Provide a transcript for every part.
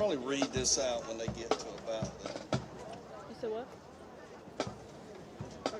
probably read this out when they get to about the. You said what? Okay.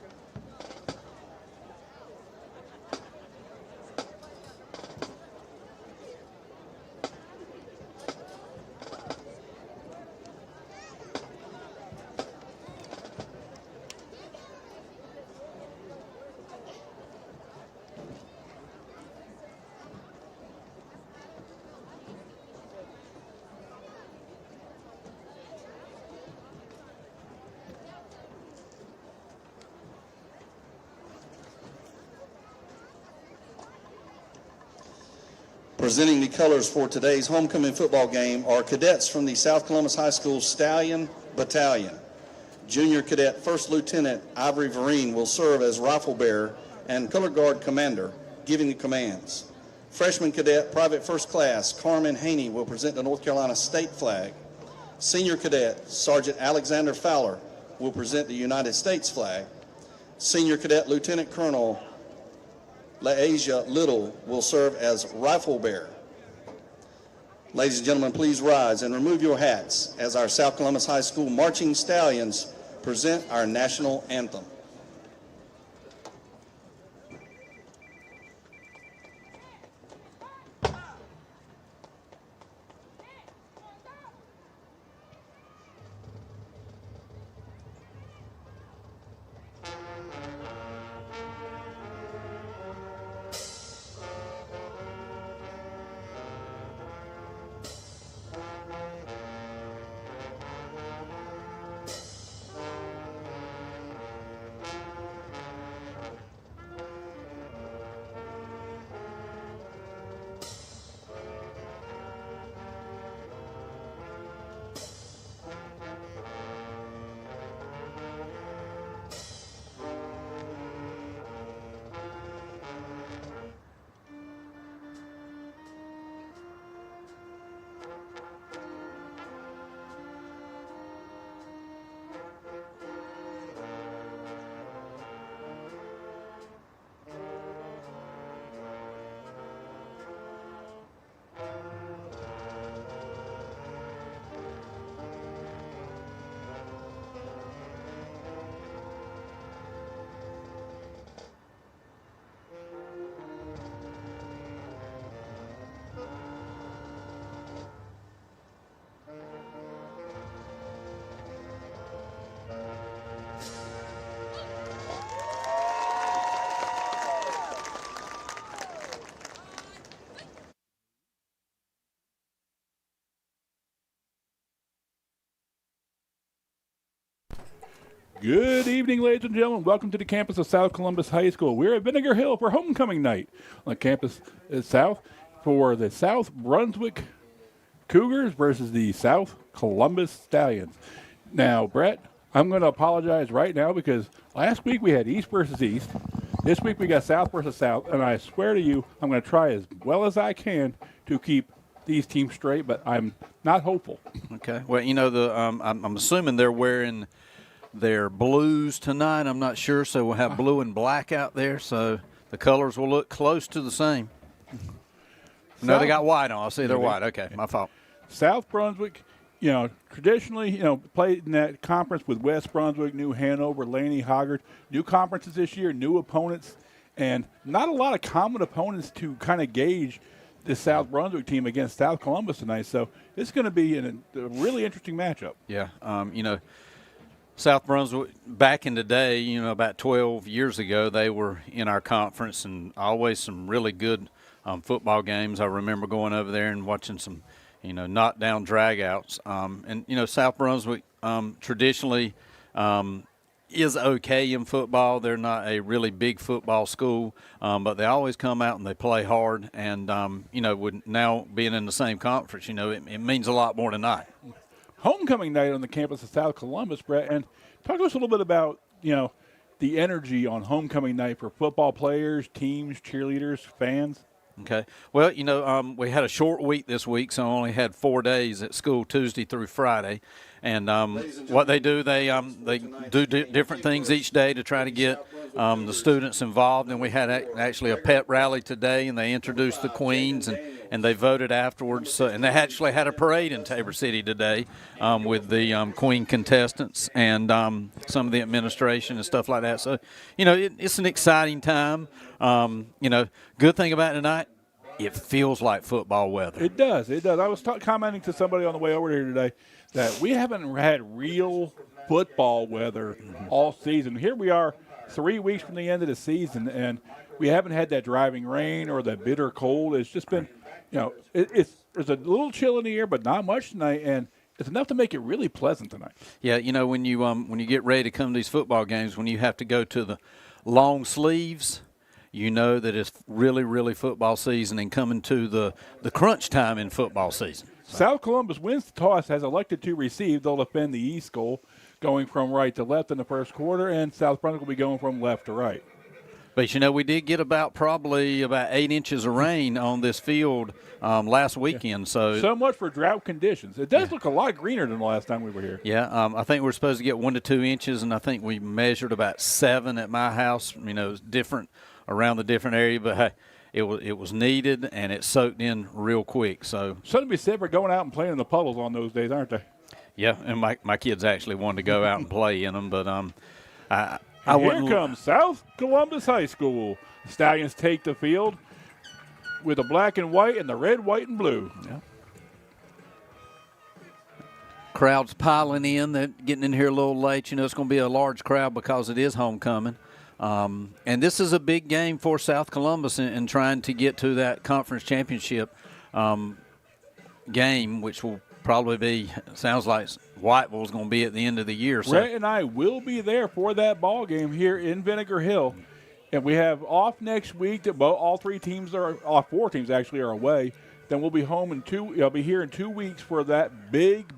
Presenting the colors for today's homecoming football game are cadets from the South Columbus High School Stallion Battalion. Junior Cadet First Lieutenant Ivory Vereen will serve as rifle bearer and color guard commander, giving the commands. Freshman Cadet Private First Class Carmen Haney will present the North Carolina state flag. Senior Cadet Sergeant Alexander Fowler will present the United States flag. Senior Cadet Lieutenant Colonel LaAsia Little will serve as rifle bearer. Ladies and gentlemen, please rise and remove your hats as our South Columbus High School Marching Stallions present our national anthem. Good evening, ladies and gentlemen. Welcome to the campus of South Columbus High School. We're at Vinegar Hill for homecoming night on the campus south for the South Brunswick Cougars versus the South Columbus Stallions. Now, Brett, I'm going to apologize right now because last week we had East versus East. This week we got South versus South, and I swear to you, I'm going to try as well as I can to keep these teams straight, but I'm not hopeful. Okay. Well, you know, I'm assuming they're wearing their blues tonight. I'm not sure, so we'll have blue and black out there, so the colors will look close to the same. No, they got white on. I see they're white. Okay, my fault. South Brunswick, you know, traditionally, you know, played in that conference with West Brunswick, New Hanover, Laney, Hoggard. New conferences this year, new opponents, and not a lot of common opponents to kind of gauge this South Brunswick team against South Columbus tonight. So it's going to be a really interesting matchup. Yeah, you know, South Brunswick, back in the day, you know, about 12 years ago, they were in our conference and always some really good football games. I remember going over there and watching some, you know, knockdown dragouts. And, you know, South Brunswick traditionally is okay in football. They're not a really big football school, but they always come out and they play hard. And, you know, with now being in the same conference, you know, it means a lot more tonight. Homecoming night on the campus of South Columbus, Brett, and talk to us a little bit about, you know, the energy on homecoming night for football players, teams, cheerleaders, fans. Okay. Well, you know, we had a short week this week, so I only had 4 days at school, Tuesday through Friday. And what they do, they do different things each day to try to get the students involved, and we had actually a pet rally today, and they introduced the queens, and they voted afterwards. So, and they actually had a parade in Tabor City today with the queen contestants and some of the administration and stuff like that. So, it's an exciting time. Good thing about it tonight, it feels like football weather. It does. It does. I was commenting to somebody on the way over here today that we haven't had real football weather all season. Here we are 3 weeks from the end of the season, and we haven't had that driving rain or that bitter cold. It's just been, there's a little chill in the air, but not much tonight, and it's enough to make it really pleasant tonight. Yeah, when you get ready to come to these football games, when you have to go to the long sleeves, you know that it's really, really football season and coming to the crunch time in football season. South Columbus wins the toss, has elected to receive. They'll defend the East goal, going from right to left in the first quarter, and South Brunswick will be going from left to right. But, we did get probably about 8 inches of rain on this field last weekend. So much for drought conditions. It does look a lot greener than the last time we were here. Yeah, I think we're supposed to get 1 to 2 inches, and I think we measured about 7 at my house. It's different around the different area, but hey, it was needed, and it soaked in real quick. So something to be said for going out and playing in the puddles on those days, aren't they? Yeah, and my kids actually wanted to go out and play in them, but here comes South Columbus High School. Stallions take the field with the black and white and the red, white, and blue. Yeah. Crowds piling in. They're getting in here a little late. It's going to be a large crowd because it is homecoming. And this is a big game for South Columbus in trying to get to that conference championship game, which will probably be, sounds like Whiteville's going to be at the end of the year. So. Rhett and I will be there for that ball game here in Vinegar Hill. And we have off next week. All 4 teams actually are away. Then we'll be home I'll be here in 2 weeks for that big,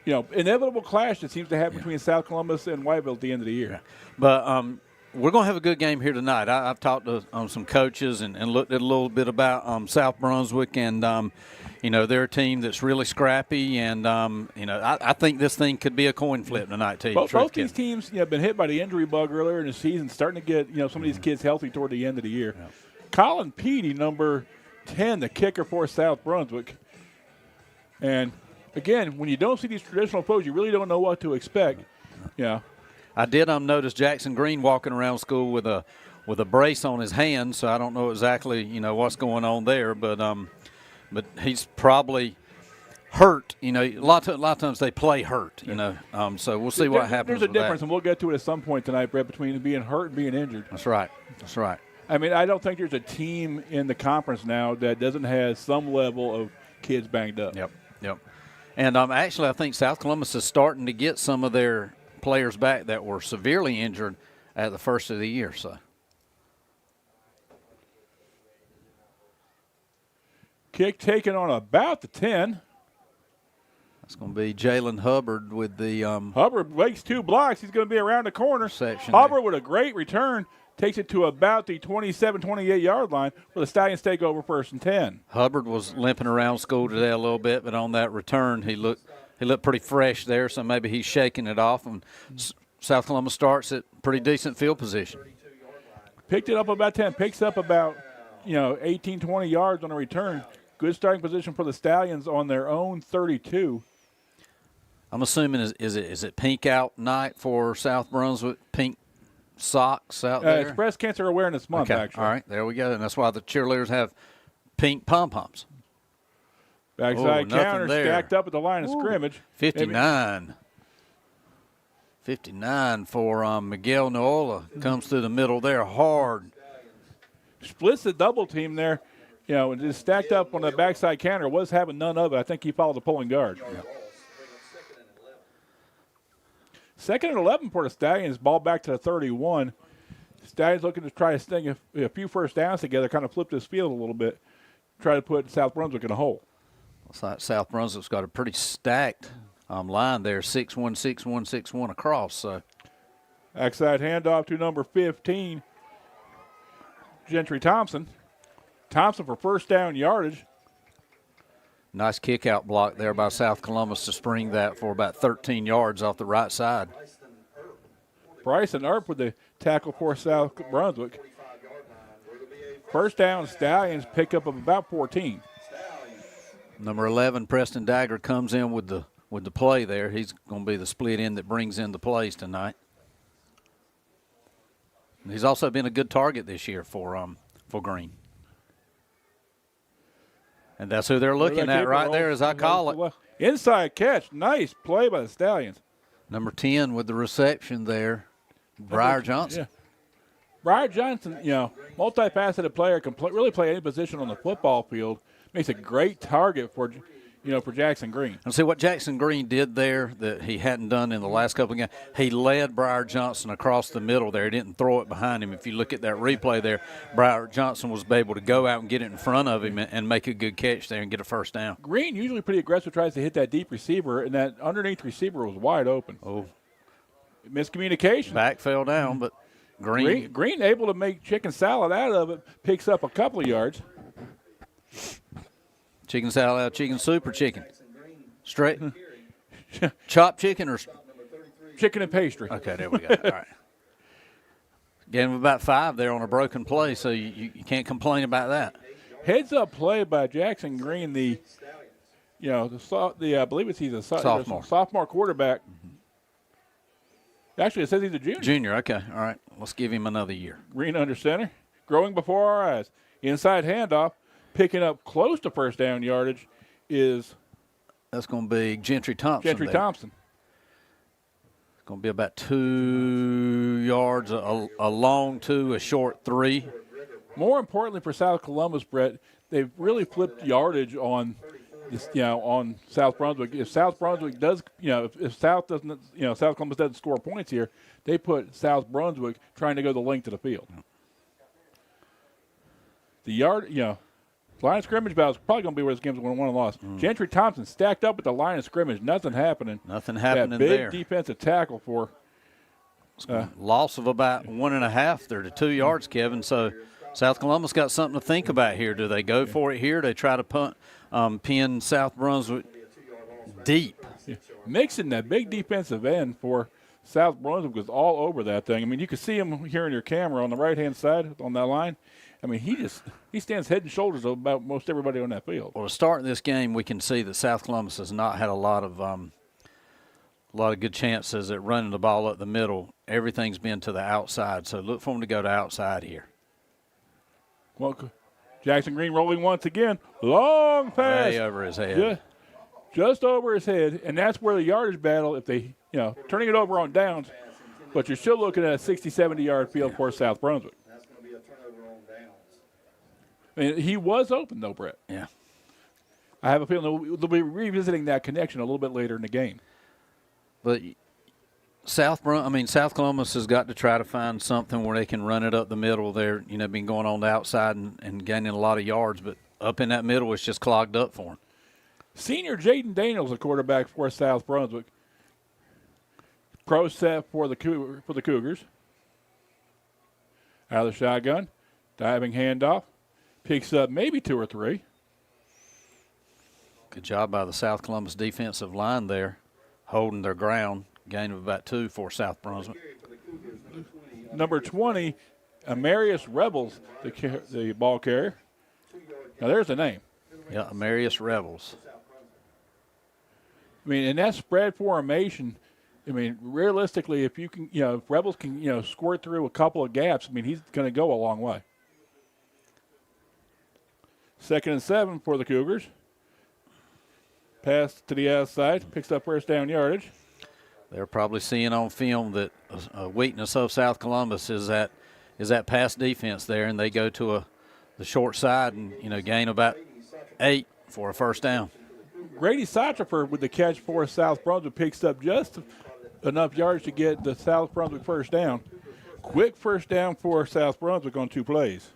inevitable clash that seems to happen between South Columbus and Whiteville at the end of the year. Yeah. But we're going to have a good game here tonight. I've talked to some coaches and looked at a little bit about South Brunswick, and they're a team that's really scrappy, and I think this thing could be a coin flip tonight too. Both these teams have been hit by the injury bug earlier in the season, starting to get some of these kids healthy toward the end of the year. Yeah. Colin Petey, number 10, the kicker for South Brunswick, and again, when you don't see these traditional foes, you really don't know what to expect. Yeah. I did notice Jackson Green walking around school with a brace on his hand, so I don't know exactly what's going on there, but he's probably hurt. A lot of times they play hurt. So we'll see what happens. There's a difference, and we'll get to it at some point tonight, Brett, between being hurt and being injured. That's right. I mean, I don't think there's a team in the conference now that doesn't have some level of kids banged up. Yep. And actually, I think South Columbus is starting to get some of their players back that were severely injured at the first of the year. So, kick taken on about the 10. That's going to be Jalen Hubbard with the Hubbard makes 2 blocks. He's going to be around the corner. Section Hubbard there. With a great return takes it to about the 27, 28-yard line where the Stallions take over 1st and 10. Hubbard was limping around school today a little bit, but on that return he looked pretty fresh there, so maybe he's shaking it off, and South Columbus starts at pretty decent field position. Picked it up about 10, picks up about 18, 20 yards on a return. Good starting position for the Stallions on their own 32. I'm assuming is it pink out night for South Brunswick? Pink socks out there? It's Breast Cancer Awareness Month, okay. actually. All right, there we go. And that's why the cheerleaders have pink pom-poms. Backside counter stacked up at the line of scrimmage. 59. 59 for Miguel Noola. Comes through the middle there hard. Splits the double team there. Just stacked up on the backside counter. Was having none of it. I think he followed the pulling guard. Yeah. 2nd and 11 for the Stallions. Ball back to the 31. Stallions looking to try to sting a few first downs together, kind of flip this field a little bit, try to put South Brunswick in a hole. Looks like South Brunswick's got a pretty stacked line there, 6-1, 6-1, 6-1 across. So, backside handoff to number 15, Gentry Thompson. Thompson for first down yardage. Nice kick-out block there by South Columbus to spring that for about 13 yards off the right side. Bryson Earp with the tackle for South Brunswick. First down, Stallions pick up of about 14. Number 11, Preston Dagger, comes in with the play there. He's going to be the split end that brings in the plays tonight. And he's also been a good target this year for Green. And that's who they're looking at right there, as I call it. Inside catch. Nice play by the Stallions. Number 10 with the reception there, Briar Johnson. Yeah. Briar Johnson, multifaceted player, can really play any position on the football field. Makes a great target for Jackson Green. And see what Jackson Green did there that he hadn't done in the last couple of games. He led Briar Johnson across the middle there. He didn't throw it behind him. If you look at that replay there, Briar Johnson was able to go out and get it in front of him and make a good catch there and get a first down. Green usually pretty aggressive, tries to hit that deep receiver, and that underneath receiver was wide open. Oh, miscommunication. Back fell down, but Green able to make chicken salad out of it, picks up a couple of yards. Chicken salad out of chicken soup or chicken? Straight? Chopped chicken or? Chicken and pastry. Okay, there we go. All right. Gain of about 5 there on a broken play, so you can't complain about that. Heads up play by Jackson Green, I believe he's a sophomore quarterback. Actually, it says he's a junior. Junior, okay. All right. Let's give him another year. Green under center, growing before our eyes. Inside handoff, picking up close to first down yardage is. That's going to be Gentry Thompson. Thompson. It's going to be about 2 yards, a long 2, a short 3. More importantly for South Columbus, Brett, they've really flipped yardage on on South Brunswick. If South Brunswick does, if South doesn't, South Columbus doesn't score points here, they put South Brunswick trying to go the length of the field. The line of scrimmage battle is probably going to be where this game's going to win and lost. Gentry Thompson stacked up at the line of scrimmage. Nothing happening. Nothing happening there. Big defensive tackle for. Loss of about 1.5 there to 2 yards, Kevin. So South Columbus got something to think about here. Do they go for it here? They try to pin South Brunswick deep. Yeah. Mixing that big defensive end for South Brunswick was all over that thing. I mean, you could see him here in your camera on the right-hand side on that line. I mean, he stands head and shoulders about most everybody on that field. Well, to start this game, we can see that South Columbus has not had a lot of good chances at running the ball up the middle. Everything's been to the outside, so look for them to go to outside here. Well, Jackson Green rolling once again. Long pass. Way over his head. Just over his head, and that's where the yardage battle, if they, turning it over on downs, but you're still looking at a 60, 70-yard field for South Brunswick. That's going to be a turnover on downs. I mean, he was open, though, Brett. Yeah. I have a feeling they'll be revisiting that connection a little bit later in the game. But South Columbus has got to try to find something where they can run it up the middle. They're, been going on the outside and gaining a lot of yards, but up in that middle, it's just clogged up for them. Senior Jaden Daniels, the quarterback for South Brunswick. Pro set for the Cougars. Out of the shotgun, diving handoff, picks up maybe 2 or 3. Good job by the South Columbus defensive line there, holding their ground. Gain of about 2 for South Brunswick. Number 20, Amarius Rebels, the ball carrier. Now there's the name. Yeah, Amarius Rebels. I mean, in that spread formation, I mean, realistically, if you can, if Rebels can, squirt through a couple of gaps, I mean, he's going to go a long way. 2nd and 7 for the Cougars. Pass to the outside, picks up first down yardage. They're probably seeing on film that a weakness of South Columbus is that pass defense there, and they go to the short side and gain about 8 for a first down. Grady Satterford with the catch for South Brunswick picks up just enough yards to get the South Brunswick first down. Quick first down for South Brunswick on 2 plays.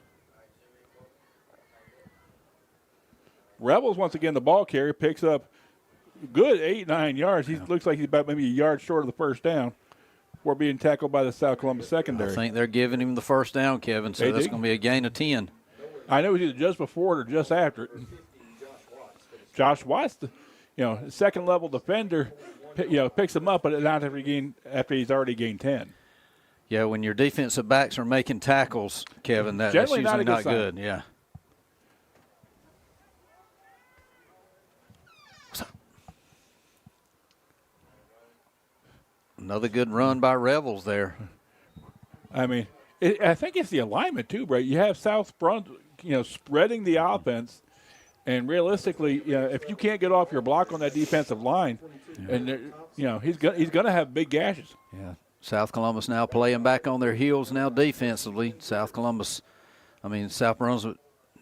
Rebels, once again, the ball carrier, picks up good 8-9 yards. He looks like he's about maybe a yard short of the first down before being tackled by the South Columbus secondary. I think they're giving him the first down, Kevin, so that's going to be a gain of 10. I know it was either just before it or just after it. Josh Watts, second-level defender, picks him up, but not after he's already gained 10. Yeah, when your defensive backs are making tackles, Kevin, that's Generally usually not a good not good. Yeah. Another good run by Rebels there. I mean, I think it's the alignment too, Brett. You have South Brunswick, spreading the offense, and realistically, if you can't get off your block on that defensive line, and he's going to have big gashes. Yeah. South Columbus now playing back on their heels now defensively. South Brunswick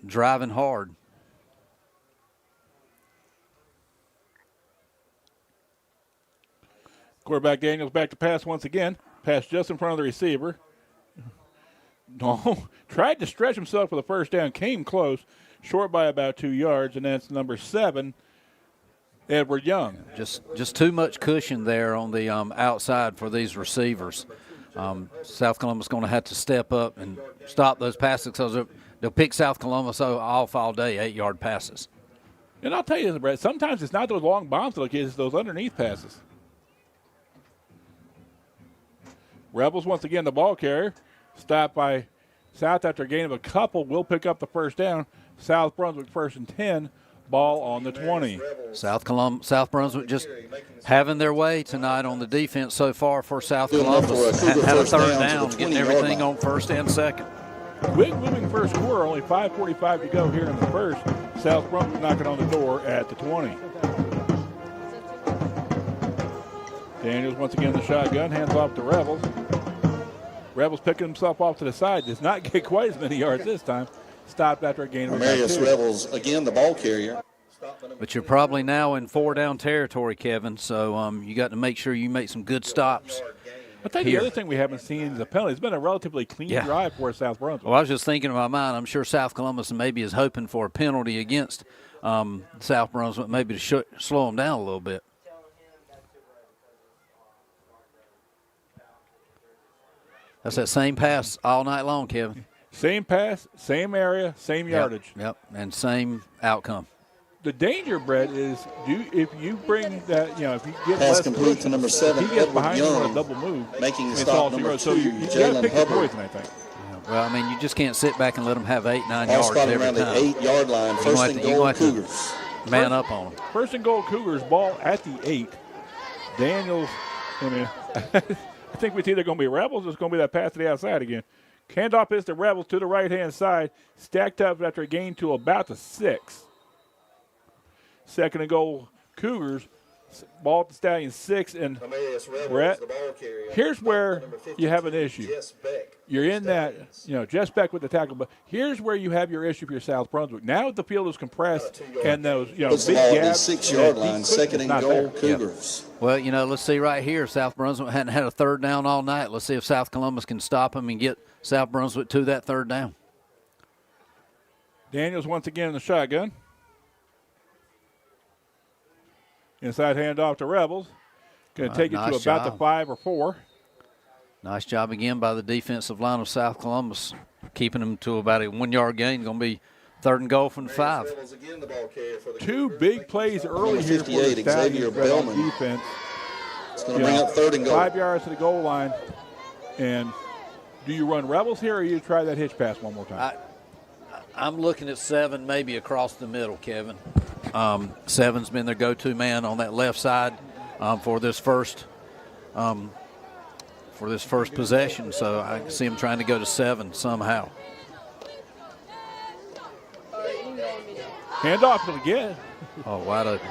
driving hard. Quarterback Daniels back to pass once again. Pass just in front of the receiver. No, tried to stretch himself for the first down. Came close, short by about 2 yards, and that's number 7, Edward Young. Just too much cushion there on the outside for these receivers. South Columbus going to have to step up and stop those passes because they'll pick South Columbus off all day, 8-yard passes. And I'll tell you this, Brett, sometimes it's not those long bombs that it's those underneath passes. Rebels, once again, the ball carrier. Stopped by South after a gain of a couple. Will pick up the first down. South Brunswick 1st and 10. Ball on the 20. South Brunswick just having their way tonight on the defense so far for South Columbus. Had a third down, getting everything on 1st and 2nd. Quick moving first quarter, only 5:45 to go here in the first. South Brunswick knocking on the door at the 20. Daniels once again the shotgun, hands off to Rebels. Rebels picking himself off to the side, does not get quite as many yards this time. Stopped after a gain of Marius Rebels, again, the ball carrier. But you're probably now in 4-down territory, Kevin, so you got to make sure you make some good stops. I'll tell you the other thing we haven't seen is a penalty. It's been a relatively clean drive for South Brunswick. Well, I was just thinking in my mind, I'm sure South Columbus maybe is hoping for a penalty against South Brunswick, maybe to slow them down a little bit. That's that same pass all night long, Kevin. Same pass, same area, same yardage. Yep, and same outcome. The danger, Brett, is if you bring that, if you get pass less complete to number 7, he gets Edward behind you Young, on a double move, making the it's stop all number 0. 2, So you got to Jalen pick your Hubbard. poison, I think. Well, I mean, you just can't sit back and let them have 8, 9 Ball yards spotted every around time. the 8-yard line. First and goal, Cougars. Man up on them. First and goal, Cougars. Ball at the 8. Daniels, I think it's either going to be Rebels or it's going to be that pass to the outside again. Handoff is to Rebels to the right-hand side. Stacked up after a gain to about the 6. Second and goal, Cougars. Ball at the Stallion 6. And Brett, here's where you have an issue. You're in that, Jess Beck with the tackle, but here's where you have your issue for your South Brunswick. Now the field is compressed and those, big gaps. The 6-yard line, second and goal, Cougars. Yep. Well, let's see right here. South Brunswick hadn't had a third down all night. Let's see if South Columbus can stop them and get South Brunswick to that third down. Daniels once again in the shotgun. Inside handoff to Rebels. Going to take it to about the 5 or 4. Nice job again by the defensive line of South Columbus, keeping them to about a 1-yard gain. Going to be third and goal from the 5. 2 big plays early here for the Stallions on defense. It's going to bring up third and goal. 5 yards to the goal line. And do you run Rebels here or you try that hitch pass one more time? I'm looking at 7 maybe across the middle, Kevin. 7's been their go-to man on that left side for this first possession. So I see him trying to go to 7 somehow. Handoff again. Oh, wide open.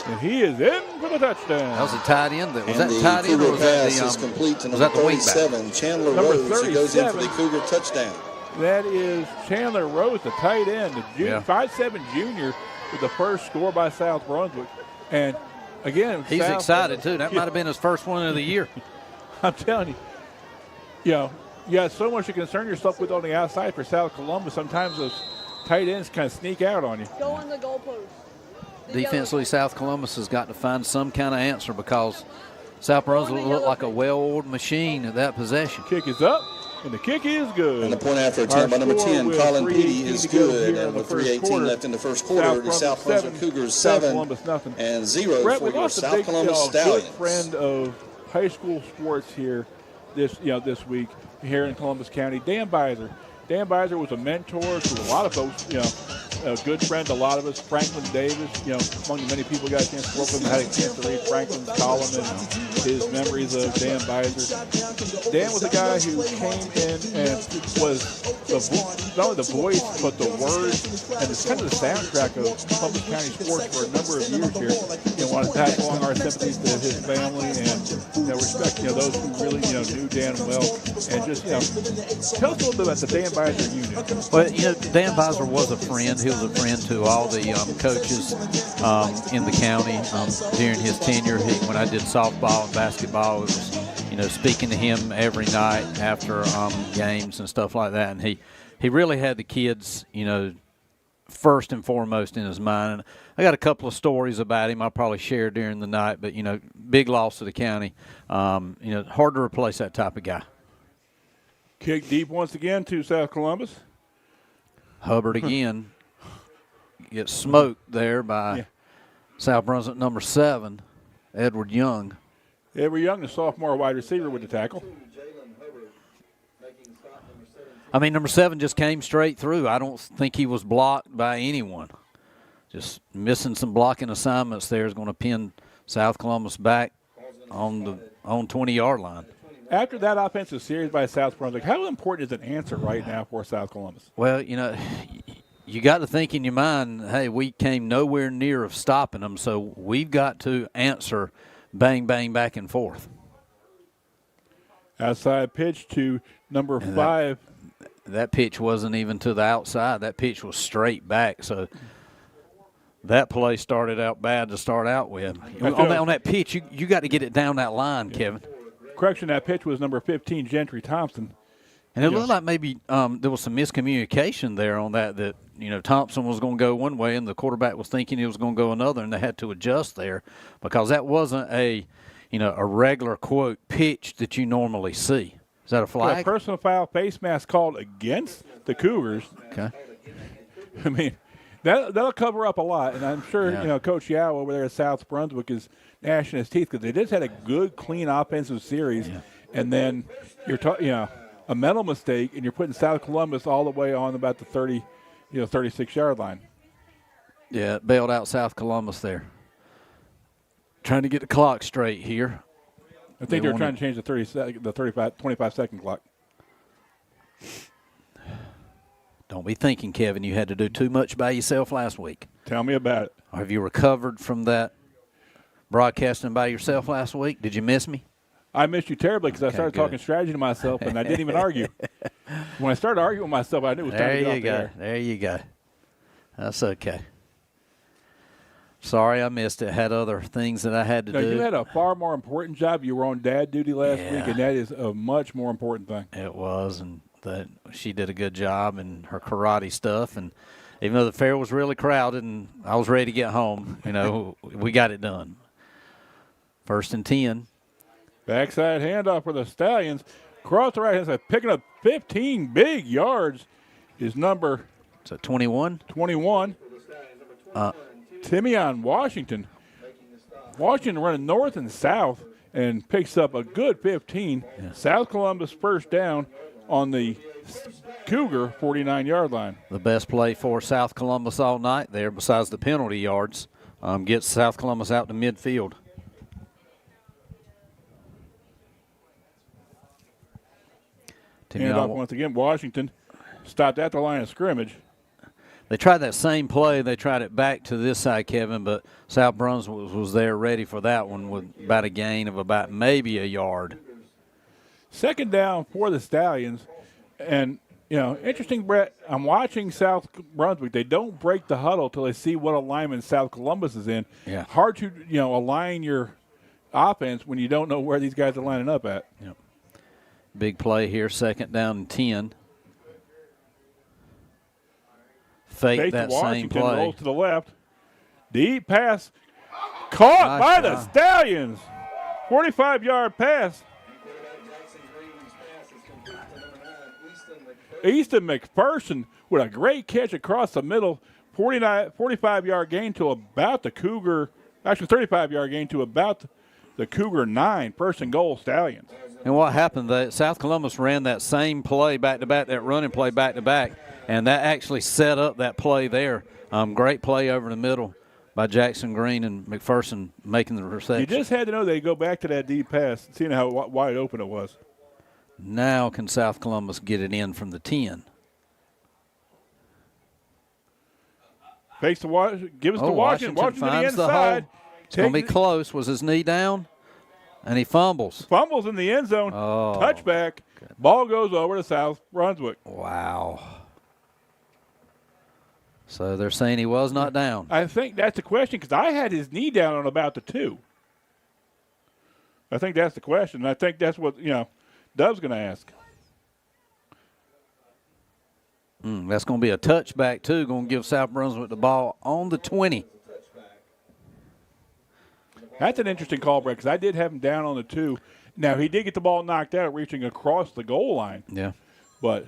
And he is in for the touchdown. That was a tight end. Was that the tight end or was that pass is complete to was number that the wingback? 37, Chandler Number Rose, who goes in for the 37. Cougar touchdown. That is Chandler Rose, the tight end, the 5'7" junior with the first score by South Brunswick. And again, he's excited too. That might have been his first one of the year. I'm telling you, you got so much to concern yourself with on the outside for South Columbus. Sometimes those tight ends kind of sneak out on you. Go on the goalpost. Defensively, South Columbus has got to find some kind of answer because South Brunswick looked like a well-oiled machine at that possession. Kick is up, and the kick is good. And the point after attempt by number 10, Colin Petey, is good. And with 3:18 left in the first quarter, the South Brunswick Cougars 7 and 0 Brett, for we your lost South a big, Columbus good Stallions. friend of high school sports here this week here in Columbus County. Dan Beiser. Dan Beiser was a mentor to a lot of folks, a good friend to a lot of us. Franklin Davis, among the many people who got a chance to work with him, had a chance to read Franklin's column and his memories of Dan Beiser. Dan was a guy who came in and was not only the voice, but the words and the kind of the soundtrack of Columbus County sports for a number of years here. Want to pass along our sympathies to his family and respect those who really knew Dan well, and just tell us a little bit about the Dan Beiser unit. Well, Dan Beiser was a friend. He was a friend to all the coaches in the county during his tenure. When I did softball and basketball, it was speaking to him every night after games and stuff like that. And he really had the kids first and foremost in his mind. And I got a couple of stories about him I'll probably share during the night, but big loss to the county. Hard to replace that type of guy. Kick deep once again to South Columbus. Hubbard again gets smoked there by South Brunswick number 7, Edward Young. Edward Young, the sophomore wide receiver, with the tackle. I mean, number 7 just came straight through. I don't think he was blocked by anyone. Just missing some blocking assignments there is going to pin South Columbus back on the 20-yard line. After that offensive series by South Brunswick, how important is an answer right now for South Columbus? Well, you got to think in your mind, hey, we came nowhere near of stopping them, so we've got to answer bang, bang, back and forth. Outside pitch to number 5. That pitch wasn't even to the outside. That pitch was straight back, so that play started out bad to start out with. On that pitch, you got to get it down that line, Kevin. Correction, that pitch was number 15, Gentry Thompson. And it looked like maybe there was some miscommunication there on that Thompson was going to go one way and the quarterback was thinking he was going to go another, and they had to adjust there because that wasn't a regular, quote, pitch that you normally see. Is that a flag? A personal foul, face mask called against the Cougars. Okay. I mean, that'll cover up a lot, and I'm sure Coach Yao over there at South Brunswick is gnashing his teeth because they just had a good, clean offensive series, and then you're a mental mistake, and you're putting South Columbus all the way on about the 36-yard line. Yeah, it bailed out South Columbus there. Trying to get the clock straight here. I think they were trying to change the 25-second clock. Don't be thinking, Kevin, you had to do too much by yourself last week. Tell me about it. Or have you recovered from that broadcasting by yourself last week? Did you miss me? I missed you terribly because I started talking strategy to myself, and I didn't even argue. When I started arguing with myself, I knew it was time to get off the air. There you go. That's okay. Sorry I missed it. Had other things that I had to do. You had a far more important job. You were on dad duty last week, and that is a much more important thing. It was, and she did a good job in her karate stuff. And even though the fair was really crowded and I was ready to get home, we got it done. 1st and 10. Backside handoff for the Stallions. Across the right hand side, picking up 15 big yards is number 21. 21. Timion Washington. Washington running north and south and picks up a good 15. Yeah. South Columbus first down on the Cougar 49-yard line. The best play for South Columbus all night there, besides the penalty yards, gets South Columbus out to midfield. Handoff once again. Washington stopped at the line of scrimmage. They tried that same play. They tried it back to this side, Kevin, but South Brunswick was there ready for that one with about a gain of about maybe a yard. 2nd down for the Stallions. And, interesting, Brett, I'm watching South Brunswick. They don't break the huddle till they see what alignment South Columbus is in. Yeah. Hard to, align your offense when you don't know where these guys are lining up at. Yep. Big play here, 2nd down and 10. Fake that same play. Rolls to the left. Deep pass. Caught by the Stallions. 45-yard pass. Easton McPherson with a great catch across the middle. 45-yard gain to about the Cougar. Actually, 35-yard gain to about the Cougar 9, first and goal, Stallions. And what happened, South Columbus ran that same play back-to-back, that running play back-to-back, and that actually set up that play there. Great play over the middle by Jackson Green and McPherson making the reception. You just had to know they'd go back to that deep pass, seeing how wide open it was. Now can South Columbus get it in from the 10? Fakes to Washington, give us to Washington. Washington to the finds the inside. hole. It's going to be close. Was his knee down? And he fumbles. Fumbles in the end zone. Oh, touchback. Ball goes over to South Brunswick. Wow. So they're saying he was not down. I think that's the question, because I had his knee down on about the 2. I think that's the question. I think that's what, Dove's going to ask. That's going to be a touchback, too. Going to give South Brunswick the ball on the 20. That's an interesting call, Brett, because I did have him down on the 2. Now, he did get the ball knocked out, reaching across the goal line. Yeah. But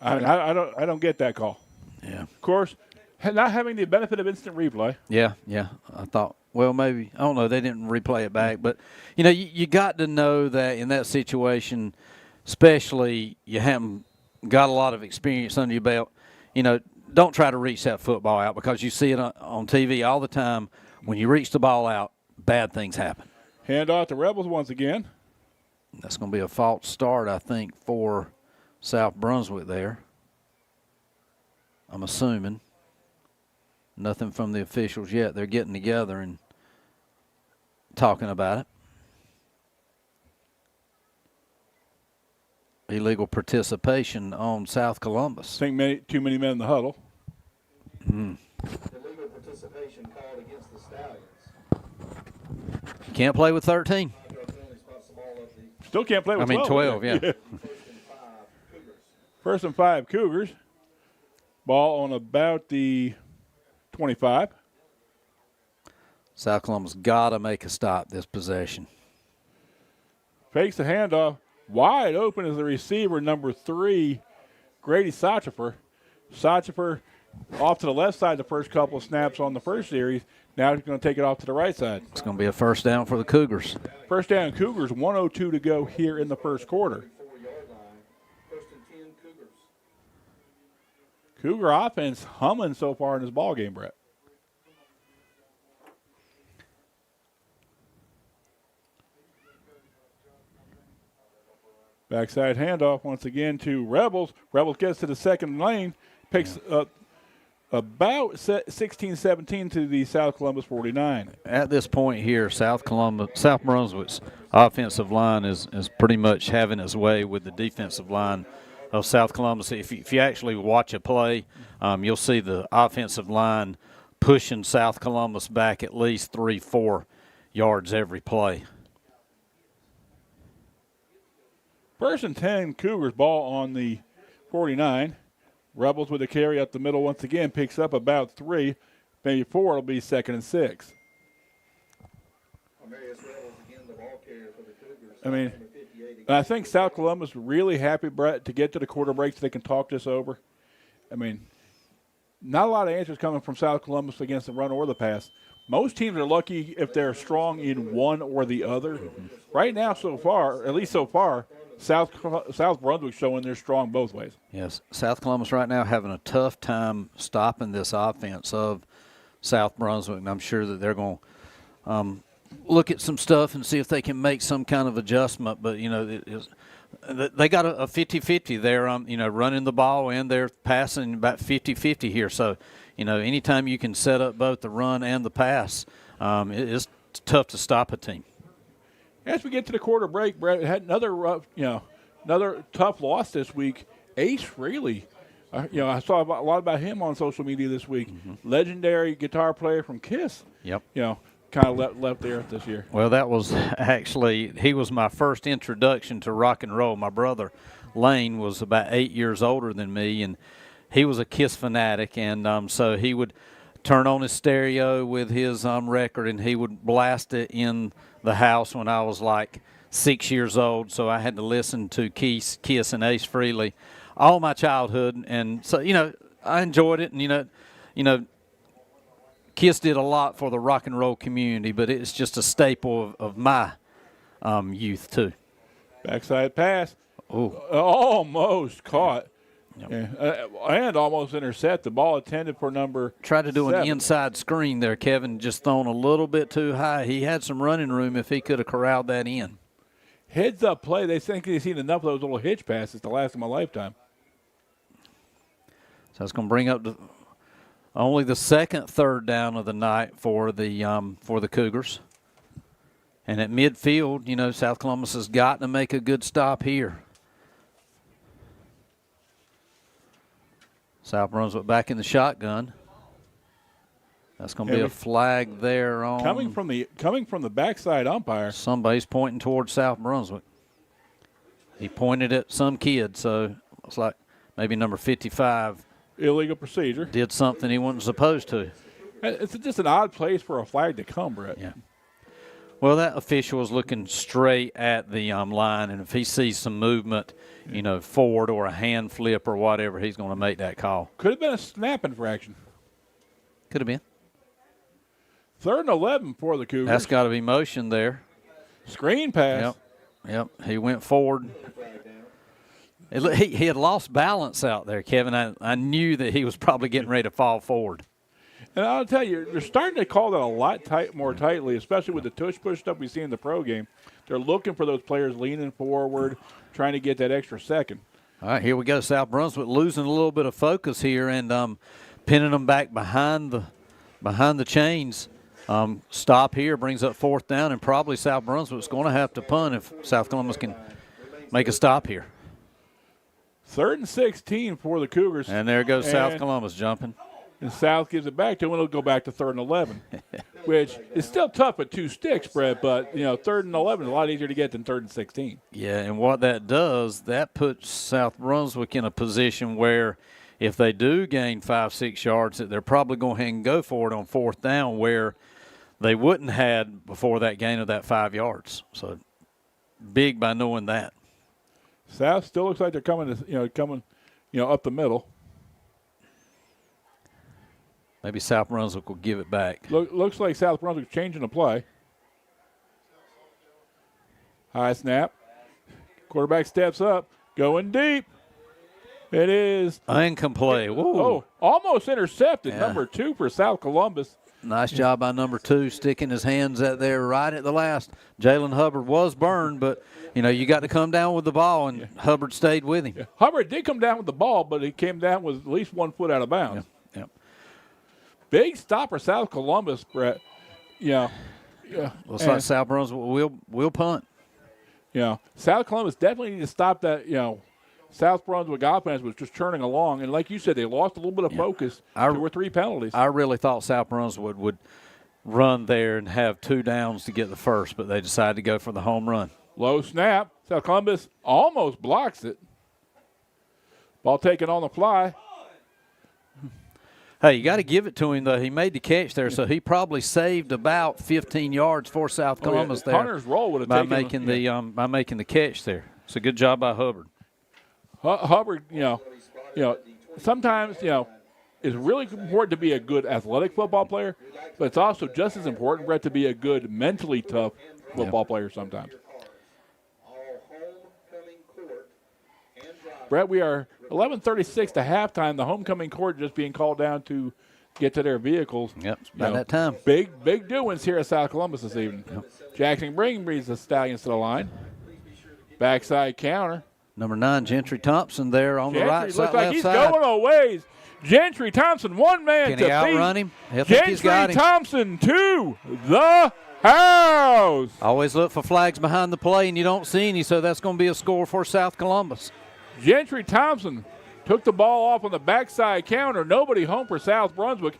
I don't get that call. Yeah. Of course, not having the benefit of instant replay. Yeah. I thought, well, maybe, I don't know, they didn't replay it back. But, you got to know that in that situation, especially you haven't got a lot of experience under your belt, don't try to reach that football out, because you see it on TV all the time. When you reach the ball out, bad things happen. Hand off to Rebels once again. That's going to be a false start, I think, for South Brunswick there. I'm assuming. Nothing from the officials yet. They're getting together and talking about it. Illegal participation on South Columbus. I think too many men in the huddle. Illegal participation called against the Stallions. Can't play with 13. Still can't play with 12. 12, yeah. First and 5 Cougars. Ball on about the 25. South Columbus got to make a stop this possession. Fakes the handoff. Wide open is the receiver, number 3, Grady Sachifer. Sachifer off to the left side the first couple of snaps on the first series. Now he's going to take it off to the right side. It's going to be a first down for the Cougars. First down, Cougars, 1:02 to go here in the first quarter. Cougar offense humming so far in this ball game, Brett. Backside handoff once again to Rebels. Rebels gets to the second lane, picks up about 16-17 to the South Columbus 49. At this point here, South Brunswick's offensive line is pretty much having its way with the defensive line of South Columbus. If you actually watch a play, you'll see the offensive line pushing South Columbus back at least 3-4 yards every play. First and 10, Cougars, ball on the 49. Rebels with a carry up the middle once again, picks up about 3, maybe 4. It'll be 2nd and 6. I mean, I think South Columbus really happy, Brett, to get to the quarter break so they can talk this over. I mean, not a lot of answers coming from South Columbus against the run or the pass. Most teams are lucky if they're strong in one or the other. Right now, so far, at least so far, South Brunswick showing they're strong both ways. Yes, South Columbus right now having a tough time stopping this offense of South Brunswick, and I'm sure that they're going to look at some stuff and see if they can make some kind of adjustment. But, they got a 50-50 there, running the ball, and they're passing about 50-50 here. So, anytime you can set up both the run and the pass, it's tough to stop a team. As we get to the quarter break, Brett had another tough loss this week. Ace Frehley, I saw a lot about him on social media this week. Mm-hmm. Legendary guitar player from Kiss. Yep. Kind of left the earth this year. Well, that was actually, he was my first introduction to rock and roll. My brother Lane was about 8 years older than me, and he was a Kiss fanatic, and so he would turn on his stereo with his record, and he would blast it in the house when I was like 6 years old. So I had to listen to Kiss and Ace Frehley all my childhood, and so I enjoyed it. And Kiss did a lot for the rock and roll community, but it's just a staple of my youth too. Backside pass. Oh, Almost caught. Yep. Yeah. And almost intercept. The ball intended for number tried to do 7. an inside screen there, Kevin, just thrown a little bit too high. He had some running room if he could have corralled that in. Heads up play. They think they've seen enough of those little hitch passes to last them a lifetime. So it's going to bring up only the second third down of the night for the Cougars. And at midfield, you know, South Columbus has got to make a good stop here. South Brunswick back in the shotgun. That's going to be a flag there on coming from the backside umpire. Somebody's pointing towards South Brunswick. He pointed at some kid, so it's like maybe number 55 Illegal procedure. did something he wasn't supposed to. It's just an odd place for a flag to come, Brett. Yeah. Well, that official is looking straight at the line, and if he sees some movement, you know, forward or a hand flip or whatever, he's going to make that call. Could have been a snap infraction. Could have been. 3rd and 11 for the Cougars. That's got to be motion there. Screen pass. Yep. He went forward. He had lost balance out there, Kevin. I knew that he was probably getting ready to fall forward. And I'll tell you, they're starting to call that a lot more tightly, especially with the tush-push stuff we see in the pro game. They're looking for those players leaning forward, trying to get that extra second. All right, here we go. South Brunswick losing a little bit of focus here and pinning them back behind the chains. Stop here brings up 4th down, and probably South Brunswick's going to have to punt if South Columbus can make a stop here. 3rd and 16 for the Cougars. And there goes South Columbus jumping. And South gives it back to him, and it'll go back to 3rd and 11, which is still tough with 2 sticks, Brett, but, you know, 3rd and 11 is a lot easier to get than 3rd and 16. Yeah, and what that does, that puts South Brunswick in a position where if they do gain 5-6 yards, that they're probably going ahead and go for it on 4th down where they wouldn't had before that gain of that 5 yards. So big by knowing that. South still looks like they're coming up the middle. Maybe South Brunswick will give it back. Looks like South Brunswick's changing the play. High snap. Quarterback steps up, going deep. It is incomplete. Oh, almost intercepted. Yeah. Number 2 for South Columbus. Nice job by number 2, sticking his hands out there right at the last. Jalen Hubbard was burned, but, you know, you got to come down with the ball, and Hubbard stayed with him. Yeah. Hubbard did come down with the ball, but he came down with at least 1 foot out of bounds. Yep. Big stop for South Columbus, Brett. Yeah. Looks like South Brunswick will punt. South Columbus definitely need to stop that, South Brunswick offense was just churning along. And like you said, they lost a little bit of focus. 2 or 3 penalties. I really thought South Brunswick would run there and have 2 downs to get the first, but they decided to go for the home run. Low snap. South Columbus almost blocks it. Ball taken on the fly. Hey, you got to give it to him, though. He made the catch there, so he probably saved about 15 yards for South Columbus there. Hunter's roll would have by taken by making the catch there. It's a good job by Hubbard. Hubbard, sometimes, it's really important to be a good athletic football player, but it's also just as important, Brett, to be a good mentally tough football player sometimes. Brett, we are 11:36 to halftime. The homecoming court just being called down to get to their vehicles. Yep, it's about that time. Big doings here at South Columbus this evening. Yep. Jackson brings the Stallions to the line. Backside counter. Number 9, Gentry Thompson there on the right side, looks like left he's side. going a ways. Gentry Thompson, one man Can to he outrun him? I think he's Gentry got him. Thompson to the house. Always look for flags behind the play, and you don't see any, so that's going to be a score for South Columbus. Gentry Thompson took the ball off on the backside counter. Nobody home for South Brunswick.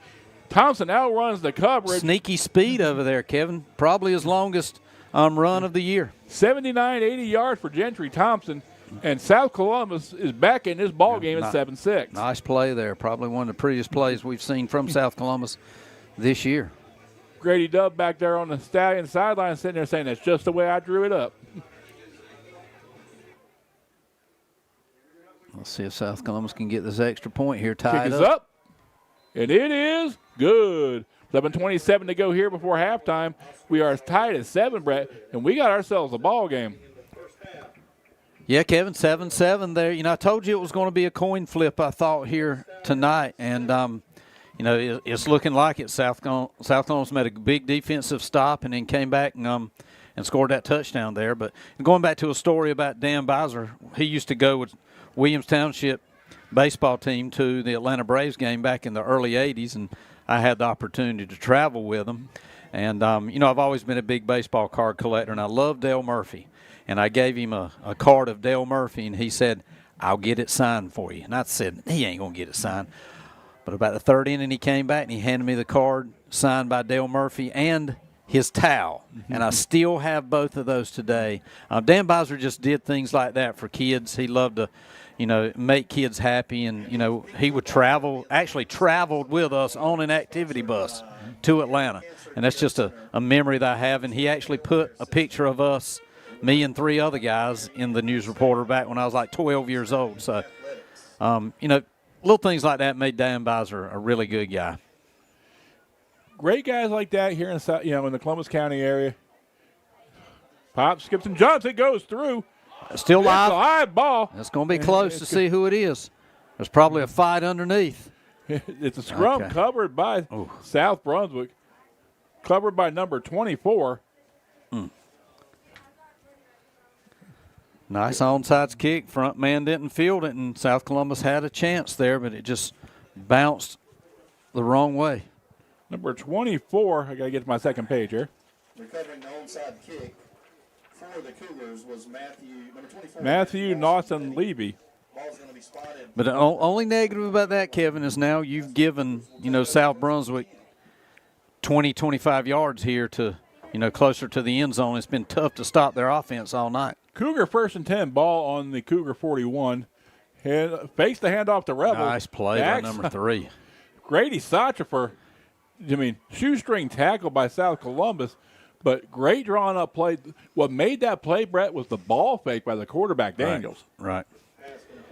Thompson outruns the coverage. Sneaky speed over there, Kevin. Probably his longest run of the year. 79, 80 yards for Gentry Thompson. And South Columbus is back in this ball game at 7-6. Nice play there. Probably one of the prettiest plays we've seen from South Columbus this year. Grady Dove back there on the Stallion sideline sitting there saying, that's just the way I drew it up. Let's see if South Columbus can get this extra point here tied Kick is up. And it is good. 7:27 to go here before halftime. We are tied at 7, Brett, and we got ourselves a ball game. Yeah, Kevin, 7-7 there. I told you it was going to be a coin flip, I thought, here tonight. And, it's looking like it. South Columbus made a big defensive stop and then came back and scored that touchdown there. But going back to a story about Dan Beiser, he used to go with Williams Township baseball team to the Atlanta Braves game back in the early 80s, and I had the opportunity to travel with him. And, I've always been a big baseball card collector, and I love Dale Murphy. And I gave him a card of Dale Murphy, and he said, "I'll get it signed for you." And I said, he ain't going to get it signed. But about the third inning, he came back, and he handed me the card signed by Dale Murphy and his towel. And I still have both of those today. Dan Beiser just did things like that for kids. He loved to, make kids happy. And, he would actually traveled with us on an activity bus to Atlanta. And that's just a memory that I have. And he actually put a picture of us, me and 3 other guys, in the News Reporter back when I was like 12 years old. So, little things like that made Dan Beiser a really good guy. Great guys like that here in in the Columbus County area. Pop, skips, and jumps. It goes through. Still live. It's a live ball. It's going to be close to see who it is. There's probably a fight underneath. It's a scrum covered by South Brunswick, covered by number 24. Nice onside kick. Front man didn't field it, and South Columbus had a chance there, but it just bounced the wrong way. Number 24, I got to get to my second page here. Recovering the onside kick for the Cougars was number 24. Matthew Nawson Levy. Ball's going to be spotted. But the only negative about that, Kevin, is now you've given, South Brunswick 20, 25 yards here to, closer to the end zone. It's been tough to stop their offense all night. Cougar 1st and 10, ball on the Cougar 41. Fakes the handoff to Rebels. Nice play by number 3. Grady Sacher shoestring tackle by South Columbus, but great drawn up play. What made that play, Brett, was the ball fake by the quarterback, Daniels. Right.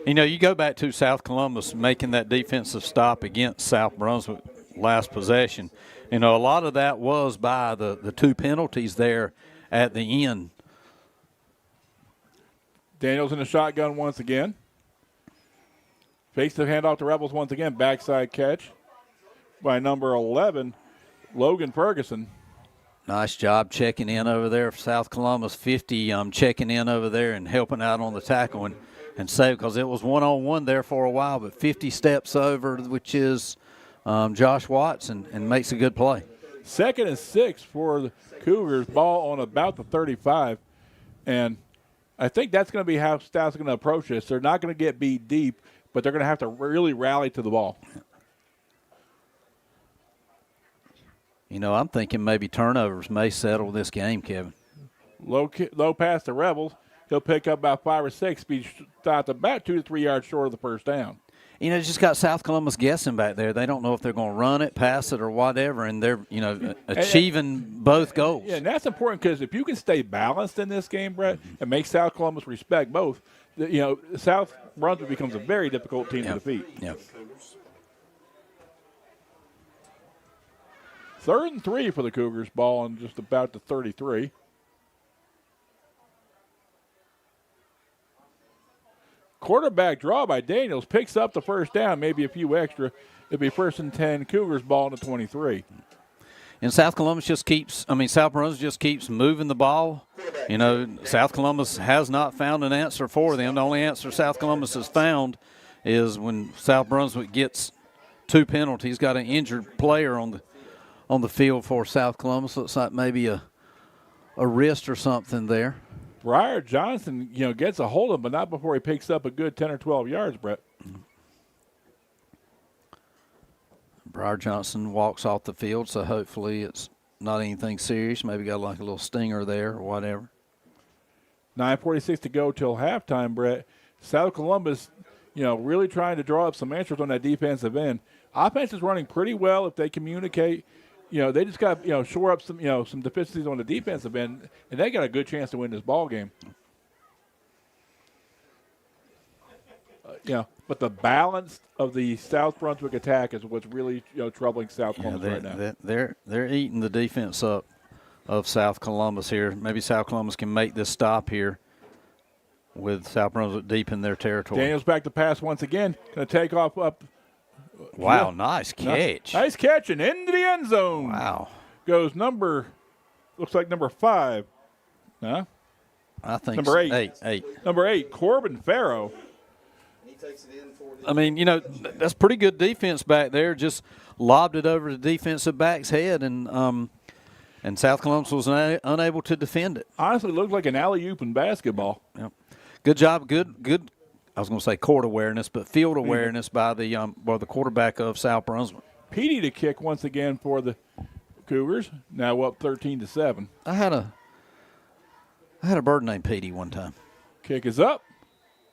You go back to South Columbus making that defensive stop against South Brunswick last possession. A lot of that was by the 2 penalties there at the end. Daniels in the shotgun once again. Fakes the handoff to Rebels once again. Backside catch by number 11, Logan Ferguson. Nice job checking in over there for South Columbus. 50 checking in over there and helping out on the tackle and save, because it was one-on-one there for a while, but 50 steps over, which is Josh Watts, and makes a good play. 2nd and 6 for the Cougars. Ball on about the 35. And I think that's going to be how Stout's going to approach this. They're not going to get beat deep, but they're going to have to really rally to the ball. I'm thinking maybe turnovers may settle this game, Kevin. Low pass to Rebels. He'll pick up about 5 or 6. Be stopped about 2 to 3 yards short of the first down. Just got South Columbus guessing back there. They don't know if they're going to run it, pass it, or whatever, and they're, achieving both goals. Yeah, and that's important because if you can stay balanced in this game, Brett, and make South Columbus respect both, South Brunswick becomes a very difficult team to defeat. Yeah. 3rd and 3 for the Cougars. Ball on just about the 33. Quarterback draw by Daniels picks up the first down, maybe a few extra. It'll be 1st and 10, Cougars ball on the 23. And South Brunswick just keeps moving the ball. South Columbus has not found an answer for them. The only answer South Columbus has found is when South Brunswick gets 2 penalties, got an injured player on the field for South Columbus. Looks like maybe a wrist or something there. Briar Johnson, gets a hold of him, but not before he picks up a good 10 or 12 yards, Brett. Briar Johnson walks off the field, so hopefully it's not anything serious. Maybe got like a little stinger there or whatever. 9:46 to go till halftime, Brett. South Columbus, really trying to draw up some answers on that defensive end. Offense is running pretty well if they communicate. They just got shore up some deficiencies on the defensive end, and they got a good chance to win this ball game. but the balance of the South Brunswick attack is what's really troubling South Columbus right now. They're eating the defense up of South Columbus here. Maybe South Columbus can make this stop here with South Brunswick deep in their territory. Daniels back to pass once again. Going to take off up. Wow, nice catch. Nice catch and into the end zone. Wow. Goes looks like number 5. Huh? I think number 8. 8. Number 8, Corbin Farrow. I mean, that's pretty good defense back there. Just lobbed it over the defensive back's head, and South Columbus was unable to defend it. Honestly, looked like an alley-oop in basketball. Yep. Good job. Good. I was going to say court awareness, but field awareness by the quarterback of South Brunswick. Petey to kick once again for the Cougars. Now up 13-7. I had a bird named Petey one time. Kick is up,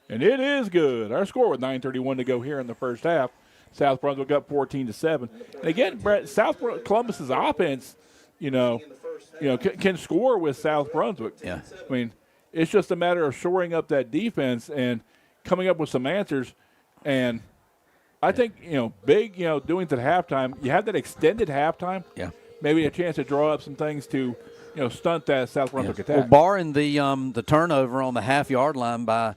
and it is good. Our score with 9:31 to go here in the first half. South Brunswick up 14-7. And again, Brett, South Columbus's offense, can score with South Brunswick. Yeah. I mean, it's just a matter of shoring up that defense and coming up with some answers. And I think, big, doing it at halftime, you have that extended halftime. Yeah. Maybe a chance to draw up some things to, stunt that South Brunswick attack. Well, barring the turnover on the half-yard line by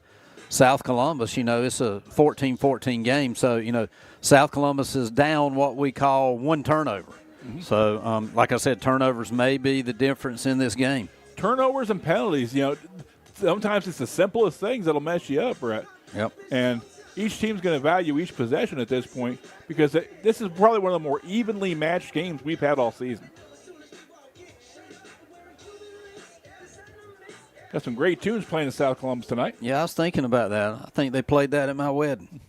South Columbus, it's a 14-14 game. So, South Columbus is down what we call one turnover. Mm-hmm. So, like I said, turnovers may be the difference in this game. Turnovers and penalties, sometimes it's the simplest things that'll mess you up, Brett. Yep. And each team's going to value each possession at this point because this is probably one of the more evenly matched games we've had all season. Got some great tunes playing in South Columbus tonight. Yeah, I was thinking about that. I think they played that at my wedding.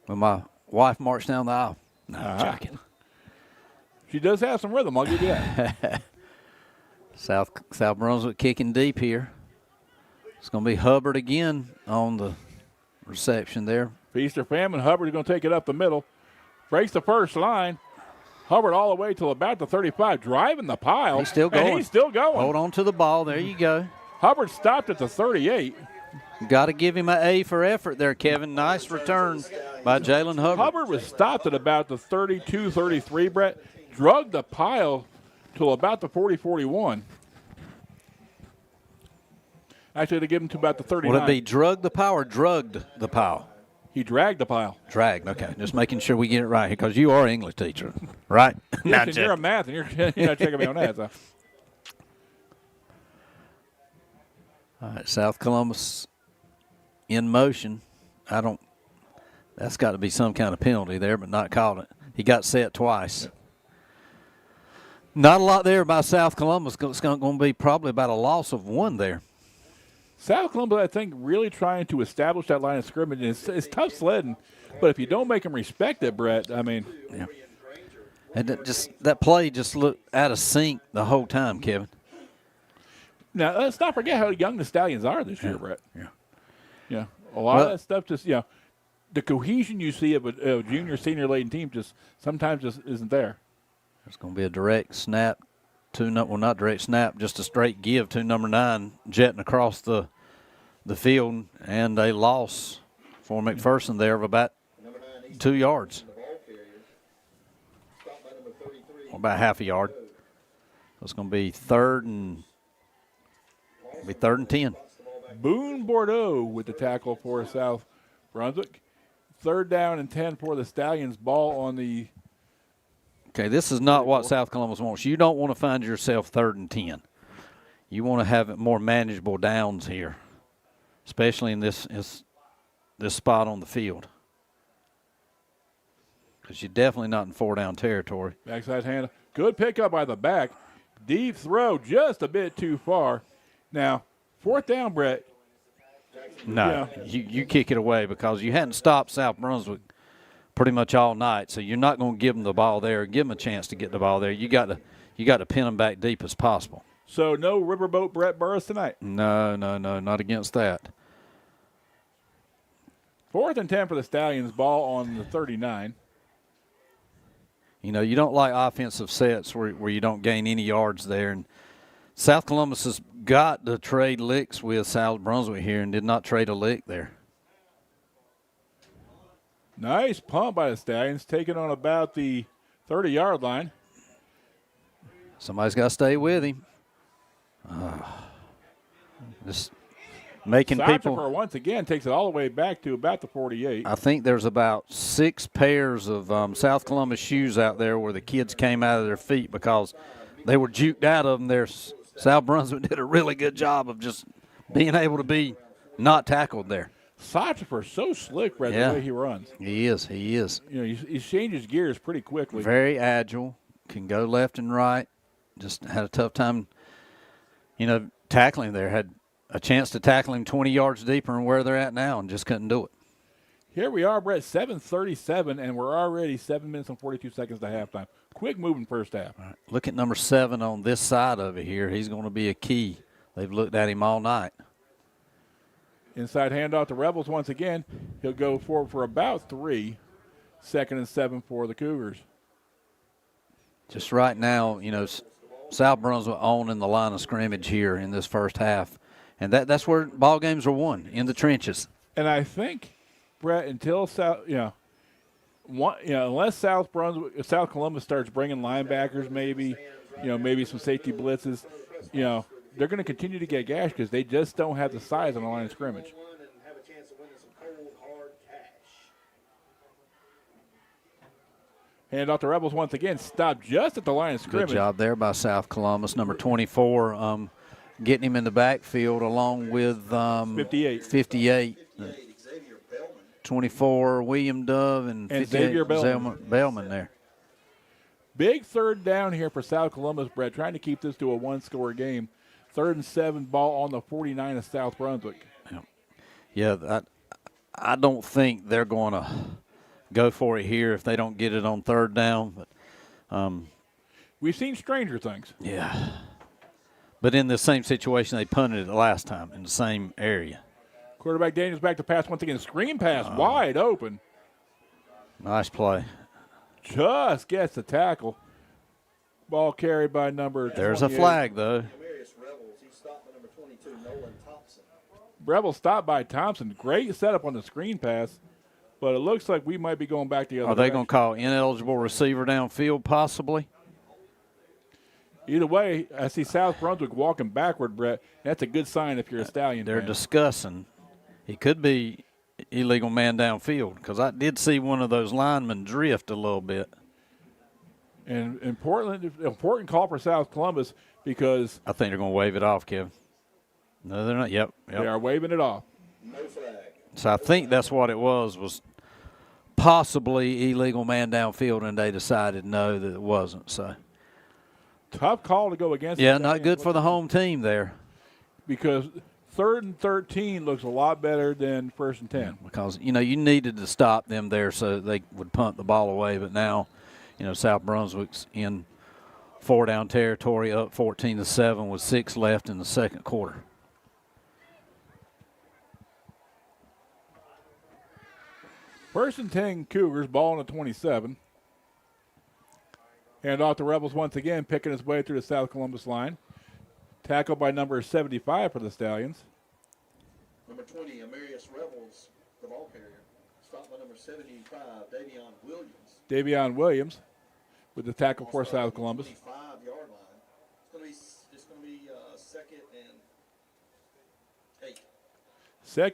When my wife marched down the aisle. No, I'm joking. She does have some rhythm, I'll give you that. South Brunswick kicking deep here. It's going to be Hubbard again on the reception there. Feast or famine, Hubbard's going to take it up the middle. Breaks the first line. Hubbard all the way till about the 35, driving the pile. He's still going. Hold on to the ball. There you go. Hubbard stopped at the 38. Got to give him an A for effort there, Kevin. Nice return by Jalen Hubbard. Hubbard was stopped at about the 32, 33, Brett. Drugged the pile till about the 40, 41. Actually, to give him to about the 39. Would it be drug the pile or drugged the pile? He dragged the pile. Dragged, okay. Just making sure we get it right because you are an English teacher, right? Yes, and you're a math, and you're not checking me on that. So. All right, South Columbus in motion. That's got to be some kind of penalty there, but not called it. He got set twice. Yeah. Not a lot there by South Columbus. It's going to be probably about a loss of 1 there. South Columbus, I think, really trying to establish that line of scrimmage. It's tough sledding, but if you don't make them respect it, Brett, I mean. Yeah. And that play just looked out of sync the whole time, Kevin. Now, let's not forget how young the Stallions are this year, Brett. Yeah. Yeah. A lot of that stuff just, the cohesion you see of a junior, senior-laden team sometimes just isn't there. There's going to be a direct snap. Not direct snap, just a straight give to number 9, jetting across the field, and a loss for McPherson there of about 2 yards. Or about half a yard. It's going to be third and 10. Boone Bordeaux with the tackle for South Brunswick. 3rd down and 10 for the Stallions. Ball on the. Okay, this is not what South Columbus wants. You don't want to find yourself 3rd and 10. You want to have it more manageable downs here, especially in this spot on the field. Because you're definitely not in 4-down territory. Backside hand. Good pickup by the back. Deep throw, just a bit too far. Now, 4th down, Brett. No, you kick it away because you hadn't stopped South Brunswick pretty much all night, so you're not going to give them the ball there, give them a chance to get the ball there. You got to pin them back deep as possible. So no riverboat Brett Burris tonight? No, not against that. 4th and 10 for the Stallions, ball on the 39. You don't like offensive sets where you don't gain any yards there. And South Columbus has got to trade licks with South Brunswick here and did not trade a lick there. Nice pump by the Stallions, taken on about the 30-yard line. Somebody's got to stay with him. Just making people. Sachefur once again takes it all the way back to about the 48. I think there's about 6 pairs of South Columbus shoes out there where the kids came out of their feet because they were juked out of them. South Brunswick did a really good job of just being able to be not tackled there. Sachefur so slick, Brett, the way he runs. He is. You know, he changes gears pretty quickly. Very agile, can go left and right. Just had a tough time, tackling there. Had a chance to tackle him 20 yards deeper than where they're at now and just couldn't do it. Here we are, Brett, 7:37, and we're already 7 minutes and 42 seconds to halftime. Quick moving first half. All right. Look at number 7 on this side of it here. He's going to be a key. They've looked at him all night. Inside handoff to Rebels once again. He'll go forward for about 3. 2nd and 7 for the Cougars. Just right now, South Brunswick owning the line of scrimmage here in this first half. And that's where ball games are won, in the trenches. And I think, Brett, until unless South Columbus starts bringing linebackers, maybe some safety blitzes, they're going to continue to get gashed because they just don't have the size on the line of scrimmage. Hand off to Rebels once again. Stopped just at the line of scrimmage. Good job there by South Columbus. Number 24, getting him in the backfield along with 58. 24, William Dove, and 58, Xavier Bellman there. Big third down here for South Columbus, Brett, trying to keep this to a one-score game. 3rd and 7, ball on the 49 of South Brunswick. Yeah, I don't think they're going to go for it here if they don't get it on 3rd down. But we've seen stranger things. Yeah. But in the same situation, they punted it the last time in the same area. Quarterback Daniels back to pass once again. Screen pass wide open. Nice play. Just gets the tackle. Ball carried by number 28. There's a flag, though. Rebels stopped by Thompson. Great setup on the screen pass, but it looks like we might be going back the other Are they direction. going to call ineligible receiver downfield possibly? Either way, I see South Brunswick walking backward, Brett. That's a good sign if you're a Stallion They're fan. discussing. It could be illegal man downfield because I did see one of those linemen drift a little bit. And important call for South Columbus because I think they're going to wave it off, Kevin. No, they're not. Yep. they are waving it off. No flag. So I think that's what it was possibly illegal man downfield, and they decided no, that it wasn't. So Tough call to go against. yeah, not good for the home team there. Because 3rd and 13 looks a lot better than 1st and 10. Because, you needed to stop them there so they would punt the ball away. But now, South Brunswick's in 4-down territory, up 14-7 with 6 left in the second quarter. First and 10 Cougars, ball on the 27. Hand off to Rebels once again, picking his way through the South Columbus line. Tackled by number 75 for the Stallions. Number 20, Amarius Rebels, the ball carrier. Stopped by number 75, Davion Williams. Davion Williams with the tackle for South Columbus. 25-yard line. It's going to be 2nd and 8.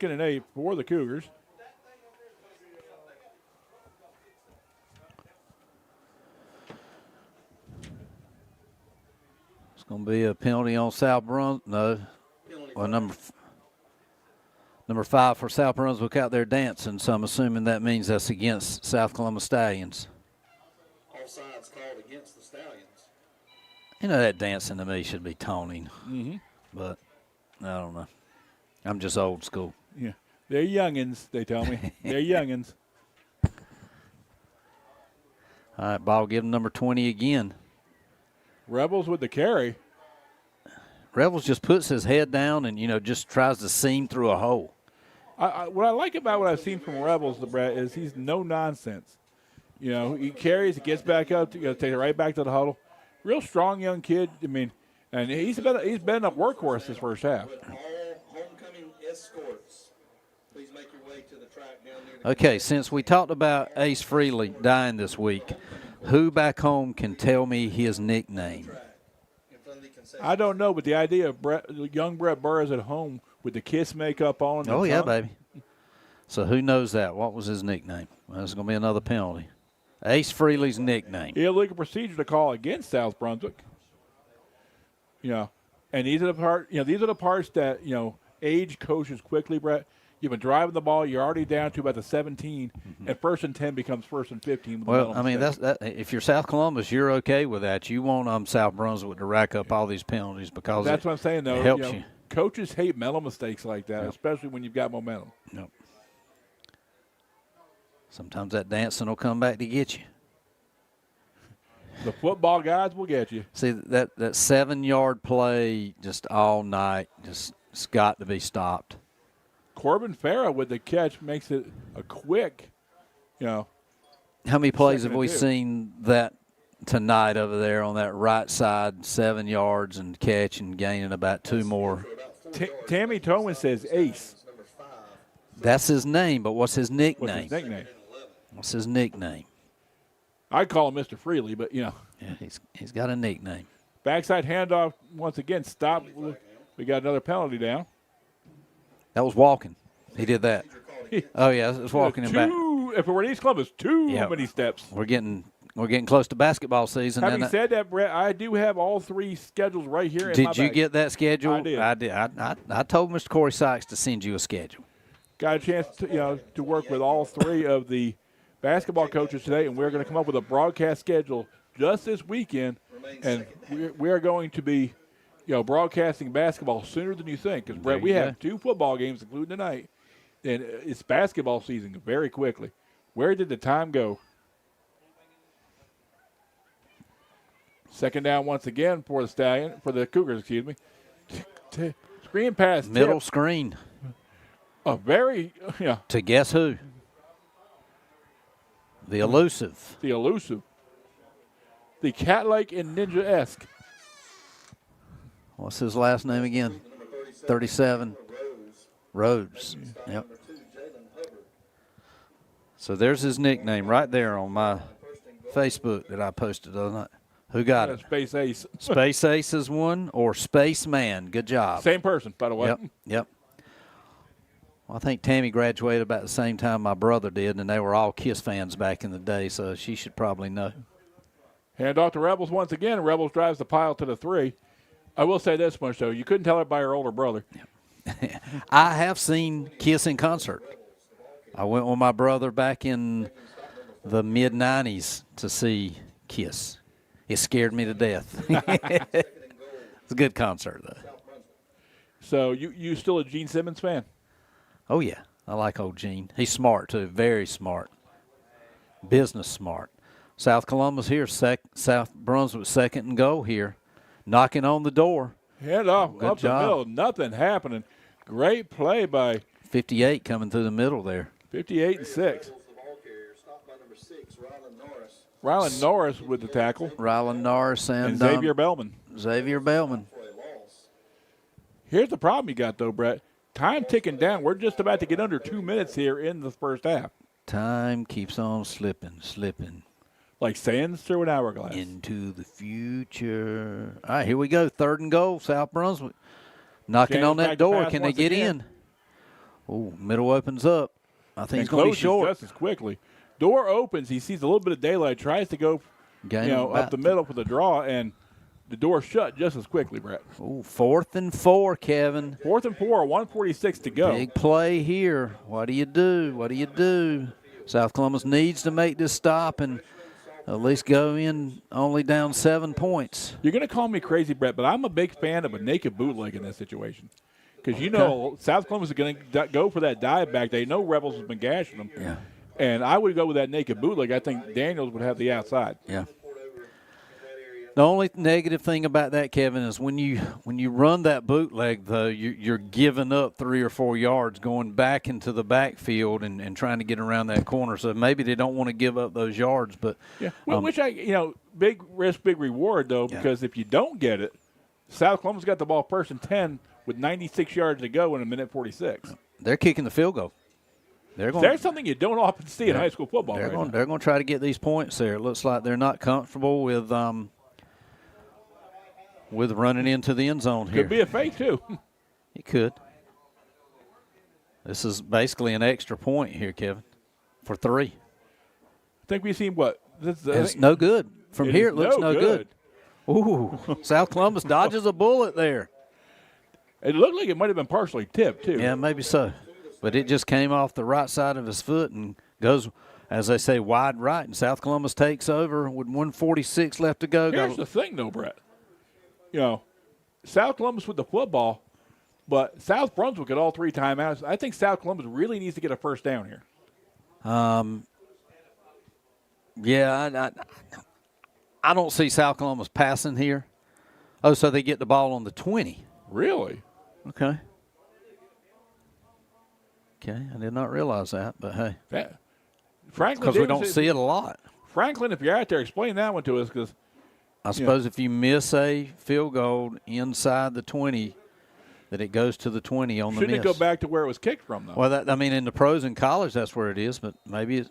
2nd and 8 for the Cougars. It's going to be a penalty on South Brunswick. No. Well, number 5 for South Brunswick out there dancing, so I'm assuming that means that's against South Columbus Stallions. Offsides called against the Stallions. That dancing to me should be taunting. Mm-hmm. But I don't know. I'm just old school. Yeah, they're youngins, they tell me. They're youngins. All right, ball given number 20 again. Rebels with the carry. Rebels just puts his head down and, just tries to seam through a hole. What I like about what I've seen from Rebels, Brett, is he's no nonsense. He carries, he gets back up, take it right back to the huddle. Real strong young kid. And he's been a workhorse this first half. All homecoming escorts, please make Okay, since we talked about Ace Frehley dying this week, who back home can tell me his nickname? I don't know, but the idea of young Brett Burris at home with the Kiss makeup on. Oh, yeah, baby. So who knows that? What was his nickname? Well, there's going to be another penalty. Ace Frehley's nickname. Illegal procedure to call against South Brunswick. And these are the parts that, age coaches quickly, Brett. You've been driving the ball. You're already down to about the 17, and 1st and 10 becomes 1st and 15. Well, I mean, if you're South Columbus, you're okay with that. You want South Brunswick to rack up all these penalties because that's what I'm saying, though. It helps you. Coaches hate mental mistakes like that, especially when you've got momentum. Yep. Sometimes that dancing will come back to get you. The football guys will get you. See, that 7-yard play just all night, it's got to be stopped. Corbin Farah with the catch makes it a quick, How many plays have we seen that tonight over there on that right side, 7 yards and catch and gaining about 2 more? Tammy Towman says Ace. That's his name, but what's his nickname? What's his nickname? I I'd call him Mr. Frehley, but, Yeah, he's got a nickname. Backside handoff once again stopped. We got another penalty down. That was walking. He did that. Oh, yeah, it was walking him back. If it were East Columbus, too many steps. We're getting close to basketball season. Having said that, Brett, I do have all 3 schedules right here. Did you get that schedule? I did. I told Mr. Corey Sykes to send you a schedule. Got a chance to work with all 3 of the basketball coaches today, and we're going to come up with a broadcast schedule just this weekend, and we are going to be broadcasting basketball sooner than you think. Because, Brett, we have 2 football games, including tonight, and it's basketball season very quickly. Where did the time go? Second down once again for the Cougars, excuse me. Screen pass. Middle screen. A very, To guess who? The elusive. The cat-like and ninja-esque. What's his last name again? 37. Rhodes. Yep. So there's his nickname right there on my Facebook that I posted the other night. Who got it? Space Ace. Space Ace is one, or Space Man. Good job. Same person, by the way. Yep. Well, I think Tammy graduated about the same time my brother did, and they were all Kiss fans back in the day, so she should probably know. Hand off to Rebels once again. Rebels drives the pile to the 3. I will say this much, though. You couldn't tell it by her older brother. I have seen Kiss in concert. I went with my brother back in the mid-'90s to see Kiss. It scared me to death. It's a good concert, though. So you still a Gene Simmons fan? Oh, yeah. I like old Gene. He's smart, too. Very smart. Business smart. South Columbus here. South Brunswick 2nd and goal here. Knocking on the door. Hand off Good up job. the middle. Nothing happening. Great play by 58 coming through the middle there. 58 and 6. Rylan Norris with the tackle. Rylan Norris and Xavier Bellman. Xavier Bellman. Here's the problem you got, though, Brett. Time ticking down. We're just about to get under 2 minutes here in the first half. Time keeps on slipping. Like sands through an hourglass. Into the future. All right, here we go. 3rd and goal, South Brunswick. Knocking on that door. Can they get in? Oh, middle opens up. I think it's going to be short. Just as quickly. Door opens. He sees a little bit of daylight. Tries to go up the middle for the draw, and the door shut just as quickly, Brett. Oh, 4th and 4, Kevin. 4th and 4, 1:46 to go. Big play here. What do you do? South Columbus needs to make this stop and at least go in only down 7 points. You're going to call me crazy, Brett, but I'm a big fan of a naked bootleg in this situation. Because South Columbus is going to go for that dive back. They know Rebels has been gashing them. Yeah. And I would go with that naked bootleg. I think Daniels would have the outside. Yeah. The only negative thing about that, Kevin, is when you run that bootleg, though, you're giving up 3 or 4 yards going back into the backfield and trying to get around that corner. So maybe they don't want to give up those yards. But yeah, which big risk, big reward, though, because if you don't get it, South Columbus got the ball 1st and 10 with 96 yards to go in 1:46. They're kicking the field goal. There's something you don't often see in high school football. They're going to try to get these points there. It looks like they're not comfortable with running into the end zone here. Could be a fake too. It could. This is basically an extra point here, Kevin, for 3. I think we've seen what? It's no good. From here, it looks no good. Ooh, South Columbus dodges a bullet there. It looked like it might have been partially tipped, too. Yeah, maybe so. But it just came off the right side of his foot and goes, as they say, wide right. And South Columbus takes over with 1:46 left to go. Here's the thing, though, Brett. South Columbus with the football, but South Brunswick at all 3 timeouts. I think South Columbus really needs to get a first down here. Yeah, I don't see South Columbus passing here. Oh, so they get the ball on the 20. Really? Okay. Okay, I did not realize that, but hey. Franklin, because we don't see it a lot. Franklin, if you're out there, explain that one to us, because I suppose if you miss a field goal inside the 20, that it goes to the 20 on the miss. Shouldn't it go back to where it was kicked from, though? Well, in the pros and college, that's where it is, but maybe it's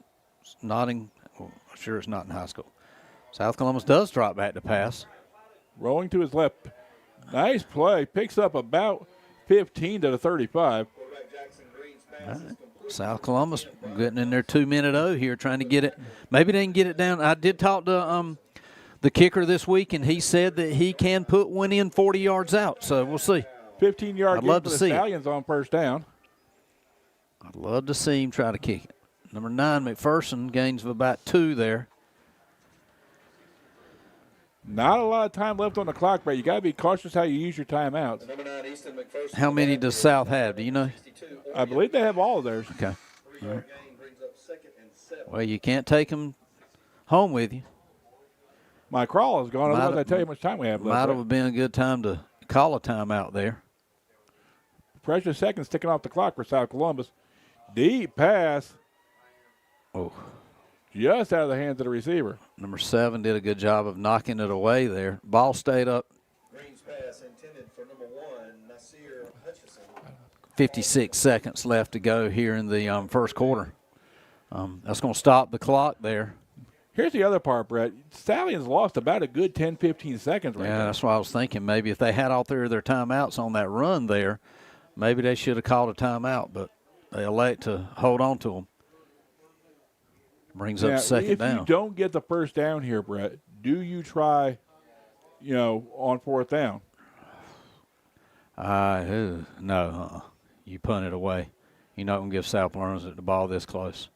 not in – well, I'm sure it's not in high school. South Columbus does drop back to pass. Rolling to his left. Nice play. Picks up about 15 to the 35. Right. South Columbus getting in their 2-minute O here, trying to get it. Maybe they can get it down. I did talk to the kicker this week, and he said that he can put one in 40 yards out. So we'll see. 15-yard gain for the Stallions on first down. I'd love to see him try to kick it. Number 9, McPherson, gains of about 2 there. Not a lot of time left on the clock, but you got to be cautious how you use your timeouts. How many does South have? Do you know? I believe they have all of theirs. Okay. All right. Well, you can't take them home with you. My crawl is gone. Otherwise, I tell you how much time we have left. Might have been a good time to call a timeout there. Precious seconds ticking off the clock for South Columbus. Deep pass. Oh. Just out of the hands of the receiver. Number 7 did a good job of knocking it away there. Ball stayed up. Green's pass intended for number 1, Nasir Hutchison. 56 seconds left to go here in the first quarter. That's going to stop the clock there. Here's the other part, Brett. Stallions lost about a good 10, 15 seconds right now. That's what I was thinking. Maybe if they had all 3 of their timeouts on that run there, maybe they should have called a timeout, but they elect to hold on to them. Brings up second down. If you don't get the first down here, Brett, do you try, on fourth down? No. You punt it away. You're not going to give South Brunswick the ball this close.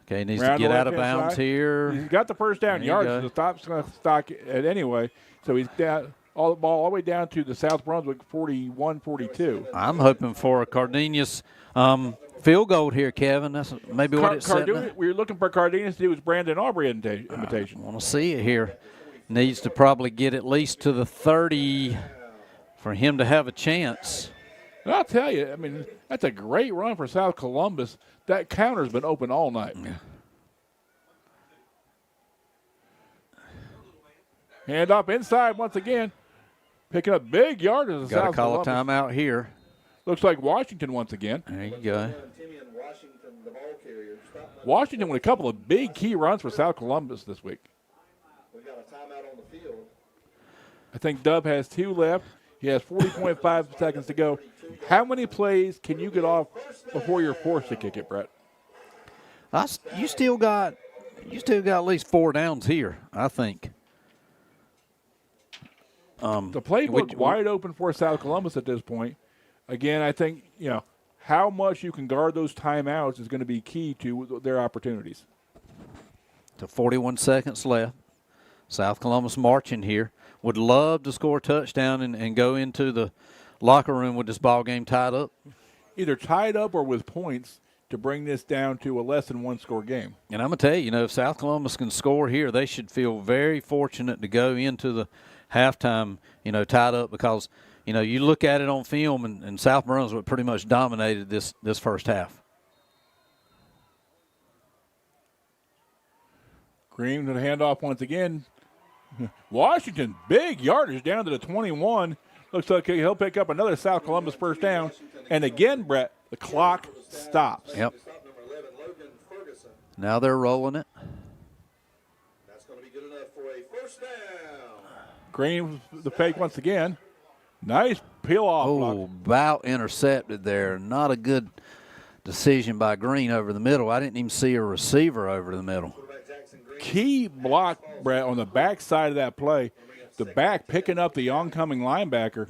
Okay, he needs to get out of bounds here. He's got the first down yards. So the stop's going to stock it anyway. So he's down all the way down to the South Brunswick 41-42. I'm hoping for a Cardenas field goal here, Kevin. That's maybe what it's setting. We're looking for Cardenas to do his Brandon Aubrey imitation. I want to see it here. Needs to probably get at least to the 30 for him to have a chance. And I'll tell you, that's a great run for South Columbus. That counter's been open all night. Yeah. Hand up inside once again. Picking up big yardage. Got to call a timeout here. Looks like Washington once again. There you go. Washington with a couple of big key runs for South Columbus this week. We've got a timeout on the field. I think Dub has 2 left. He has 40.5 seconds to go. How many plays can you get off before you're forced to kick it, Brett? You still got at least 4 downs here, I think. The playbook wide open for South Columbus at this point. Again, I think, how much you can guard those timeouts is going to be key to their opportunities. To 41 seconds left. South Columbus marching here. Would love to score a touchdown and go into the locker room with this ball game tied up. Either tied up or with points to bring this down to a less than 1-score game. And I'm going to tell you, if South Columbus can score here, they should feel very fortunate to go into the halftime, tied up because, you look at it on film and South Brunswick pretty much dominated this first half. Green to the handoff once again. Washington, big yardage down to the 21. Looks like he'll pick up another South Columbus first down. And again, Brett, The clock stops. Yep. Now they're rolling it. That's going to be good enough for a first down. Green the fake once again. Nice peel off block. Oh, about intercepted there. Not a good decision by Green over the middle. I didn't even see a receiver over the middle. Key block, Brett, on the back side of that play. The back picking up the oncoming linebacker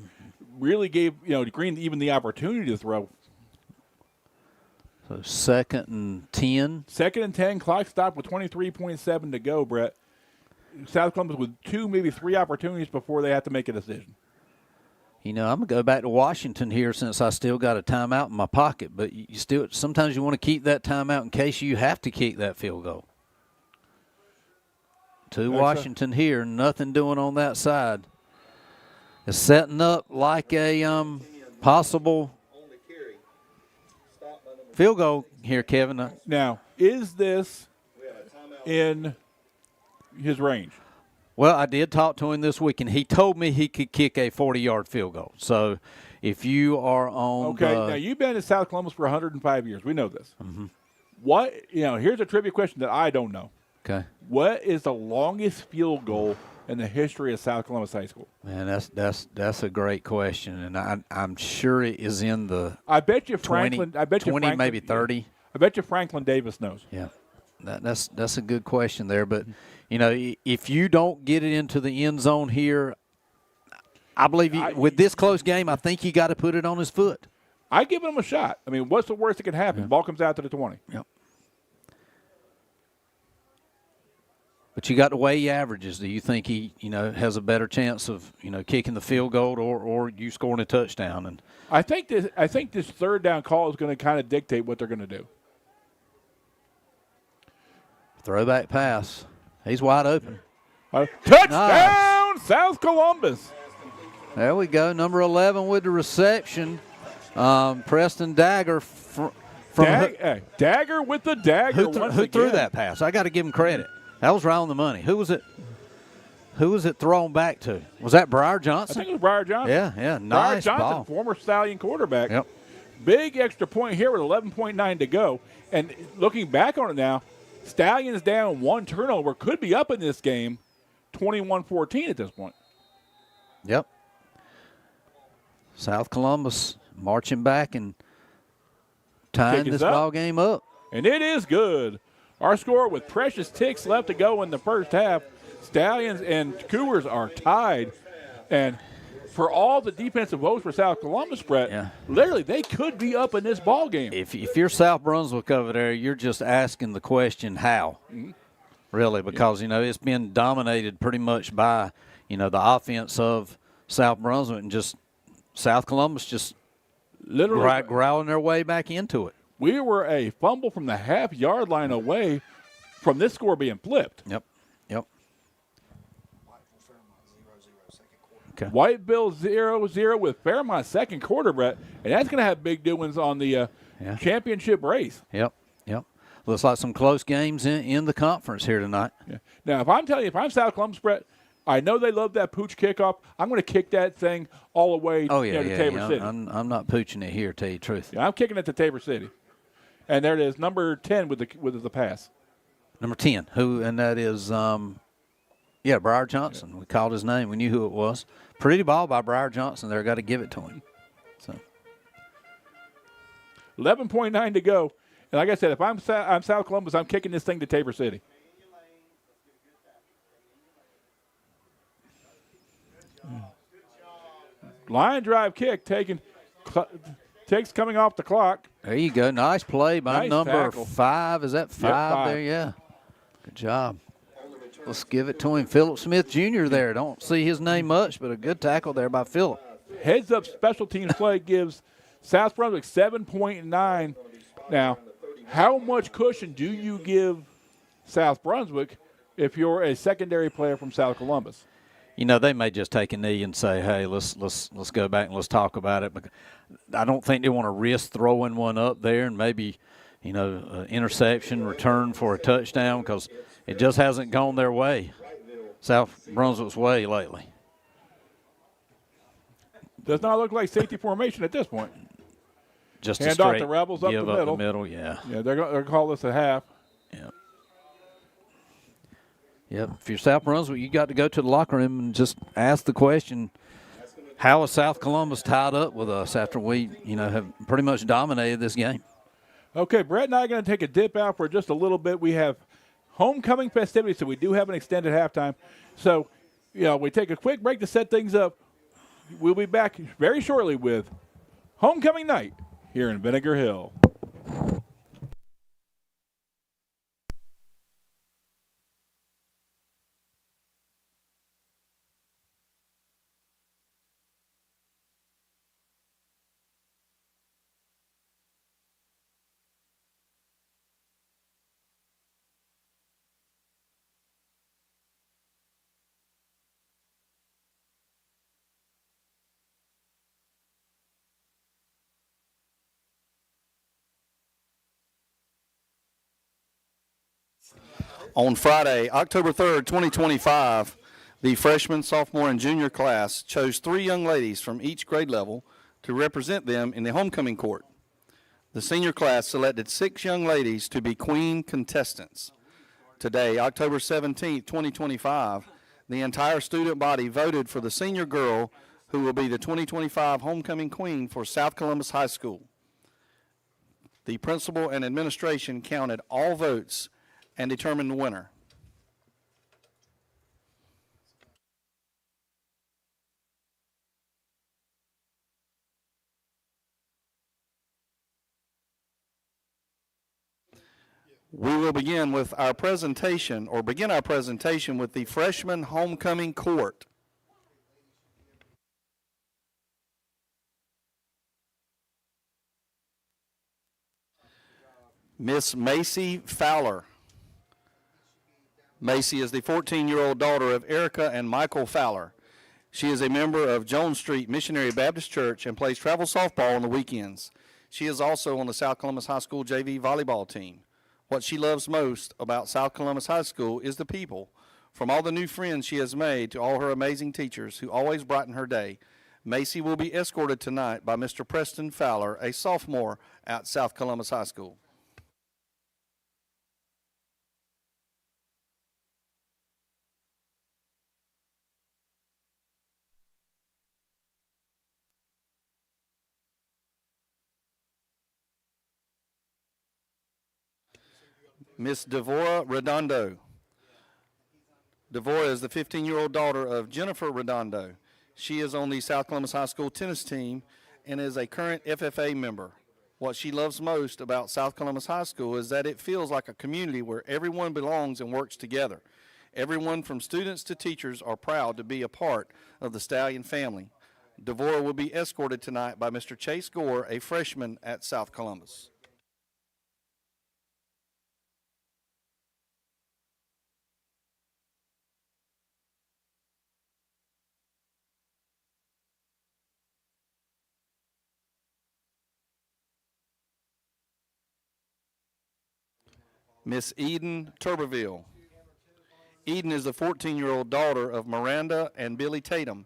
really gave Green even the opportunity to throw. So 2nd and 10. 2nd and 10. Clock stopped with 23.7 to go, Brett. South Columbus with 2, maybe 3 opportunities before they have to make a decision. I'm going to go back to Washington here since I still got a timeout in my pocket. But sometimes you want to keep that timeout in case you have to kick that field goal. To Washington here, nothing doing on that side. It's setting up like a possible field goal here, Kevin. Now, is this in his range? Well, I did talk to him this week, and he told me he could kick a 40-yard field goal. So if you are on now you've been in South Columbus for 105 years. We know this. Mm-hmm. What, here's a trivia question that I don't know. Okay. What is the longest field goal in the history of South Columbus High School? Man, that's a great question, and I'm sure it is in the. I bet you Franklin. 20, maybe 30. I bet you Franklin Davis knows. Yeah, that's a good question there. But if you don't get it into the end zone here, I believe with this close game, I think you got to put it on his foot. I give him a shot. I mean, what's the worst that can happen? Yeah. Ball comes out to the 20. Yep. But you got to weigh your averages. Do you think he, has a better chance of, kicking the field goal or you scoring a touchdown? And I think this third down call is going to kind of dictate what they're going to do. Throwback pass. He's wide open. Touchdown, Nice. South Columbus. There we go. Number 11 with the reception. Preston Dagger Dagger with the dagger. Who threw that pass? I got to give him credit. That was right on the money. Who was it thrown back to? Was that Briar Johnson? I think it was Briar Johnson. Yeah. Briar Nice Johnson, ball. former Stallion quarterback. Yep. Big extra point here with 11.9 to go. And looking back on it now, Stallions down 1 turnover. Could be up in this game 21-14 at this point. Yep. South Columbus marching back and tying this ball game up. And it is good. Our score with precious ticks left to go in the first half. Stallions and Cougars are tied. And for all the defensive woes for South Columbus, Brett, literally they could be up in this ball game. If you're South Brunswick over there, you're just asking the question how, really, because, it's been dominated pretty much by, the offense of South Brunswick and just South Columbus just literally growling their way back into it. We were a fumble from the half-yard line away from this score being flipped. Yep. Okay. Whiteville 0-0 with Fairmont second quarter, Brett, and that's going to have big doings on the championship race. Yep. Looks like some close games in the conference here tonight. Yeah. Now, if I'm South Columbus, Brett, I know they love that pooch kickoff. I'm going to kick that thing all the way to Tabor City. I'm not pooching it here, to tell you the truth. Yeah, I'm kicking it to Tabor City. And there it is, number 10 with the pass. Number 10, and that is, Briar Johnson. Yeah. We called his name. We knew who it was. Pretty ball by Briar Johnson there. Got to give it to him. So 11.9 to go. And like I said, if I'm South Columbus, I'm kicking this thing to Tabor City. Line drive kick takes coming off the clock. There you go. Nice play by number tackle. 5. Is that 5 there? Yeah. Good job. Let's give it to him. Philip Smith Jr. there. Don't see his name much, but a good tackle there by Philip. Heads up special teams play gives South Brunswick 7.9. Now, how much cushion do you give South Brunswick if you're a secondary player from South Columbus? They may just take a knee and say, hey, let's go back and let's talk about it. But I don't think they want to risk throwing one up there and maybe, interception, return for a touchdown because it just hasn't gone their way, South Brunswick's way lately. Does not look like safety formation at this point. Just a Hand off straight the Rebels up give the up middle. the middle, yeah. Yeah, they're going to call this a half. Yeah. Yep. If you're South Brunswick, you got to go to the locker room and just ask the question, how is South Columbus tied up with us after we, have pretty much dominated this game? Okay, Brett and I are going to take a dip out for just a little bit. We have homecoming festivities, so we do have an extended halftime. So, we take a quick break to set things up. We'll be back very shortly with homecoming night here in Vinegar Hill. On Friday, October 3rd, 2025, the freshman, sophomore, and junior class chose 3 young ladies from each grade level to represent them in the homecoming court. The senior class selected 6 young ladies to be queen contestants. Today, October 17th, 2025, the entire student body voted for the senior girl who will be the 2025 homecoming queen for South Columbus High School. The principal and administration counted all votes and determined the winner. We will begin our presentation with the freshman homecoming court. Miss Macy Fowler. Macy is the 14-year-old daughter of Erica and Michael Fowler. She is a member of Jones Street Missionary Baptist Church and plays travel softball on the weekends. She is also on the South Columbus High School JV volleyball team. What she loves most about South Columbus High School is the people. From all the new friends she has made to all her amazing teachers who always brighten her day, Macy will be escorted tonight by Mr. Preston Fowler, a sophomore at South Columbus High School. Miss Devora Redondo. Devora is the 15-year-old daughter of Jennifer Redondo. She is on the South Columbus High School tennis team and is a current FFA member. What she loves most about South Columbus High School is that it feels like a community where everyone belongs and works together. Everyone from students to teachers are proud to be a part of the Stallion family. Devora will be escorted tonight by Mr. Chase Gore, a freshman at South Columbus. Miss Eden Tuberville. Eden is the 14-year-old daughter of Miranda and Billy Tatum.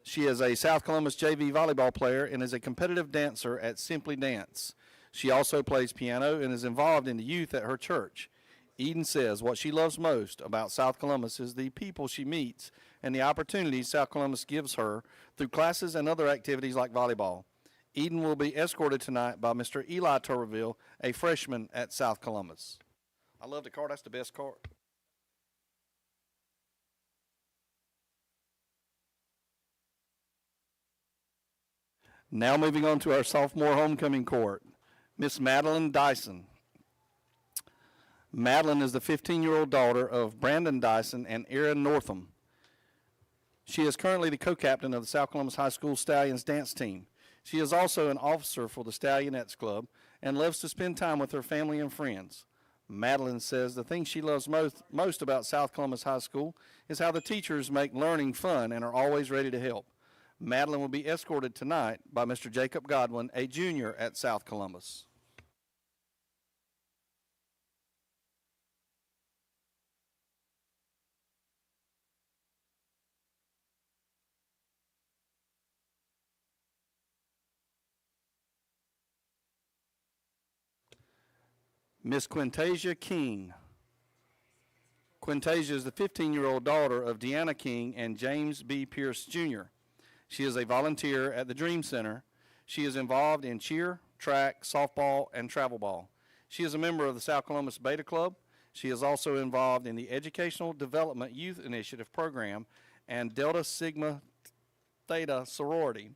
She is a South Columbus JV volleyball player and is a competitive dancer at Simply Dance. She also plays piano and is involved in the youth at her church. Eden says what she loves most about South Columbus is the people she meets and the opportunities South Columbus gives her through classes and other activities like volleyball. Eden will be escorted tonight by Mr. Eli Tuberville, a freshman at South Columbus. I love the card. That's the best card. Now moving on to our sophomore homecoming court, Miss Madeline Dyson. Madeline is the 15-year-old daughter of Brandon Dyson and Erin Northam. She is currently the co-captain of the South Columbus High School Stallions dance team. She is also an officer for the Stallionettes Club and loves to spend time with her family and friends. Madeline says the thing she loves most about South Columbus High School is how the teachers make learning fun and are always ready to help. Madeline will be escorted tonight by Mr. Jacob Godwin, a junior at South Columbus. Miss Quintasia King. Quintasia is the 15-year-old daughter of Deanna King and James B. Pierce Jr. She is a volunteer at the Dream Center. She is involved in cheer, track, softball, and travel ball. She is a member of the South Columbus Beta Club. She is also involved in the Educational Development Youth Initiative program and Delta Sigma Theta sorority.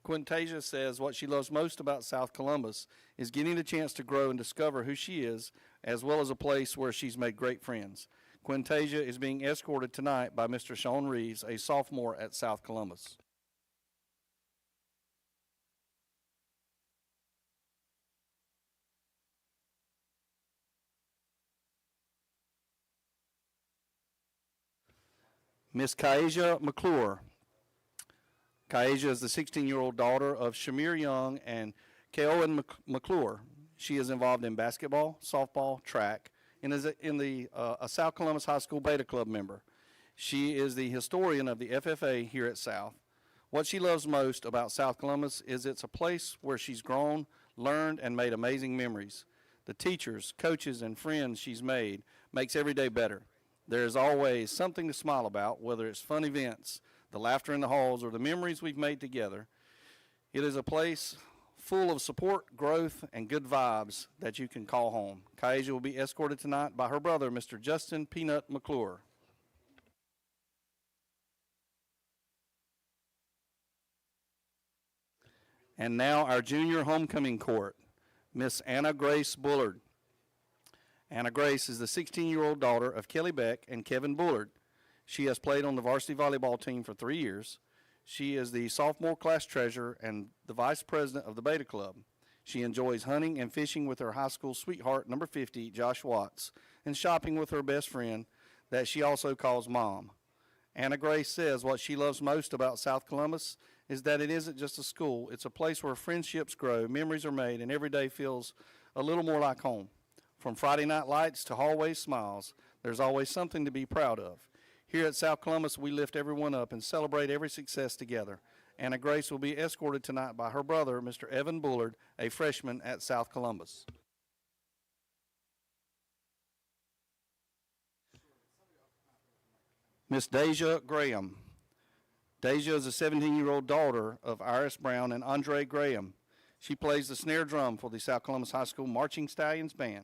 Quintasia says what she loves most about South Columbus is getting the chance to grow and discover who she is, as well as a place where she's made great friends. Quintasia is being escorted tonight by Mr. Sean Reeves, a sophomore at South Columbus. Miss Kaija McClure. Kaija is the 16-year-old daughter of Shamir Young and Keowen McClure. She is involved in basketball, softball, track, and is a South Columbus High School Beta Club member. She is the historian of the FFA here at South. What she loves most about South Columbus is it's a place where she's grown, learned, and made amazing memories. The teachers, coaches, and friends she's made makes every day better. There is always something to smile about, whether it's fun events, the laughter in the halls, or the memories we've made together. It is a place full of support, growth, and good vibes that you can call home. Kaija will be escorted tonight by her brother, Mr. Justin Peanut McClure. And now our junior homecoming court, Miss Anna Grace Bullard. Anna Grace is the 16-year-old daughter of Kelly Beck and Kevin Bullard. She has played on the varsity volleyball team for 3 years. She is the sophomore class treasurer and the vice president of the Beta Club. She enjoys hunting and fishing with her high school sweetheart, number 50, Josh Watts, and shopping with her best friend that she also calls Mom. Anna Grace says what she loves most about South Columbus is that it isn't just a school. It's a place where friendships grow, memories are made, and every day feels a little more like home. From Friday night lights to hallway smiles, there's always something to be proud of. Here at South Columbus, we lift everyone up and celebrate every success together. Anna Grace will be escorted tonight by her brother, Mr. Evan Bullard, a freshman at South Columbus. Miss Deja Graham. Deja is a 17-year-old daughter of Iris Brown and Andre Graham. She plays the snare drum for the South Columbus High School Marching Stallions Band.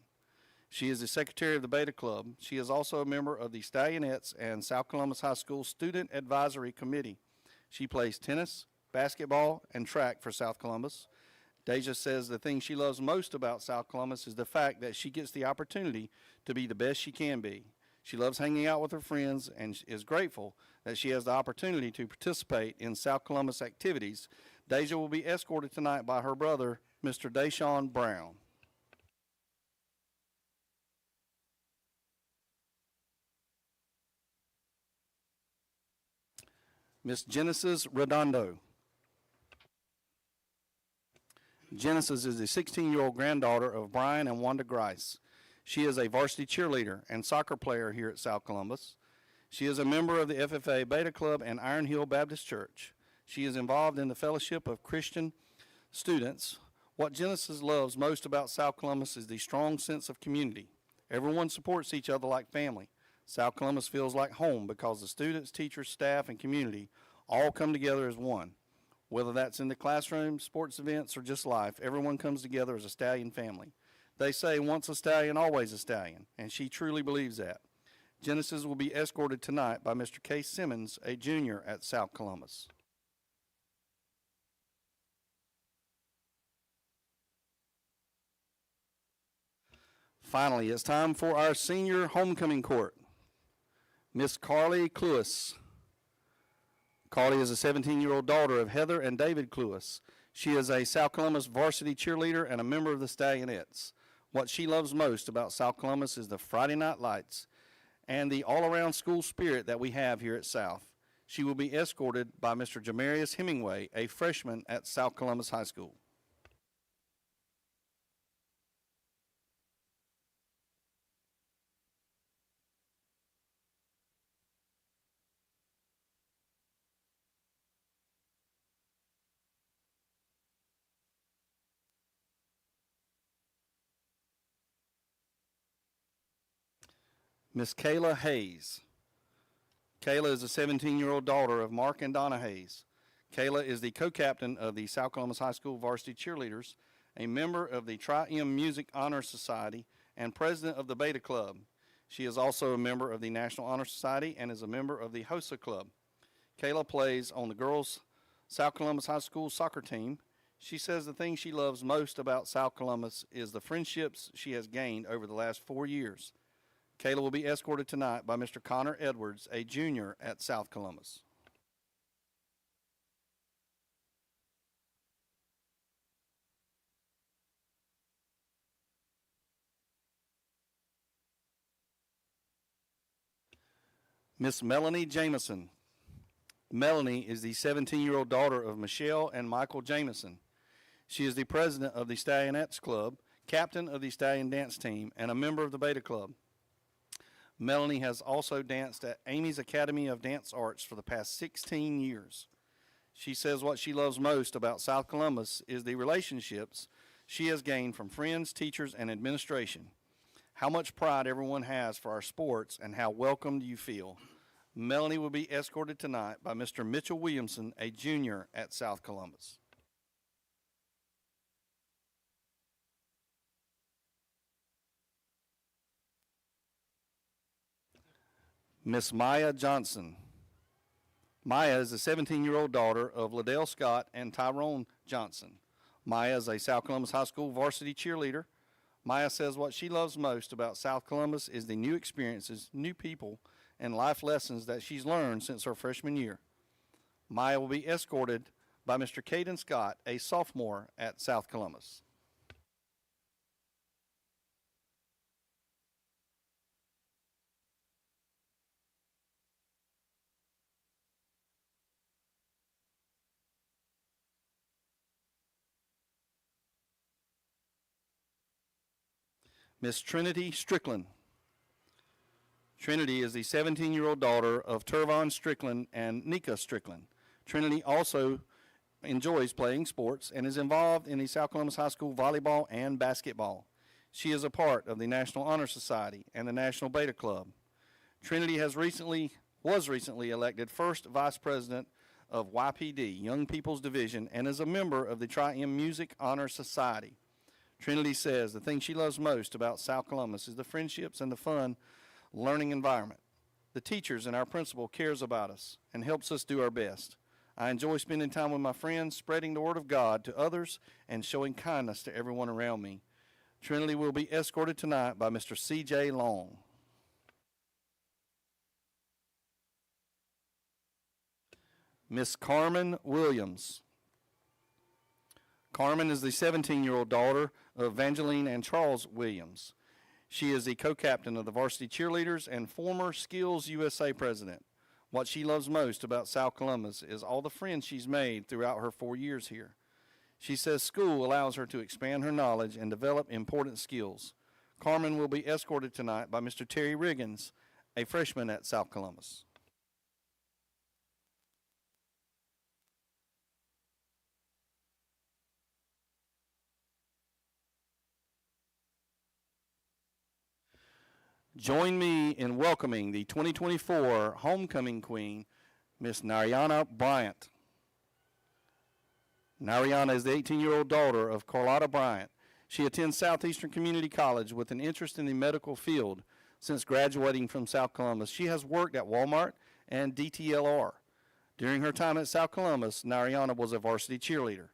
She is the secretary of the Beta Club. She is also a member of the Stallionettes and South Columbus High School Student Advisory Committee. She plays tennis, basketball, and track for South Columbus. Deja says the thing she loves most about South Columbus is the fact that she gets the opportunity to be the best she can be. She loves hanging out with her friends and is grateful that she has the opportunity to participate in South Columbus activities. Deja will be escorted tonight by her brother, Mr. Deshaun Brown. Miss Genesis Redondo. Genesis is the 16-year-old granddaughter of Brian and Wanda Grice. She is a varsity cheerleader and soccer player here at South Columbus. She is a member of the FFA Beta Club and Iron Hill Baptist Church. She is involved in the Fellowship of Christian Students. What Genesis loves most about South Columbus is the strong sense of community. Everyone supports each other like family. South Columbus feels like home because the students, teachers, staff, and community all come together as one. Whether that's in the classroom, sports events, or just life, everyone comes together as a stallion family. They say once a stallion, always a stallion, and she truly believes that. Genesis will be escorted tonight by Mr. Case Simmons, a junior at South Columbus. Finally, it's time for our senior homecoming court. Miss Carly Cluis. Carly is a 17-year-old daughter of Heather and David Cluis. She is a South Columbus varsity cheerleader and a member of the Stallionettes. What she loves most about South Columbus is the Friday night lights and the all-around school spirit that we have here at South. She will be escorted by Mr. Jamarius Hemingway, a freshman at South Columbus High School. Miss Kayla Hayes. Kayla is a 17-year-old daughter of Mark and Donna Hayes. Kayla is the co-captain of the South Columbus High School Varsity Cheerleaders, a member of the Tri-M Music Honor Society, and president of the Beta Club. She is also a member of the National Honor Society and is a member of the HOSA Club. Kayla plays on the girls' South Columbus High School soccer team. She says the thing she loves most about South Columbus is the friendships she has gained over the last 4 years. Kayla will be escorted tonight by Mr. Connor Edwards, a junior at South Columbus. Miss Melanie Jameson. Melanie is the 17-year-old daughter of Michelle and Michael Jameson. She is the president of the Stallionettes Club, captain of the Stallion Dance Team, and a member of the Beta Club. Melanie has also danced at Amy's Academy of Dance Arts for the past 16 years. She says what she loves most about South Columbus is the relationships she has gained from friends, teachers, and administration. How much pride everyone has for our sports and how welcomed you feel. Melanie will be escorted tonight by Mr. Mitchell Williamson, a junior at South Columbus. Miss Maya Johnson. Maya is a 17-year-old daughter of Liddell Scott and Tyrone Johnson. Maya is a South Columbus High School varsity cheerleader. Maya says what she loves most about South Columbus is the new experiences, new people, and life lessons that she's learned since her freshman year. Maya will be escorted by Mr. Caden Scott, a sophomore at South Columbus. Miss Trinity Strickland. Trinity is the 17-year-old daughter of Turvon Strickland and Nika Strickland. Trinity also enjoys playing sports and is involved in the South Columbus High School volleyball and basketball. She is a part of the National Honor Society and the National Beta Club. Trinity was recently elected first vice president of YPD, Young People's Division, and is a member of the Tri-M Music Honor Society. Trinity says the thing she loves most about South Columbus is the friendships and the fun learning environment. The teachers and our principal cares about us and helps us do our best. I enjoy spending time with my friends, spreading the word of God to others, and showing kindness to everyone around me. Trinity will be escorted tonight by Mr. C.J. Long. Miss Carmen Williams. Carmen is the 17-year-old daughter of Evangeline and Charles Williams. She is the co-captain of the varsity cheerleaders and former Skills USA president. What she loves most about South Columbus is all the friends she's made throughout her 4 years here. She says school allows her to expand her knowledge and develop important skills. Carmen will be escorted tonight by Mr. Terry Riggins, a freshman at South Columbus. Join me in welcoming the 2024 Homecoming Queen, Miss Nariana Bryant. Nariana is the 18-year-old daughter of Carlotta Bryant. She attends Southeastern Community College with an interest in the medical field. Since graduating from South Columbus, she has worked at Walmart and DTLR. During her time at South Columbus, Nariana was a varsity cheerleader.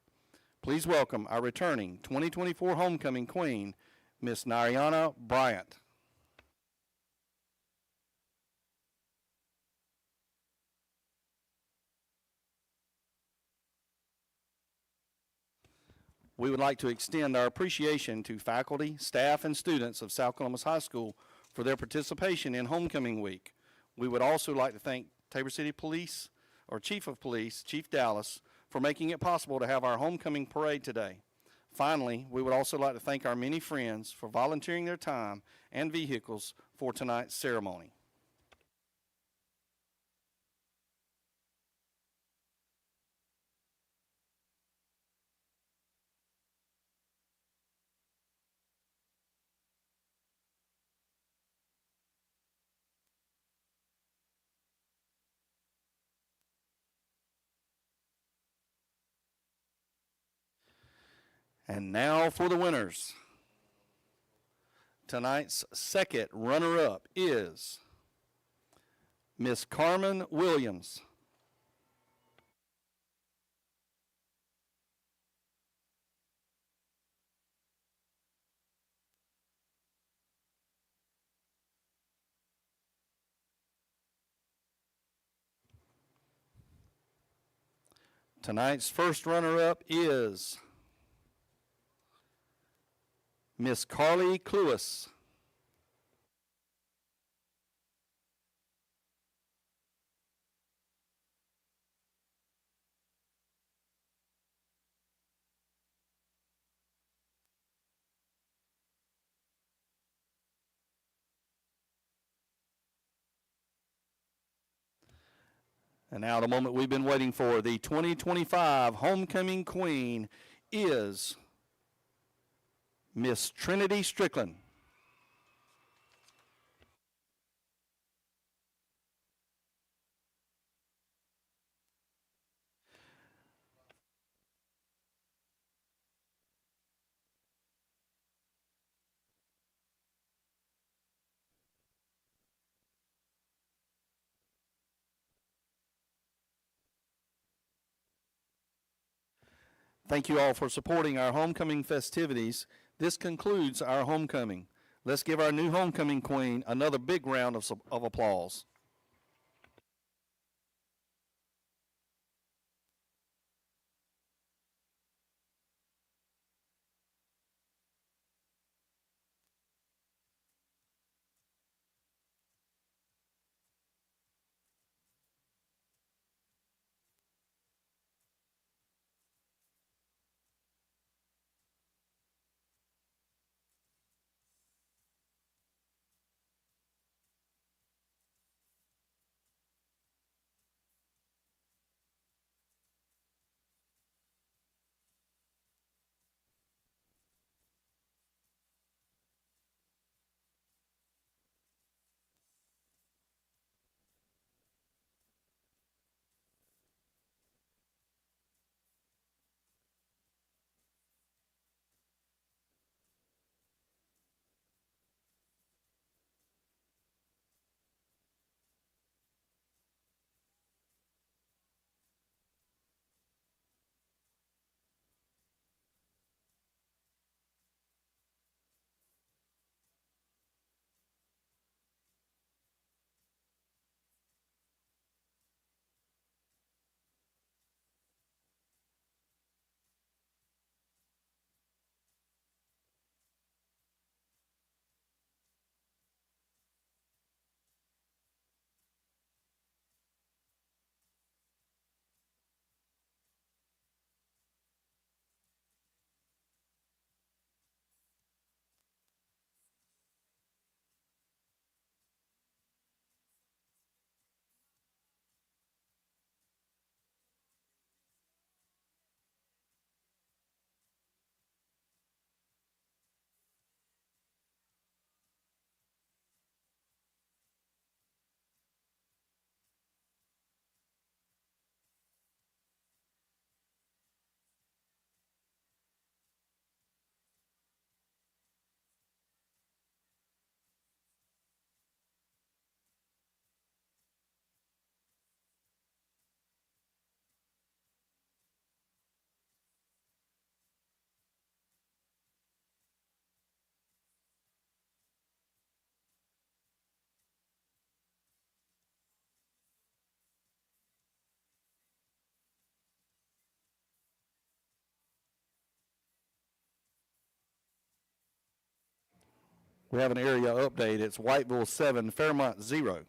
Please welcome our returning 2024 Homecoming Queen, Miss Nariana Bryant. We would like to extend our appreciation to faculty, staff, and students of South Columbus High School for their participation in Homecoming Week. We would also like to thank Tabor City Police, or Chief of Police, Chief Dallas, for making it possible to have our homecoming parade today. Finally, we would also like to thank our many friends for volunteering their time and vehicles for tonight's ceremony. And now for the winners. Tonight's second runner-up is Miss Carmen Williams. Tonight's first runner-up is Miss Carly Cluis. And now the moment we've been waiting for, the 2025 homecoming queen is Miss Trinity Strickland. Thank you all for supporting our homecoming festivities. This concludes our homecoming. Let's give our new homecoming queen another big round of applause. We have an area update. It's Whiteville 7, Fairmont 0.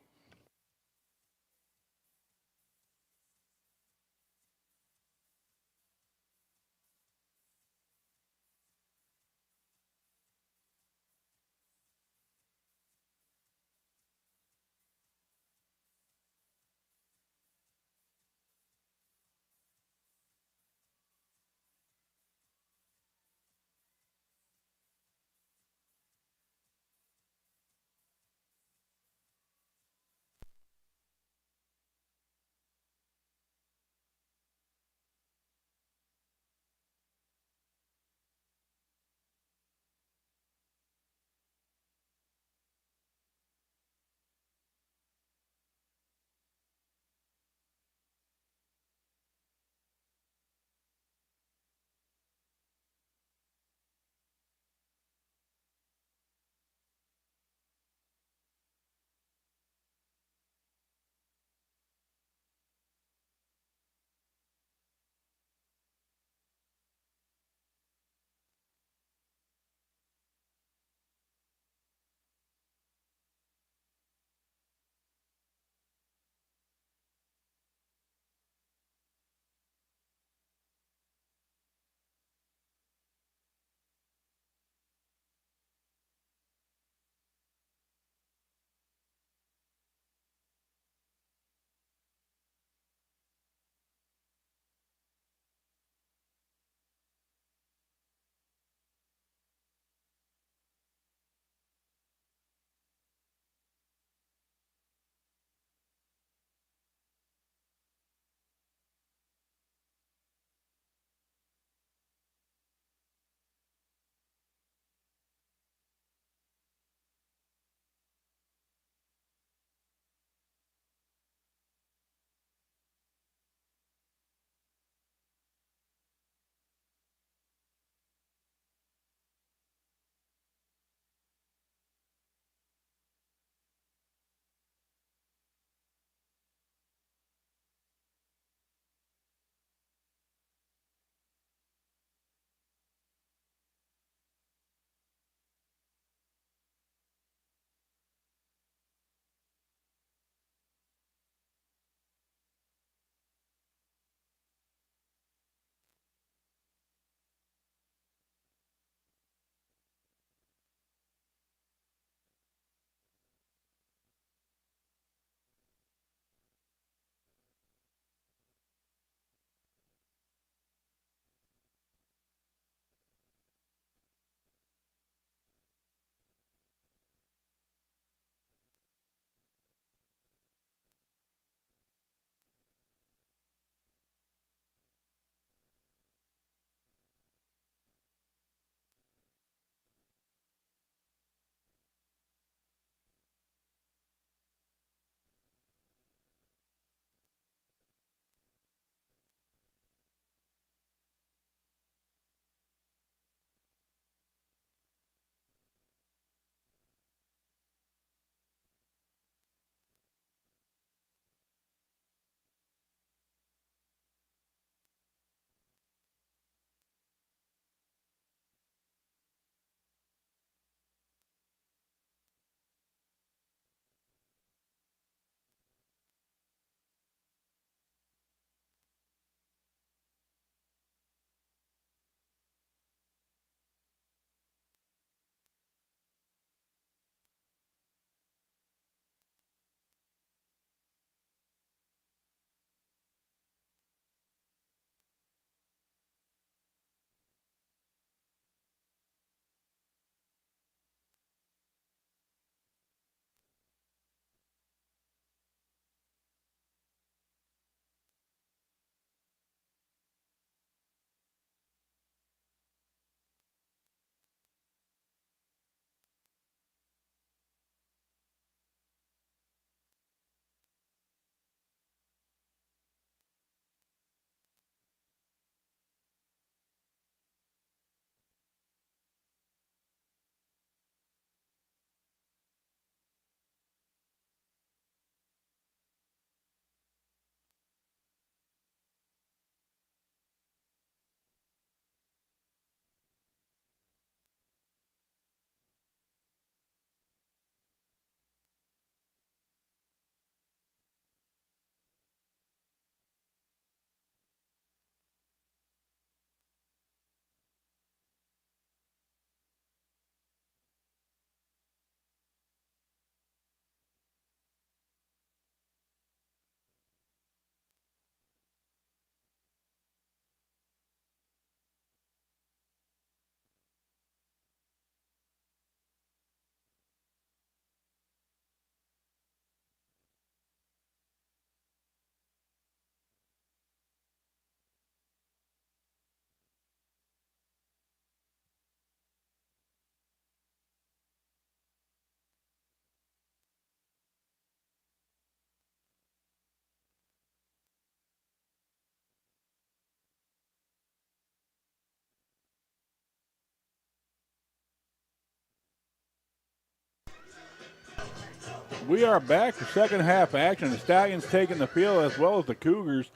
We are back for second half action. The Stallions taking the field as well as the Cougars.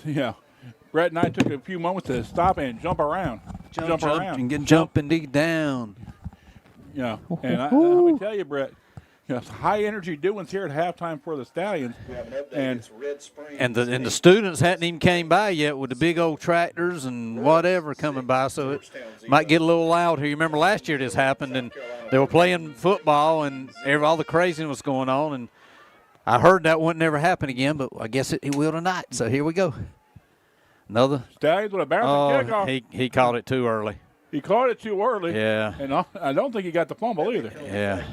Yeah, Brett and I took a few moments to stop and jump around. Jump around. And get jumping down. Yeah, and let me tell you, Brett, it's high energy doings here at halftime for the Stallions. And the students hadn't even came by yet with the big old tractors and whatever coming by, so it might get a little loud here. You remember last year this happened, and they were playing football, and all the craziness was going on, and I heard that wouldn't never happen again, but I guess it will tonight. So here we go. Another Stallions with a bouncing kickoff. He caught it too early. He caught it too early. Yeah. And I don't think he got the fumble either. Yeah.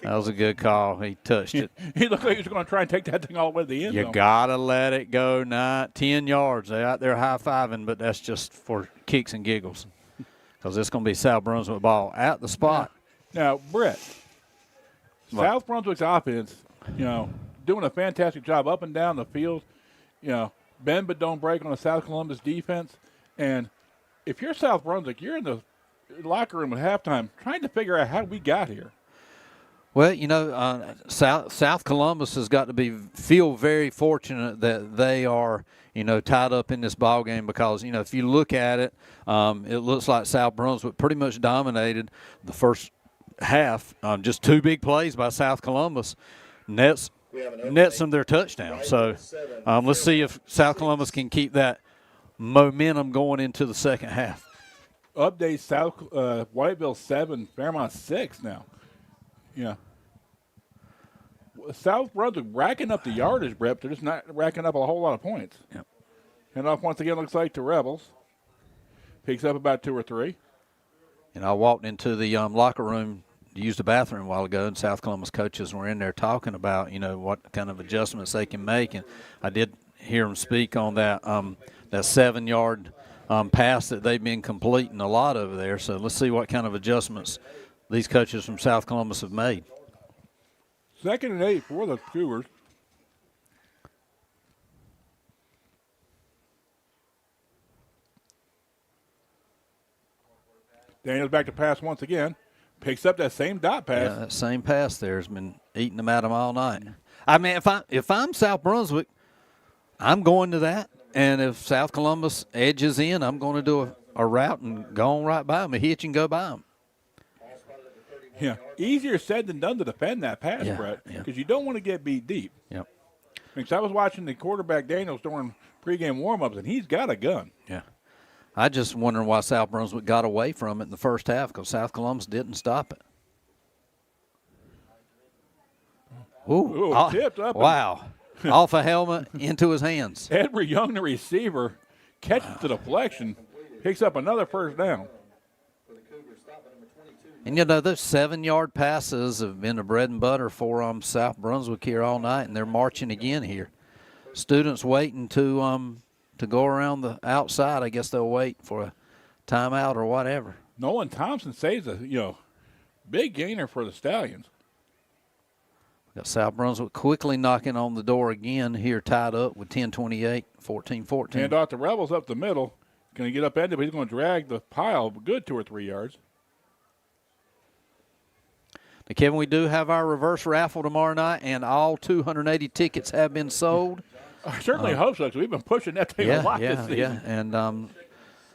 That was a good call. He touched it. He looked like he was going to try and take that thing all the way to the end zone. You got to let it go 10 yards. They're out there high-fiving, but that's just for kicks and giggles because it's going to be South Brunswick ball at the spot. Now, Brett, South Brunswick's offense, doing a fantastic job up and down the field. Bend but don't break on the South Columbus defense. And if you're South Brunswick, you're in the locker room at halftime trying to figure out how we got here. Well, South Columbus has got to feel very fortunate that they are, tied up in this ball game because, if you look at it, it looks like South Brunswick pretty much dominated the first half. Just two big plays by South Columbus nets them their touchdown. So let's see if South Columbus can keep that momentum going into the second half. Update: Whiteville 7, Fairmont 6 now. Yeah. South Brunswick racking up the yardage, Brett. They're just not racking up a whole lot of points. Yep. And off once again looks like to Rebels. Picks up about 2 or 3. And I walked into the locker room to use the bathroom a while ago, and South Columbus coaches were in there talking about, what kind of adjustments they can make. And I did hear them speak on that 7-yard pass that they've been completing a lot over there. So let's see what kind of adjustments these coaches from South Columbus have made. 2nd and 8 for the Cougars. Daniels back to pass once again. Picks up that same dot pass. Yeah, that same pass there has been eating them at them all night. I mean, if I'm South Brunswick, I'm going to that. And if South Columbus edges in, I'm going to do a route and go on right by them, a hitch and go by them. Yeah, easier said than done to defend that pass, Brett, because you don't want to get beat deep. Yep. Because I was watching the quarterback Daniels during pregame warm-ups, and he's got a gun. Yeah. I just wondering why South Brunswick got away from it in the first half because South Columbus didn't stop it. Ooh, tipped up. Wow. Off a helmet into his hands. Edward Young, the receiver, catches the deflection, picks up another first down. And, those 7-yard passes have been the bread and butter for South Brunswick here all night, and they're marching again here. Students waiting to go around the outside. I guess they'll wait for a timeout or whatever. Nolan Thompson saves a, big gainer for the Stallions. Got South Brunswick quickly knocking on the door again here, tied up with 10:28, 14-14. And off the Rebels up the middle. Going to get upended, but he's going to drag the pile a good 2 or 3 yards. Now, Kevin, we do have our reverse raffle tomorrow night, and all 280 tickets have been sold. I certainly hope so, because we've been pushing that thing a lot this season. Yeah, and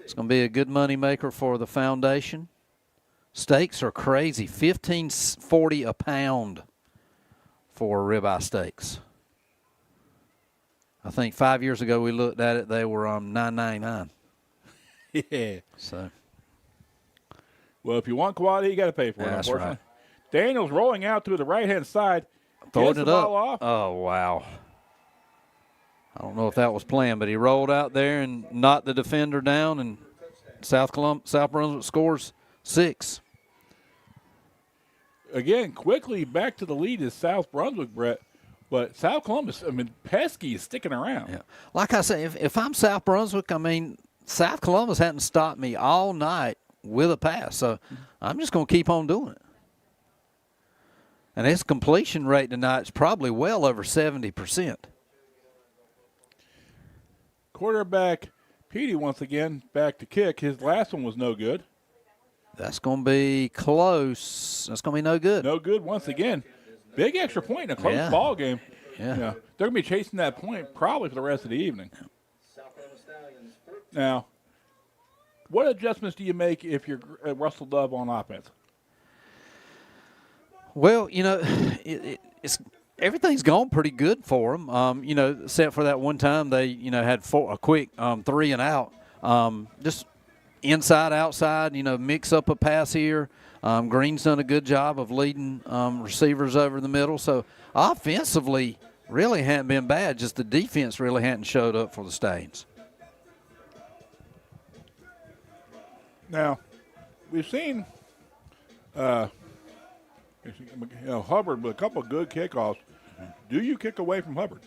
it's going to be a good money maker for the foundation. Steaks are crazy, $15.40 a pound for ribeye steaks. I think 5 years ago we looked at it; they were $9.99. Yeah. So, well, if you want quality, you got to pay for it. That's unfortunately. right. Daniels rolling out to the right-hand side. Throwing Gets it the up. ball off. Oh, wow. I don't know if that was planned, but he rolled out there and knocked the defender down, and South Brunswick scores 6. Again, quickly back to the lead is South Brunswick, Brett. But South Columbus, Pesky is sticking around. Yeah. Like I say, if I'm South Brunswick, South Columbus hadn't stopped me all night with a pass, so I'm just going to keep on doing it. And his completion rate tonight is probably well over 70%. Quarterback Petey once again back to kick. His last one was no good. That's going to be close. That's going to be no good. No good once again. Big extra point in a close Yeah. ball game. Yeah. You know, they're going to be chasing that point probably for the rest of the evening. Now, what adjustments do you make if you're Russell Dove on offense? Well, it's everything's gone pretty good for them. Except for that one time they, had a quick 3 and out. Just inside, outside, mix up a pass here. Green's done a good job of leading receivers over the middle. So offensively, really hadn't been bad. Just the defense really hadn't showed up for the Stallions. Now, we've seen Hubbard with a couple of good kickoffs. Do you kick away from Hubbard?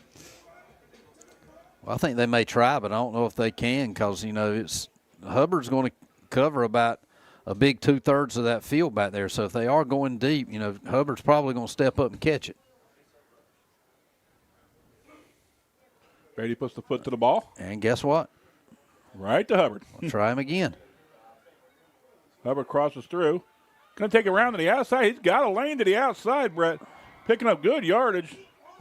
Well, I think they may try, but I don't know if they can because, it's Hubbard's going to cover about a big 2/3 of that field back there. So if they are going deep, Hubbard's probably going to step up and catch it. Beatty puts the foot to the ball. And guess what? Right to Hubbard. We'll try him again. Hubbard crosses through. Going to take it around to the outside. He's got a lane to the outside, Brett. Picking up good yardage.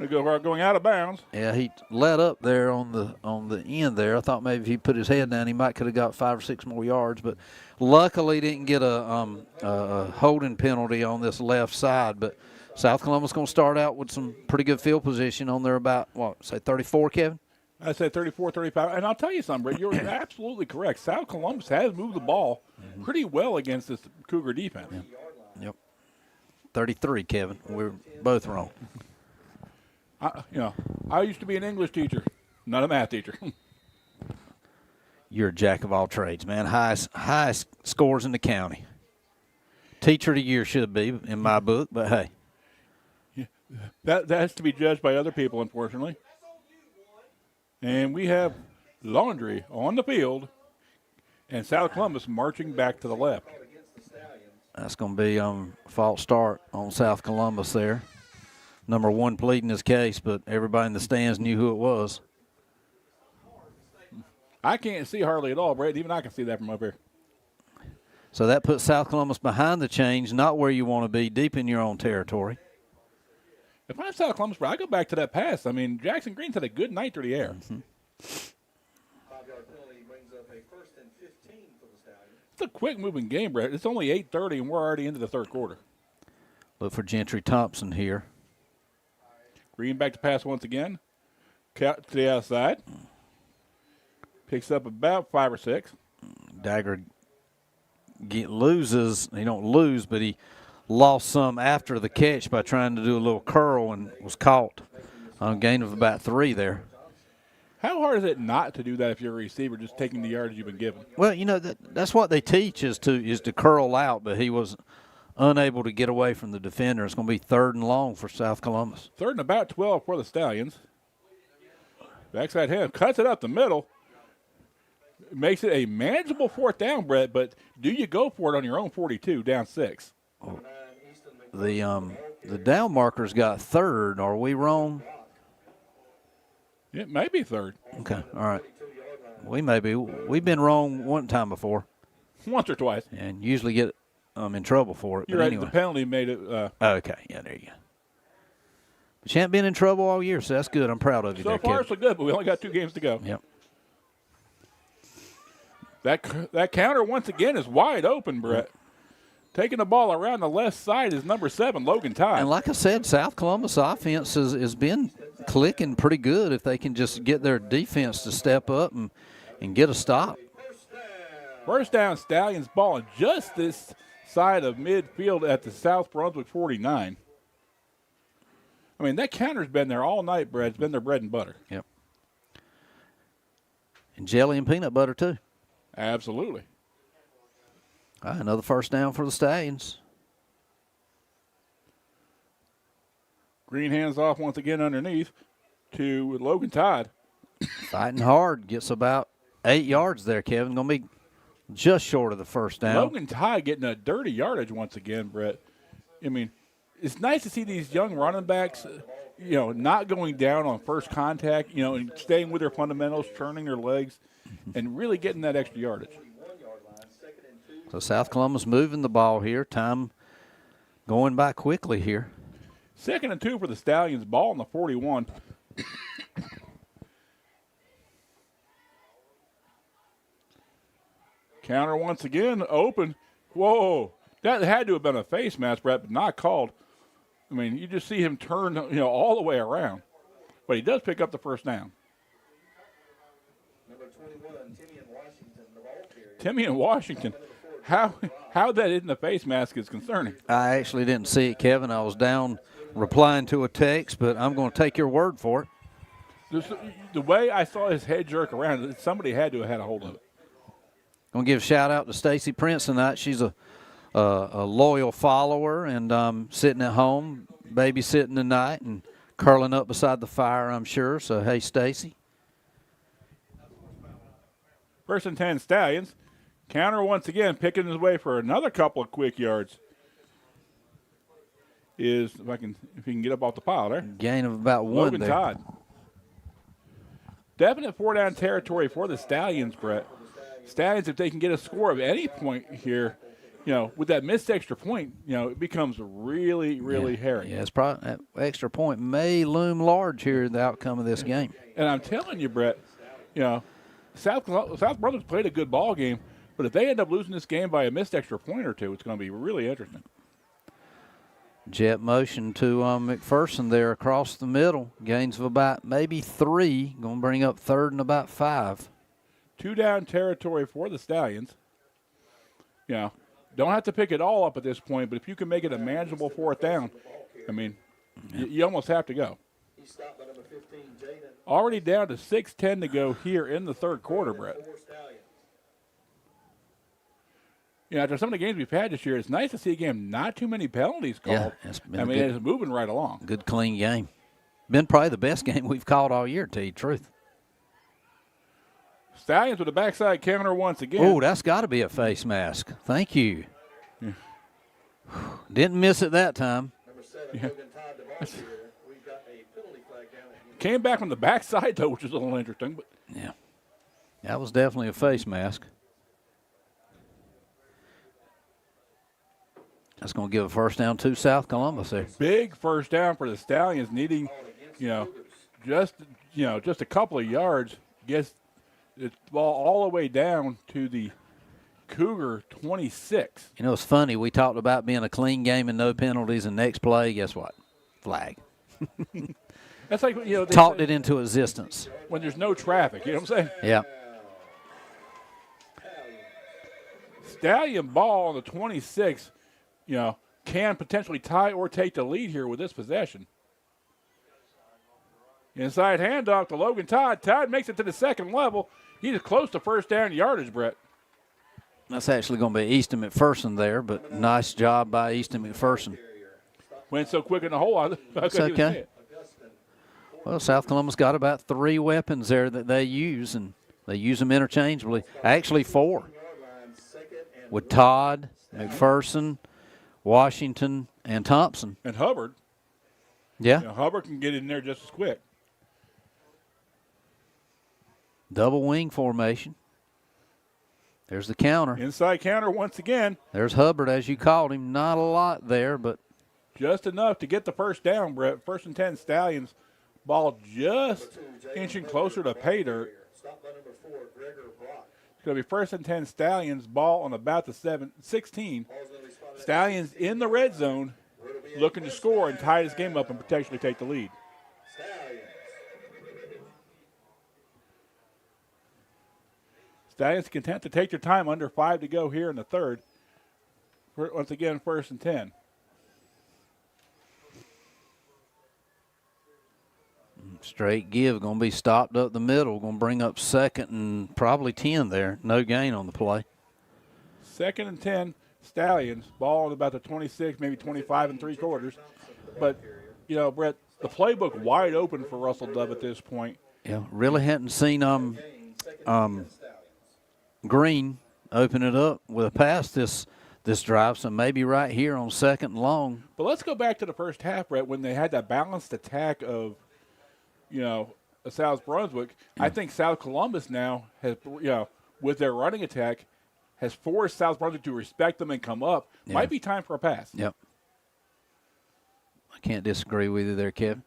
Going out of bounds. Yeah, he let up there on the end there. I thought maybe if he put his head down, he could have got 5 or 6 more yards. But luckily didn't get a holding penalty on this left side. But South Columbus going to start out with some pretty good field position on there about, 34, Kevin? I say 34, 35. And I'll tell you something, Brett. You're absolutely correct. South Columbus has moved the ball pretty well against this Cougar defense. Yep. 33, Kevin. We're both wrong. I used to be an English teacher, not a math teacher. You're a jack of all trades, man. Highest scores in the county. Teacher of the year should be in my book, but hey. Yeah, that has to be judged by other people, unfortunately. And we have Laundry on the field and South Columbus marching back to the left. That's going to be false start on South Columbus there. Number 1 pleading his case, but everybody in the stands knew who it was. I can't see hardly at all, Brett. Even I can see that from up here. So that puts South Columbus behind the chains, not where you want to be, deep in your own territory. If I'm South Columbus, Brett, I go back to that pass. I mean, Jackson Green's had a good night through the air. Mm-hmm. 5-yard penalty brings up a 1st and 15 for the Stallions. It's a quick-moving game, Brett. It's only 8:30, and we're already into the third quarter. Look for Gentry Thompson here. Green back to pass once again. Cut to the outside. Picks up about 5 or 6. Dagger loses. He don't lose, but he lost some after the catch by trying to do a little curl and was caught on a gain of about 3 there. How hard is it not to do that if you're a receiver, just taking the yardage you've been given? Well, that's what they teach is to curl out, but he was unable to get away from the defender. It's going to be 3rd and long for South Columbus. 3rd and about 12 for the Stallions. Backside hand cuts it up the middle. Makes it a manageable 4th down, Brett, but do you go for it on your own 42, down 6? The down marker's got 3rd. Are we wrong? It may be 3rd. Okay, all right. We may be. We've been wrong one time before. Once or twice. And usually get in trouble for it. You're but right. anyway. The penalty made it. Okay, yeah, there you go. But you haven't been in trouble all year, so that's good. I'm proud of you So there, far, Kevin. so good, but we only got 2 games to go. Yep. That counter, once again, is wide open, Brett. Taking the ball around the left side is number 7, Logan Todd. And like I said, South Columbus offense has been clicking pretty good if they can just get their defense to step up and get a stop. First down, Stallions ball on just this side of midfield at the South Brunswick 49. I mean, that counter's been there all night, Brett. It's been their bread and butter. Yep. And jelly and peanut butter, too. Absolutely. All right, another first down for the Stallions. Green hands off once again underneath to Logan Todd. Fighting hard. Gets about 8 yards there, Kevin. Going to be just short of the first down. Logan Todd getting a dirty yardage once again, Brett. I mean, it's nice to see these young running backs, not going down on first contact, and staying with their fundamentals, turning their legs, and really getting that extra yardage. So South Columbus moving the ball here. Time going by quickly here. 2nd and 2 for the Stallions. Ball on the 41. Counter once again, open. Whoa. That had to have been a face mask, Brett, but not called. I mean, you just see him turn, all the way around. But he does pick up the first down. Number 21, Timmy in Washington, the ball carrier. Timmy in Washington. How that isn't a face mask is concerning. I actually didn't see it, Kevin. I was down replying to a text, but I'm going to take your word for it. The way I saw his head jerk around, somebody had to have had a hold of it. I'm going to give a shout-out to Stacy Prince tonight. She's a loyal follower and sitting at home, babysitting tonight and curling up beside the fire, I'm sure. So, hey, Stacy. 1st and 10 Stallions. Counter once again, picking his way for another couple of quick yards. If he can get up off the pile there. Gain of about one Logan there. Todd. Definite 4-down territory for the Stallions, Brett. Stallions, if they can get a score of any point here, with that missed extra point, it becomes really, really hairy. Yeah, it's probably that extra point may loom large here in the outcome of this game. And I'm telling you, Brett, South Brunswick played a good ball game, but if they end up losing this game by a missed extra point or two, it's going to be really interesting. Jet motion to McPherson there across the middle. Gains of about maybe 3. Going to bring up 3rd and about 5. 2-down territory for the Stallions. Don't have to pick it all up at this point, but if you can make it a manageable 4th down, you almost have to go. Already down to 6:10 to go here in the 3rd quarter, Brett. After some of the games we've had this year, it's nice to see a game not too many penalties called. Yeah, it's moving right along. Good, clean game. Been probably the best game we've called all year, to tell you the truth. Stallions with a backside counter once again. Oh, that's got to be a face mask. Thank you. Yeah. Didn't miss it that time. Number 7, Logan Todd, the ball carrier. We've got a penalty flag down at Came back from the backside, though, which is a little interesting. But yeah, that was definitely a face mask. That's going to give a 1st down to South Columbus there. Big 1st down for the Stallions, needing, just a couple of yards. Gets the ball all the way down to the Cougar 26. It's funny. We talked about being a clean game and no penalties, and next play, guess what? Flag. That's like, talked it into existence. When there's no traffic, you know what I'm saying? Yeah. Stallion ball on the 26. Can potentially tie or take the lead here with this possession. Inside handoff to Logan Todd. Todd makes it to the 2nd level. He's close to 1st down yardage, Brett. That's actually going to be Easton McPherson there, but nice job by Easton McPherson. Went so quick in the hole, It's okay. Well, South Columbus got about 3 weapons there that they use, and they use them interchangeably. Actually 4. With Todd, McPherson, Washington, and Thompson. And Hubbard. Yeah. Hubbard can get in there just as quick. Double wing formation. There's the counter. Inside counter once again. There's Hubbard, as you called him. Not a lot there, but just enough to get the 1st down, Brett. 1st and 10 Stallions. Ball just inching closer to pay dirt. It's going to be 1st and 10 Stallions. Ball on about the 16. Stallions in the red zone, looking to score and tie this game up and potentially take the lead. Stallions content to take their time, under 5 to go here in the 3rd. Once again, 1st and 10. Straight give, going to be stopped up the middle. Going to bring up 2nd and probably 10 there. No gain on the play. 2nd and 10, Stallions. Ball on about the 26, maybe 25 3/4. But, Brett, the playbook wide open for Russell Dove at this point. Yeah, really hadn't seen Green open it up with a pass this drive, so maybe right here on 2nd and long. But let's go back to the first half, Brett, when they had that balanced attack of, South Brunswick. Yeah. I think South Columbus now has, with their running attack, has forced South Brunswick to respect them and come up. Yeah. Might be time for a pass. Yep. I can't disagree with you there, Kevin.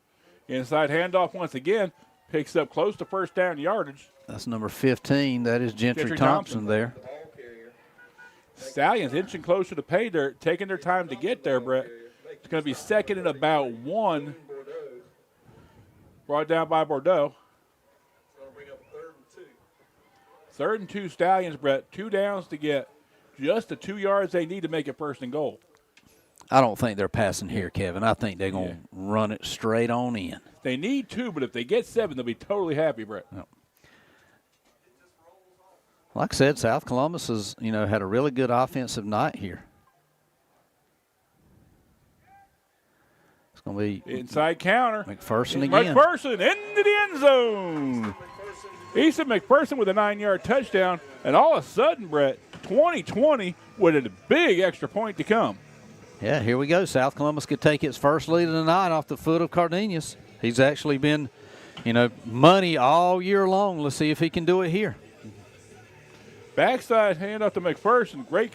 Inside handoff once again. Picks up close to first down yardage. That's number 15. That is Gentry Thompson there. Stallions inching closer to pay dirt, taking their time to get there, Brett. It's going to be second and about 1. Brought down by Bordeaux. Third and 2 Stallions, Brett. 2 downs to get just the 2 yards they need to make it first and goal. I don't think they're passing here, Kevin. I think they're going to run it straight on in. They need 2, but if they get 7, they'll be totally happy, Brett. Yep. Like I said, South Columbus has, had a really good offensive night here. It's going to be inside counter. McPherson again. McPherson into the end zone. Easton McPherson with a 9-yard touchdown, and all of a sudden, Brett, 20-20 with a big extra point to come. Yeah, here we go. South Columbus could take its first lead of the night off the foot of Cardenas. He's actually been, money all year long. Let's see if he can do it here. Backside handoff to McPherson. Great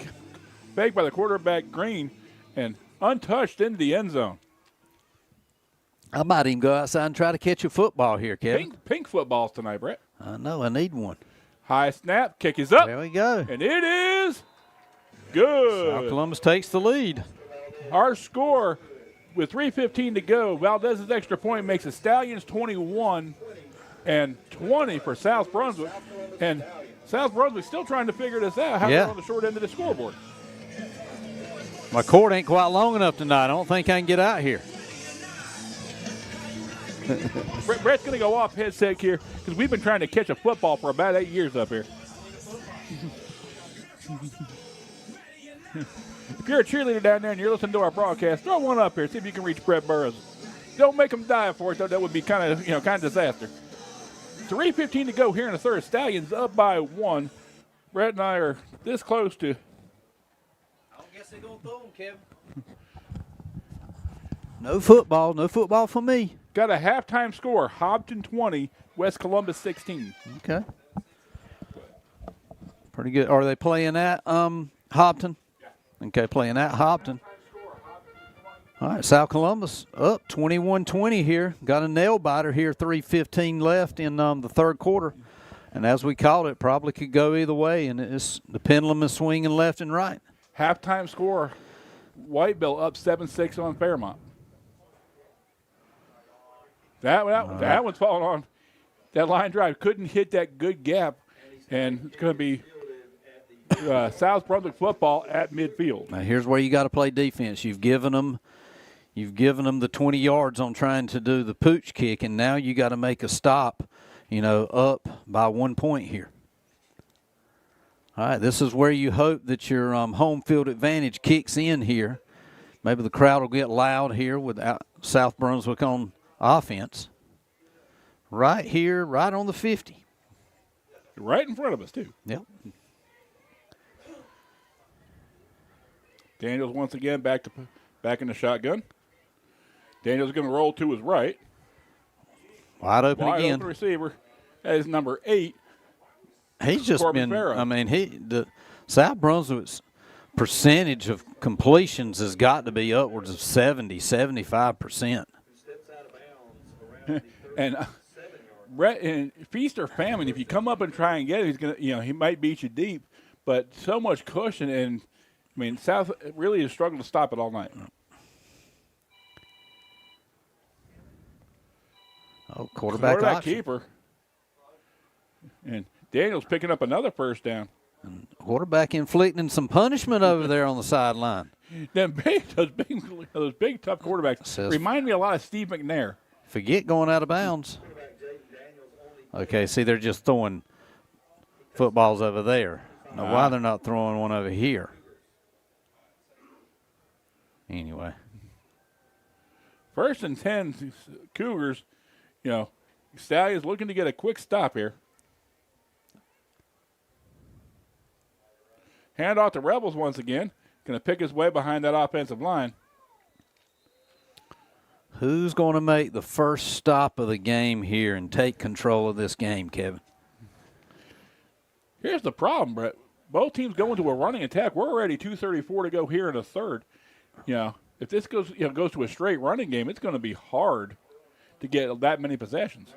fake by the quarterback, Green, and untouched into the end zone. I might even go outside and try to catch a football here, Kevin. Pink footballs tonight, Brett. I know. I need one. High snap. Kick is up. There we go. And it is good. South Columbus takes the lead. Our score with 3:15 to go. Valdez's extra point makes the Stallions 21 and 20 for South Brunswick. And South Brunswick still trying to figure this out. How they're on the short end of the scoreboard. My cord ain't quite long enough tonight. I don't think I can get out here. Brett's going to go off headset here because we've been trying to catch a football for about 8 years up here. If you're a cheerleader down there and you're listening to our broadcast, throw one up here. See if you can reach Brett Burrows. Don't make him die for it, though. That would be kind of disaster. 3:15 to go here in the third. Stallions up by 1. Brett and I are this close to. I don't guess they're going to throw him, Kevin. No football for me. Got a halftime score. Hobton 20, West Columbus 16. Okay. Pretty good. Are they playing at Hobton? Yeah. Okay, playing at Hobton. All right, South Columbus up 21-20 here. Got a nail biter here, 3:15 left in the third quarter. And as we called it, probably could go either way, and the pendulum is swinging left and right. Halftime score, Whiteville up 7-6 on Fairmont. That one's falling on. That line drive couldn't hit that good gap, and it's going to be South Brunswick football at midfield. Now here's where you got to play defense. You've given them the 20 yards on trying to do the pooch kick, and now you got to make a stop, up by 1 point here. All right, this is where you hope that your home field advantage kicks in here. Maybe the crowd will get loud here with South Brunswick on offense. Right here, right on the 50. Right in front of us, too. Yep. Daniels once again back in the shotgun. Daniels going to roll to his right. Wide open again. Open receiver. That is number 8. He's just Corbin been. Farrow. The South Brunswick's percentage of completions has got to be upwards of 75%. And Brett, in feast or famine, if you come up and try and get it, he's gonna, he might beat you deep. But so much cushion, and South really has struggled to stop it all night. Oh, quarterback keeper, and Daniels picking up another first down. And quarterback inflicting some punishment over there on the sideline. Those big tough quarterbacks remind me a lot of Steve McNair. Forget going out of bounds. Okay, see, they're just throwing footballs over there. Now, why they're not throwing one over here? Anyway. 1st and 10, Cougars, Stallions looking to get a quick stop here. Hand off to Rebels once again. Going to pick his way behind that offensive line. Who's going to make the first stop of the game here and take control of this game, Kevin? Here's the problem, Brett. Both teams go into a running attack. We're already 2:34 to go here in the third. if this goes to a straight running game, it's going to be hard to get that many possessions.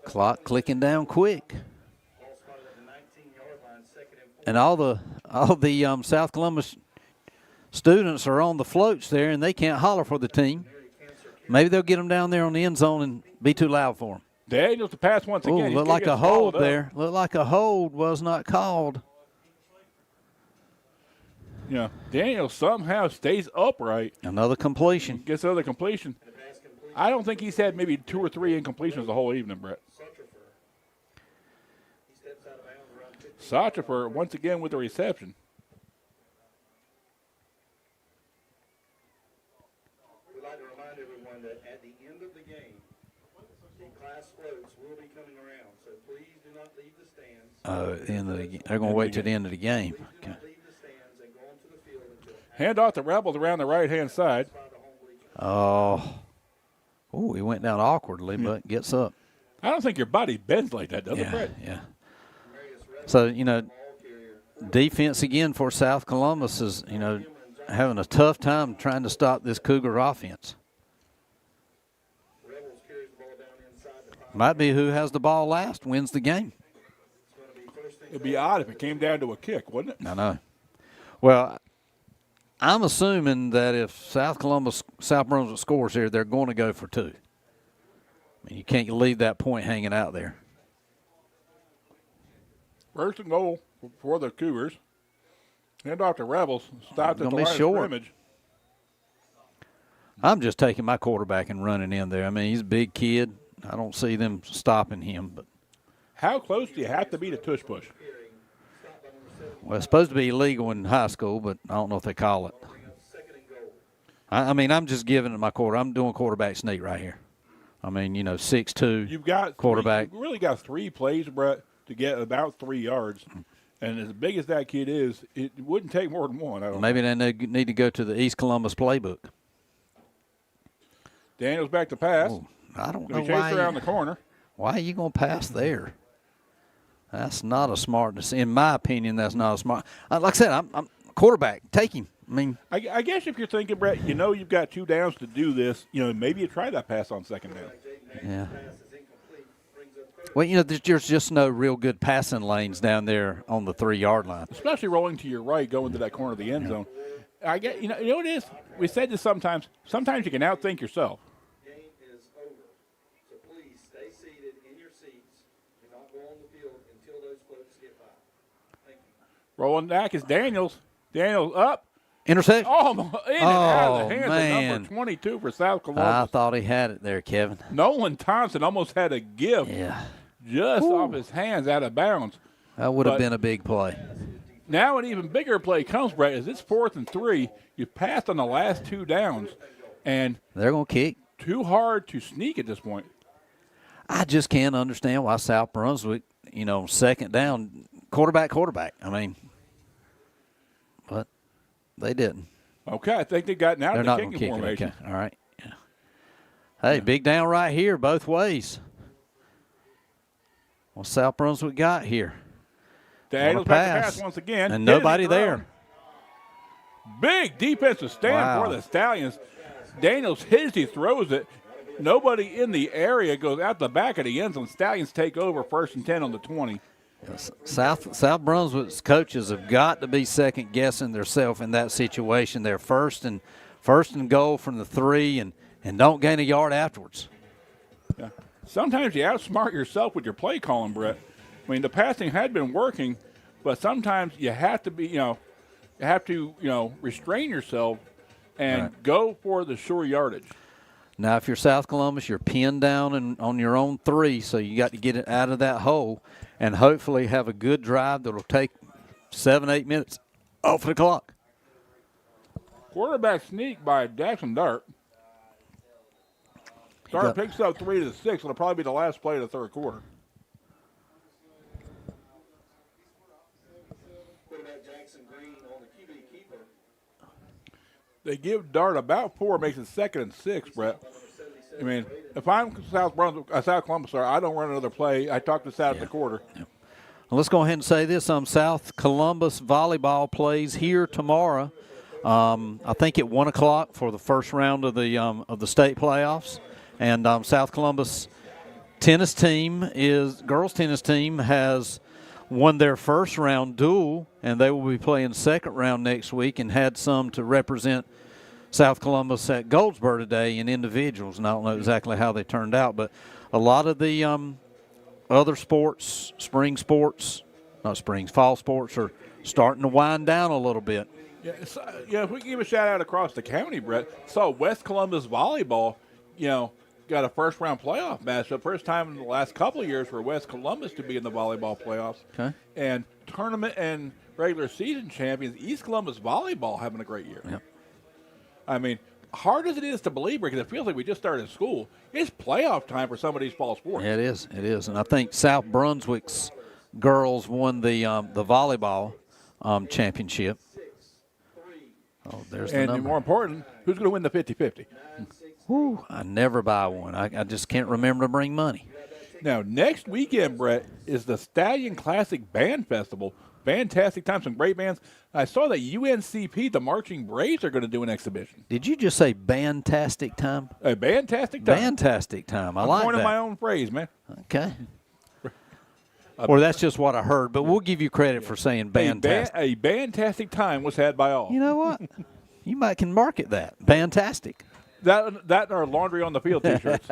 Clock clicking down quick. And all the South Columbus students are on the floats there, and they can't holler for the team. Maybe they'll get them down there on the end zone and be too loud for them. Daniels to pass once again. Looked like a hold there. Looked like a hold was not called. Yeah, Daniels somehow stays upright. Another completion. Gets another completion. I don't think he's had maybe 2 or 3 incompletions the whole evening, Brett. Sachafer once again with the reception. We'd like to remind everyone that at the end of the game, the class floats will be coming around, so please do not leave the stands. They're going to wait till the end of the game. Okay. Hand off the Rebels around the right-hand side. Oh, he went down awkwardly, but gets up. I don't think your body bends like that, does it, Brett? Yeah. So, defense again for South Columbus is, having a tough time trying to stop this Cougar offense. Might be who has the ball last wins the game. It'd be odd if it came down to a kick, wouldn't it? I know. Well, I'm assuming that if South Brunswick scores here, they're going to go for 2. I mean, you can't leave that point hanging out there. First and goal for the Cougars. Hand off to Rebels. Stopped at the line of scrimmage. I'm just taking my quarterback and running in there. I mean, he's a big kid. I don't see them stopping him. But how close do you have to be to tush push? Well, it's supposed to be illegal in high school, but I don't know if they call it. I mean, I'm just giving it my quarter. I'm doing quarterback sneak right here. I mean, 6'2", you've got quarterback. You've really got 3 plays, Brett, to get about 3 yards. And as big as that kid is, it wouldn't take more than 1. Maybe they need to go to the East Columbus playbook. Daniels back to pass. I don't know why. Around the corner. Why are you going to pass there? That's not a smart decision. In my opinion, that's not a smart. Like I said, I'm quarterback. Take him. I mean, I guess if you're thinking, Brett, you've got 2 downs to do this. Maybe you try that pass on second down. Yeah. Well, there's just no real good passing lanes down there on the 3-yard line. Especially rolling to your right, going to that corner of the end zone. I get, you know what it is? We said this sometimes. Sometimes you can outthink yourself. Game is over. So please stay seated in your seats. Do not go on the field until those floats get by. Thank you. Rolling back is Daniels. Daniels up. Interception. Oh, in and out of the hands man. of number 22 for South Columbus. I thought he had it there, Kevin. Nolan Thompson almost had a gift just off his hands out of bounds. That would have been a big play. Now an even bigger play comes, Brett, as it's 4th and 3. You passed on the last 2 downs, and they're going to kick. Too hard to sneak at this point. I just can't understand why South Brunswick, second down, quarterback. I mean, but they didn't. Okay, I think they got out of the kicking kick formation. Okay, all right. Yeah. Hey, big down right here both ways. What's South Brunswick got here? Daniels back to pass once again. And nobody there. Big defensive stand for the Stallions. Daniels hits, he throws it. Nobody in the area, goes out the back of the end zone. Stallions take over 1st and 10 on the 20. South Brunswick's coaches have got to be second guessing themselves in that situation. They're first and goal from the 3 and don't gain a yard afterwards. Yeah. Sometimes you outsmart yourself with your play calling, Brett. I mean, the passing had been working, but sometimes you have to be, restrain yourself and go for the sure yardage. Now, if you're South Columbus, you're pinned down on your own 3, so you got to get it out of that hole and hopefully have a good drive that will take 7-8 minutes off the clock. Quarterback sneak by Jackson Dart. Dart picks up 3 to the 6. It'll probably be the last play of the third quarter. They give Dart about 4, makes it 2nd and 6, Brett. I mean, if I'm South Columbus, I don't run another play. I talk this out at the quarter. Yeah. let's go ahead and say this. South Columbus volleyball plays here tomorrow. I think at 1 o'clock for the first round of the state playoffs. And South Columbus girls tennis team has won their first round duel, and they will be playing second round next week, and had some to represent South Columbus at Goldsboro today in individuals. And I don't know exactly how they turned out, but a lot of the other sports, fall sports, are starting to wind down a little bit. Yeah, if we can give a shout out across the county, Brett, saw West Columbus volleyball, got a first round playoff match. The first time in the last couple of years for West Columbus to be in the volleyball playoffs. Okay. And tournament and regular season champions, East Columbus volleyball, having a great year. Yep. I mean, hard as it is to believe, because it feels like we just started school, it's playoff time for some of these fall sports. Yeah, it is. And I think South Brunswick's girls won the volleyball championship. Oh, there's the number. And more important, who's going to win the 50-50? Whew, I never buy one. I just can't remember to bring money. Now, next weekend, Brett, is the Stallion Classic Band Festival. Fantastic time, some great bands. I saw that UNCP, the Marching Braves, are going to do an exhibition. Did you just say bantastic time? A fantastic time. Fantastic time. I I'm like coining that. my own phrase, man. Okay. Or that's just what I heard, but we'll give you credit for saying bantastic. A fantastic time was had by all. You know what? You can market that. Fantastic. That and our laundry on the field T-shirts.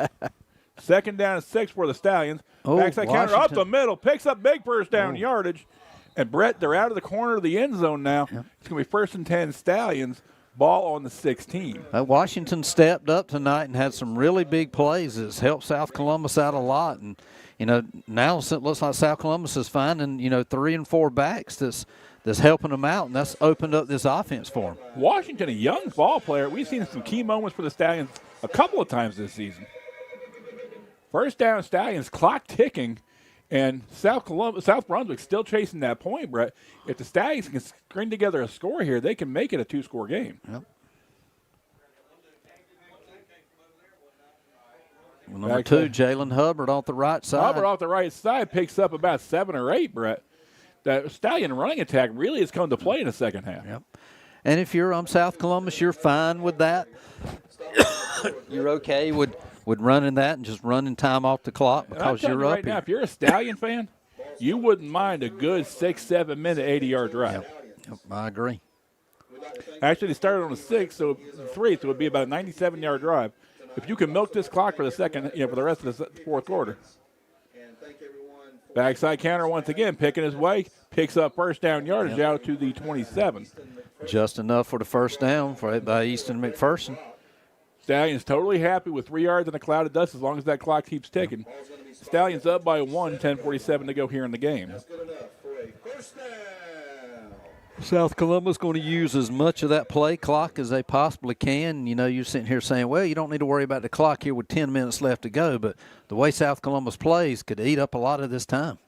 Second down and 6 for the Stallions. Oh, Backside counter up Washington. the middle, picks up big first down yardage. And Brett, they're out of the corner of the end zone now. Yep. It's going to be 1st and 10 Stallions. Ball on the 16. Washington stepped up tonight and had some really big plays. It's helped South Columbus out a lot. And, now it looks like South Columbus is finding, 3 and 4 backs that's helping them out, and that's opened up this offense for them. Washington, a young ball player. We've seen some key moments for the Stallions a couple of times this season. First down, Stallions, clock ticking, and South Brunswick still chasing that point, Brett. If the Stallions can string together a score here, they can make it a 2-score game. Yep. Number 2, Jalen Hubbard off the right side. Hubbard off the right side picks up about 7 or 8, Brett. That Stallion running attack really has come to play in the second half. Yep. And if you're South Columbus, you're fine with that. You're okay with running that and just running time off the clock because you're up right now, if you're a Stallion fan, you wouldn't mind a good 6-7 minute 80-yard drive. Yep, I agree. Actually, they started on a 3, so it would be about a 97-yard drive. If you can milk this clock for the for the rest of the fourth quarter. Backside counter once again, picking his way, picks up first down yardage out to the 27. Just enough for the first down by Easton McPherson. Stallions totally happy with 3 yards in a cloud of dust as long as that clock keeps ticking. Stallions up by 1, 10:47 to go here in the game. South Columbus going to use as much of that play clock as they possibly can. You're sitting here saying, well, you don't need to worry about the clock here with 10 minutes left to go, but the way South Columbus plays could eat up a lot of this time.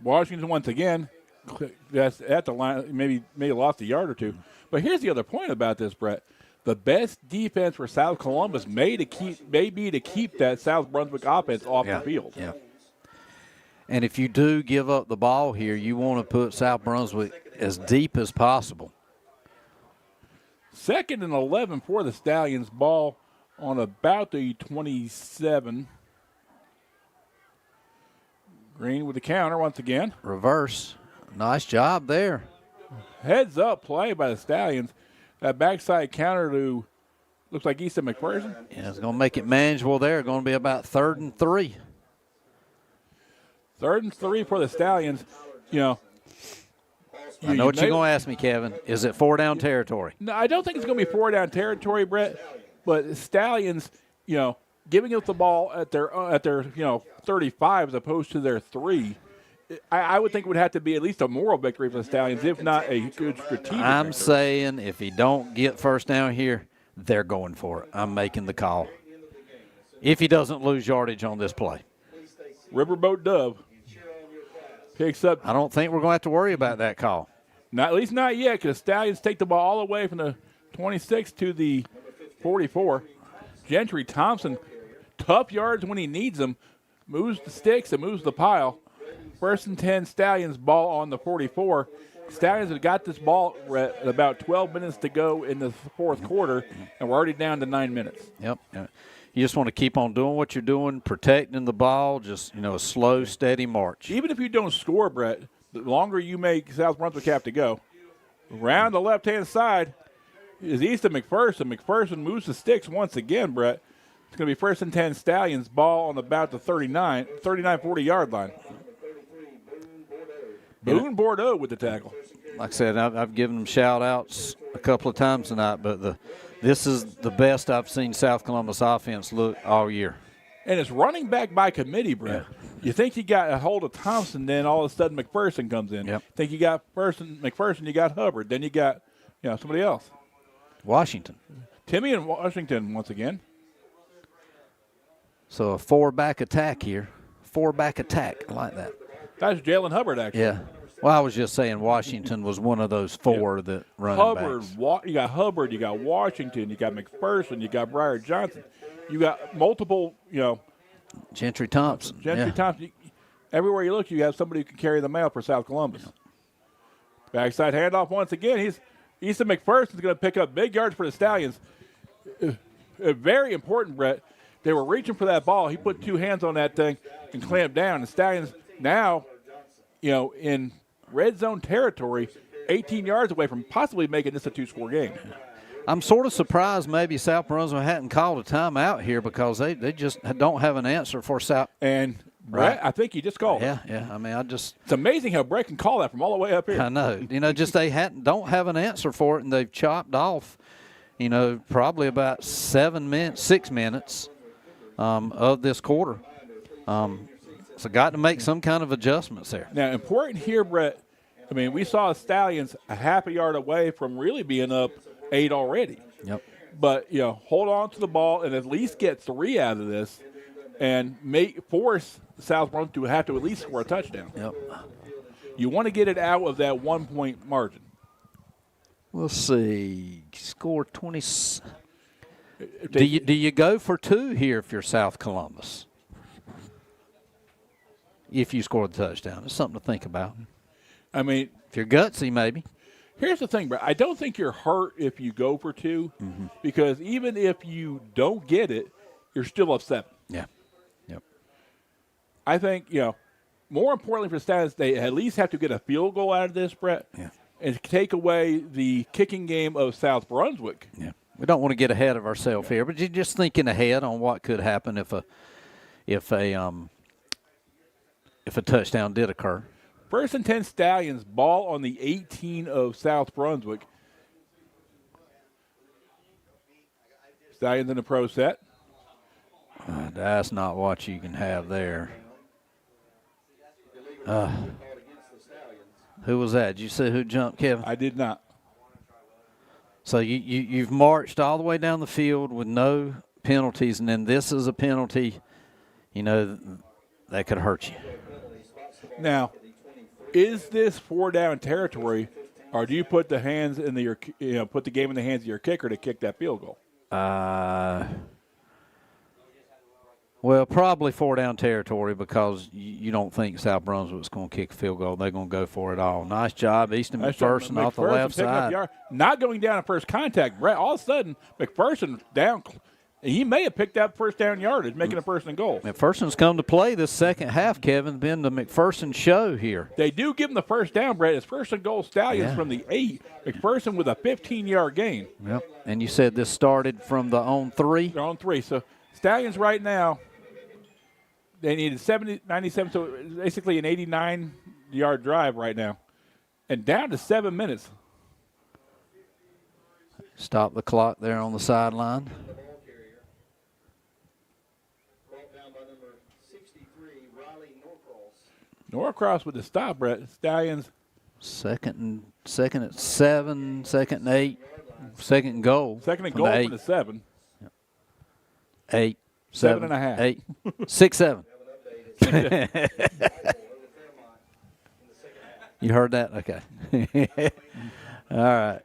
Washington once again, that's at the line, maybe lost a yard or two. But here's the other point about this, Brett. The best defense for South Columbus may be to keep that South Brunswick offense off the field. Yeah. And if you do give up the ball here, you want to put South Brunswick as deep as possible. 2nd and 11 for the Stallions. Ball on about the 27. Green with the counter once again. Reverse. Nice job there. Heads up play by the Stallions. That backside counter to, looks like Easton McPherson. Yeah, it's going to make it manageable there. Going to be about 3rd and 3. 3rd and 3 for the Stallions. I know what you're going to ask me, Kevin. Is it 4-down territory? No, I don't think it's going to be 4-down territory, Brett. But the Stallions, giving up the ball at their 35 as opposed to their 3. I would think it would have to be at least a moral victory for the Stallions, if not a good strategic I'm victory. saying if he don't get first down here, they're going for it. I'm making the call. If he doesn't lose yardage on this play. Riverboat Dove picks up. I don't think we're going to have to worry about that call. At least not yet, because Stallions take the ball all the way from the 26 to the 44. Gentry Thompson, tough yards when he needs them. moves the sticks and moves the pile. 1st and 10, Stallions, ball on the 44. Stallions have got this ball at about 12 minutes to go in the fourth quarter, and we're already down to 9 minutes. Yep. You just want to keep on doing what you're doing, protecting the ball, just, a slow, steady march. Even if you don't score, Brett, the longer you make South Brunswick have to go. Around the left-hand side is Easton McPherson. McPherson moves the sticks once again, Brett. It's going to be 1st and 10, Stallions, ball on about the 40-yard line. Boone Bordeaux with the tackle. Like I said, I've given them shout-outs a couple of times tonight, but this is the best I've seen South Columbus offense look all year. And it's running back by committee, Brett. Yeah. You think you got a hold of Thompson, then all of a sudden McPherson comes in. Yep. Think you got McPherson, you got Hubbard, then you got somebody else. Washington. Timmy and Washington once again. So a 4-back attack here. 4-back attack. I like that. That's Jalen Hubbard, actually. Yeah. Well, I was just saying Washington was one of those 4 that running Hubbard, backs. You got Hubbard, you got Washington, you got McPherson, you got Briar Johnson. You got multiple, Gentry Thompson. Thompson. Everywhere you look, you have somebody who can carry the mail for South Columbus. Yeah. Backside handoff once again. Easton McPherson's going to pick up big yards for the Stallions. Very important, Brett. They were reaching for that ball. He put 2 hands on that thing and clamped down. The Stallions now, in red zone territory, 18 yards away from possibly making this a 2-score game. I'm sort of surprised maybe South Brunswick hadn't called a timeout here because they just don't have an answer for South. And Brett, I think he just called. Yeah. I mean, it's amazing how Brett can call that from all the way up here. I know. Just they don't have an answer for it, and they've chopped off, probably about 6 minutes of this quarter. So got to make some kind of adjustments there. Now, important here, Brett. I mean, we saw Stallions a half a yard away from really being up 8 already. Yep. But, hold on to the ball and at least get 3 out of this and force South Brunswick to have to at least score a touchdown. Yep. You want to get it out of that 1-point margin. We'll see. Score 20. Do you go for 2 here if you're South Columbus? If you score the touchdown. It's something to think about. I mean, if you're gutsy, maybe. Here's the thing, bro. I don't think you're hurt if you go for 2 because even if you don't get it, you're still up 7. Yeah. Yep. I think, more importantly for the Stallions, they at least have to get a field goal out of this, Brett, and take away the kicking game of South Brunswick. Yeah. We don't want to get ahead of ourselves here, but you're just thinking ahead on what could happen if a touchdown did occur. 1st and 10, Stallions, ball on the 18 of South Brunswick. Stallions in the pro set. That's not what you can have there. Who was that? Did you see who jumped, Kevin? I did not. So you've marched all the way down the field with no penalties, and then this is a penalty, that could hurt you. Now, is this 4-down territory, or do you put the hands in put the game in the hands of your kicker to kick that field goal? Well, probably 4-down territory because you don't think South Brunswick's going to kick a field goal. They're going to go for it all. Nice job, Easton McPherson off the left side. Not going down at first contact, Brett. All of a sudden, McPherson down. He may have picked up first down yardage, making a first and goal. McPherson's come to play this second half, Kevin. Been the McPherson show here. They do give him the first down, Brett. It's first and goal Stallions from the 8. McPherson with a 15-yard gain. Yep. And you said this started from the on 3? They're on 3. So Stallions right now, they needed 97, so basically an 89-yard drive right now. And down to 7 minutes. Stop the clock there on the sideline. Norcross with the stop, Brett. Stallions. Second at 7, second and 8, second and goal. Second and goal for the 7. 8. 7.5. 8. 6, 7. You heard that? Okay. All right.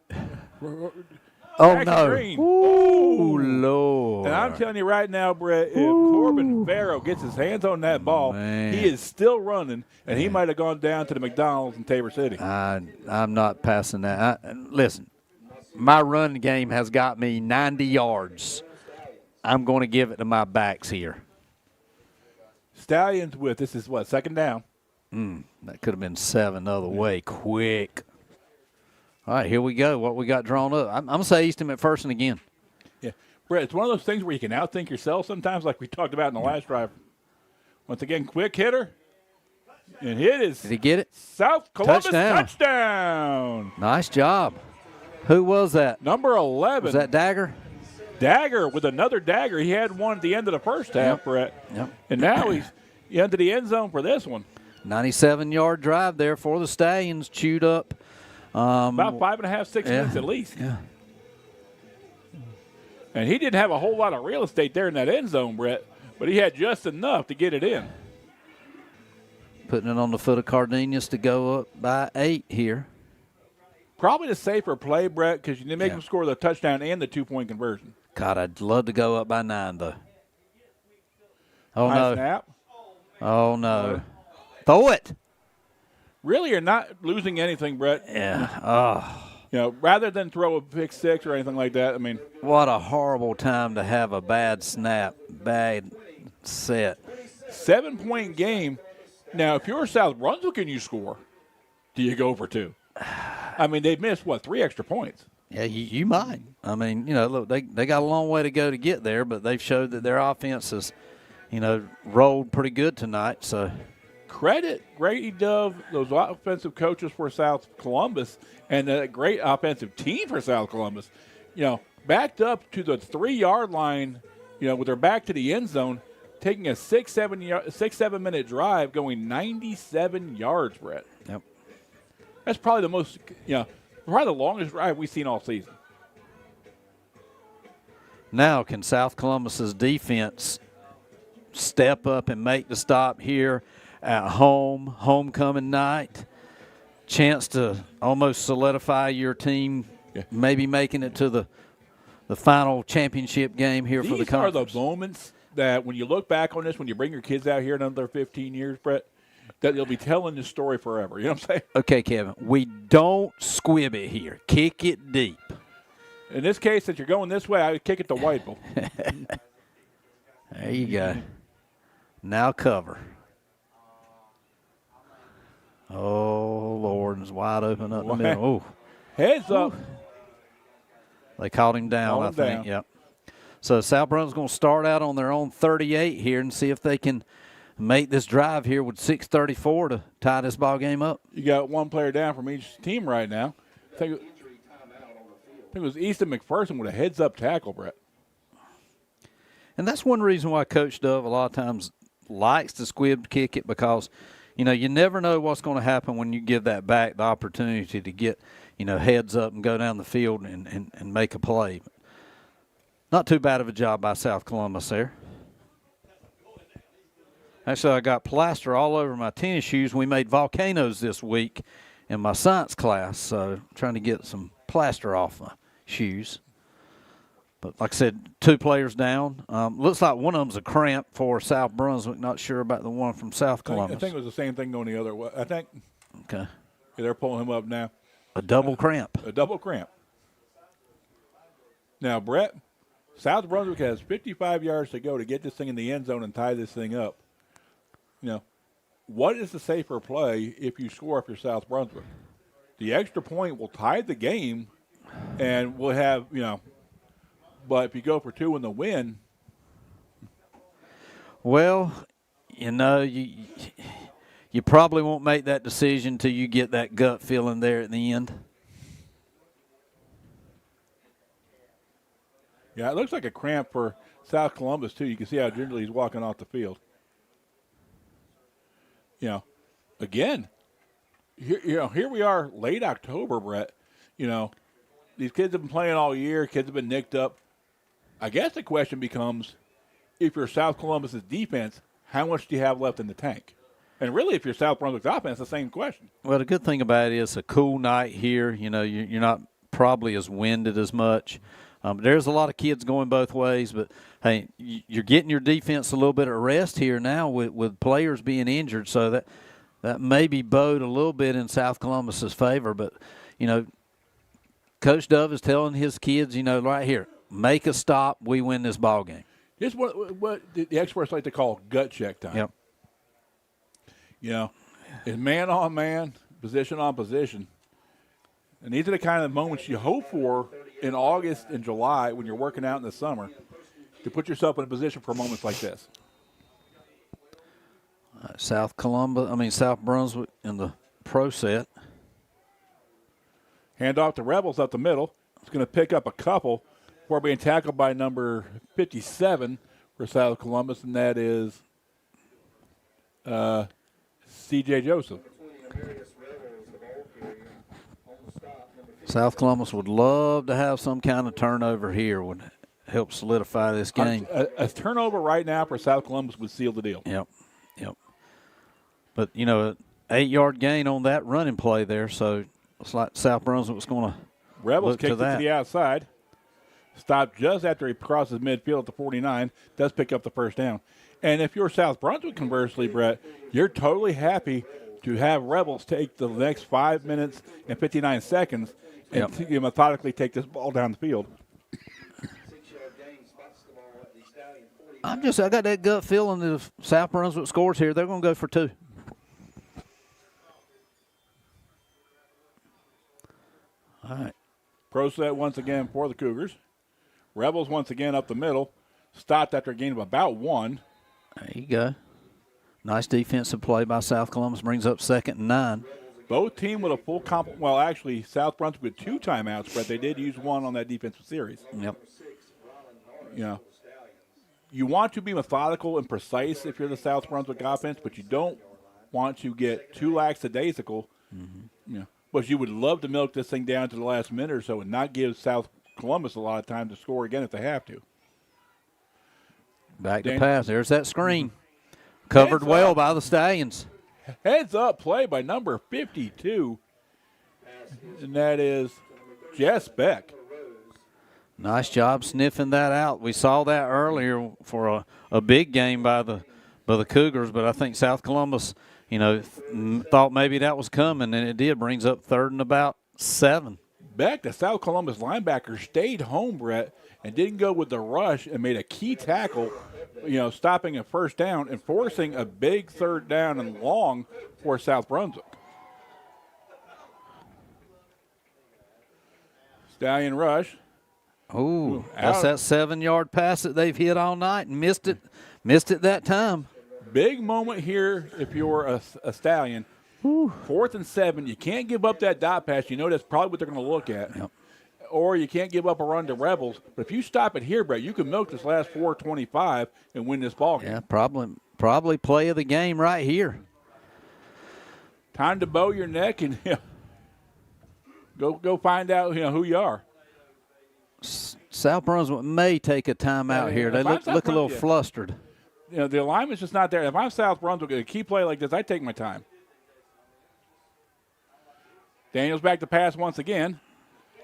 Oh, Max no. Green. Ooh, Lord. And I'm telling you right now, Brett, if Corbin Farrow gets his hands on that ball, Man. he is still running, and he might have gone down to the McDonald's in Tabor City. I'm not passing that. Listen, my run game has got me 90 yards. I'm going to give it to my backs here. Stallions with, this is what, second down? That could have been 7 the other way quick. All right, here we go. What we got drawn up. I'm going to say Easton McPherson again. Yeah. Brett, it's one of those things where you can outthink yourself sometimes, like we talked about in the last drive. Once again, quick hitter. And hit is Did he get it? South Columbus Touchdown. touchdown. Nice job. Who was that? Number 11. Was that Dagger? Dagger with another dagger. He had one at the end of the first half, Brett. Yep. And now he's into the end zone for this one. 97-yard drive there for the Stallions, chewed up. About 5.5, 6 minutes at least. Yeah. And he didn't have a whole lot of real estate there in that end zone, Brett, but he had just enough to get it in. Putting it on the foot of Cardenas to go up by 8 here. Probably the safer play, Brett, because you didn't make him score the touchdown and the 2-point conversion. God, I'd love to go up by 9, though. Oh, High no. snap. Oh, no. Throw it. Really, you're not losing anything, Brett. Yeah. Oh, You know, rather than throw a pick six or anything like that, I mean. what a horrible time to have a bad snap, bad set. 7-point game. Now, if you're South Brunswick and you score, do you go for 2? I mean, they've missed, 3 extra points? Yeah, you might. I mean, look, they got a long way to go to get there, but they've showed that their offense has, rolled pretty good tonight. So Credit Grady Dove, those offensive coaches for South Columbus, and a great offensive team for South Columbus. Backed up to the 3-yard line, with their back to the end zone, taking a 6-7 minute drive, going 97 yards, Brett. Yep. That's probably the most, probably the longest drive we've seen all season. Now can South Columbus's defense step up and make the stop here at home, homecoming night? Chance to almost solidify your team, maybe making it to the final championship game here for the conference. These are the moments that when you look back on this, when you bring your kids out here in another 15 years, Brett, that they'll be telling this story forever. You know what I'm saying? Okay, Kevin, we don't squib it here. Kick it deep. In this case, since you're going this way, I would kick it to Whiteville. There you go. Now cover. Oh, Lord, it's wide open up the middle. Ooh. Heads up. They caught him down, I think. Yep. So South Brunswick's going to start out on their own 38 here and see if they can make this drive here with 6:34 to tie this ball game up. You got one player down from each team right now. I think it was Easton McPherson with a heads-up tackle, Brett. And that's one reason why Coach Dove a lot of times likes to squib kick it, because you never know what's going to happen when you give that back the opportunity to get, heads up and go down the field and make a play. Not too bad of a job by South Columbus there. Actually, I got plaster all over my tennis shoes. We made volcanoes this week in my science class, so I'm trying to get some plaster off my shoes. But like I said, 2 players down. Looks like one of them's a cramp for South Brunswick. Not sure about the one from South Columbus. I think it was the same thing going the other way. I think. Okay. Yeah, they're pulling him up now. A double cramp. A double cramp. Now, Brett, South Brunswick has 55 yards to go to get this thing in the end zone and tie this thing up. What is the safer play if you score if you're South Brunswick? The extra point will tie the game, and we'll have, but if you go for 2 in the win. Well, you probably won't make that decision till you get that gut feeling there at the end. Yeah, it looks like a cramp for South Columbus, too. You can see how gingerly he's walking off the field. Again, here we are late October, Brett. These kids have been playing all year. Kids have been nicked up. I guess the question becomes, if you're South Columbus's defense, how much do you have left in the tank? And really, if you're South Brunswick's offense, the same question. Well, the good thing about it is a cool night here. You're not probably as winded as much. There's a lot of kids going both ways, but, hey, you're getting your defense a little bit of rest here now with players being injured, so that maybe bode a little bit in South Columbus's favor. But, Coach Dove is telling his kids, right here, make a stop, we win this ball game. Here's what the experts like to call gut check time. Yep. It's man on man, position on position. And these are the kind of moments you hope for in August and July when you're working out in the summer to put yourself in a position for moments like this. South Brunswick in the pro set. Hand off to Rebels up the middle. It's going to pick up a couple before being tackled by number 57 for South Columbus, and that is C.J. Joseph. South Columbus would love to have some kind of turnover here. Would help solidify this game. A turnover right now for South Columbus would seal the deal. Yep. But, an 8-yard gain on that running play there, so it's like South Brunswick was going to Rebels look kicked to it that. to the outside. Stopped just after he crosses midfield at the 49. Does pick up the first down. And if you're South Brunswick, conversely, Brett, you're totally happy to have Rebels take the next 5 minutes and 59 seconds and methodically take this ball down the field. I got that gut feeling that if South Brunswick scores here, they're going to go for 2. All right. Pro set once again for the Cougars. Rebels once again up the middle. Stopped after a gain of about 1. There you go. Nice defensive play by South Columbus. Brings up 2nd and 9. Both team with a full complement. Well, actually, South Brunswick with 2 timeouts, but they did use 1 on that defensive series. Yep. You want to be methodical and precise if you're the South Brunswick offense, but you don't want to get too lackadaisical. Mm-hmm. But you would love to milk this thing down to the last minute or so and not give South Columbus a lot of time to score again if they have to. Back to pass. There's that screen. Covered well by the Stallions. Heads up play by number 52, and that is Jess Beck. Nice job sniffing that out. We saw that earlier for a big game by the Cougars, but I think South Columbus, thought maybe that was coming, and it did. Brings up 3rd and about 7. Beck, the South Columbus linebacker, stayed home, Brett, and didn't go with the rush and made a key tackle, stopping a first down and forcing a big 3rd down and long for South Brunswick. Stallion rush. Oh, that's that 7-yard pass that they've hit all night and missed it that time. Big moment here if you're a Stallion. Whew. 4th and 7. You can't give up that dot pass. You know that's probably what they're going to look at. Yep. Or you can't give up a run to Rebels. But if you stop it here, Brett, you can milk this last 4:25 and win this ball game. Yeah, probably play of the game right here. Time to bow your neck and go find out who you are. South Brunswick may take a timeout here. They look a little flustered. The alignment's just not there. If I'm South Brunswick, a key play like this, I take my time. Daniels back to pass once again.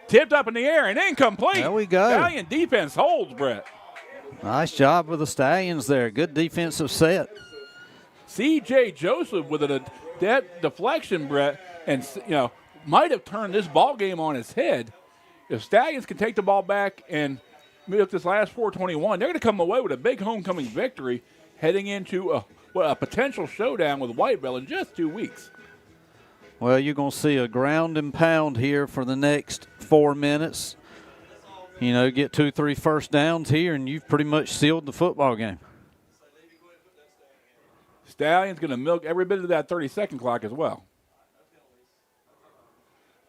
Tipped up in the air and incomplete. There we go. Stallion defense holds, Brett. Nice job with the Stallions there. Good defensive set. C.J. Joseph with that deflection, Brett, and might have turned this ball game on its head. If Stallions can take the ball back and milk this last 4:21, they're going to come away with a big homecoming victory heading into a potential showdown with Whiteville in just 2 weeks. Well, you're going to see a ground and pound here for the next 4 minutes. Get 2-3 first downs here, and you've pretty much sealed the football game. Stallion's going to milk every bit of that 30-second clock as well.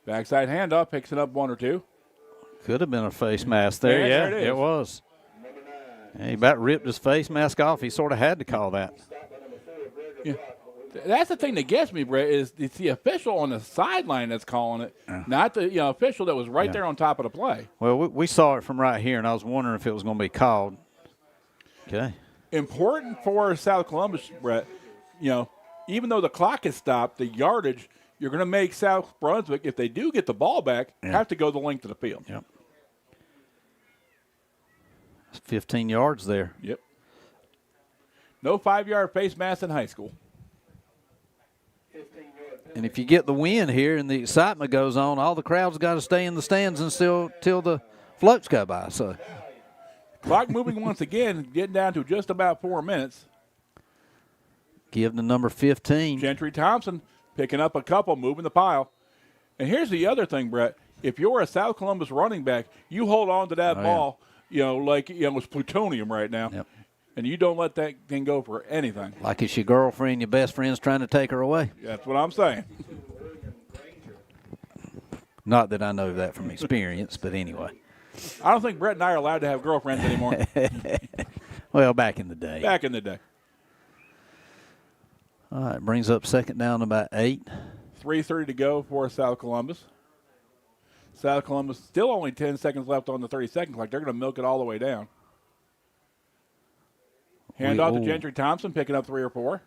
Backside handoff, picks it up 1 or 2. Could have been a face mask there. Yeah, there it is. It was. He about ripped his face mask off. He sort of had to call that. Yeah. That's the thing that gets me, Brett, is it's the official on the sideline that's calling it, not the official that was right there on top of the play. Well, we saw it from right here, and I was wondering if it was going to be called. Okay. Important for South Columbus, Brett, even though the clock is stopped, the yardage you're going to make South Brunswick, if they do get the ball back, have to go the length of the field. Yep. It's 15 yards there. Yep. No 5-yard face mask in high school. And if you get the win here and the excitement goes on, all the crowd's got to stay in the stands until the floats go by. So, clock moving once again, getting down to just about 4 minutes. give the number 15. Gentry Thompson picking up a couple, moving the pile. And here's the other thing, Brett. If you're a South Columbus running back, you hold on to that ball, like it's plutonium right now. Yep. And you don't let that thing go for anything. Like it's your girlfriend, your best friend's trying to take her away. That's what I'm saying. Not that I know that from experience, but anyway. I don't think Brett and I are allowed to have girlfriends anymore. Well, back in the day. Back in the day. All right, brings up second down about 8. 3:30 to go for South Columbus. South Columbus still only 10 seconds left on the 30-second clock. They're going to milk it all the way down. Hand off to Gentry Thompson, picking up 3 or 4.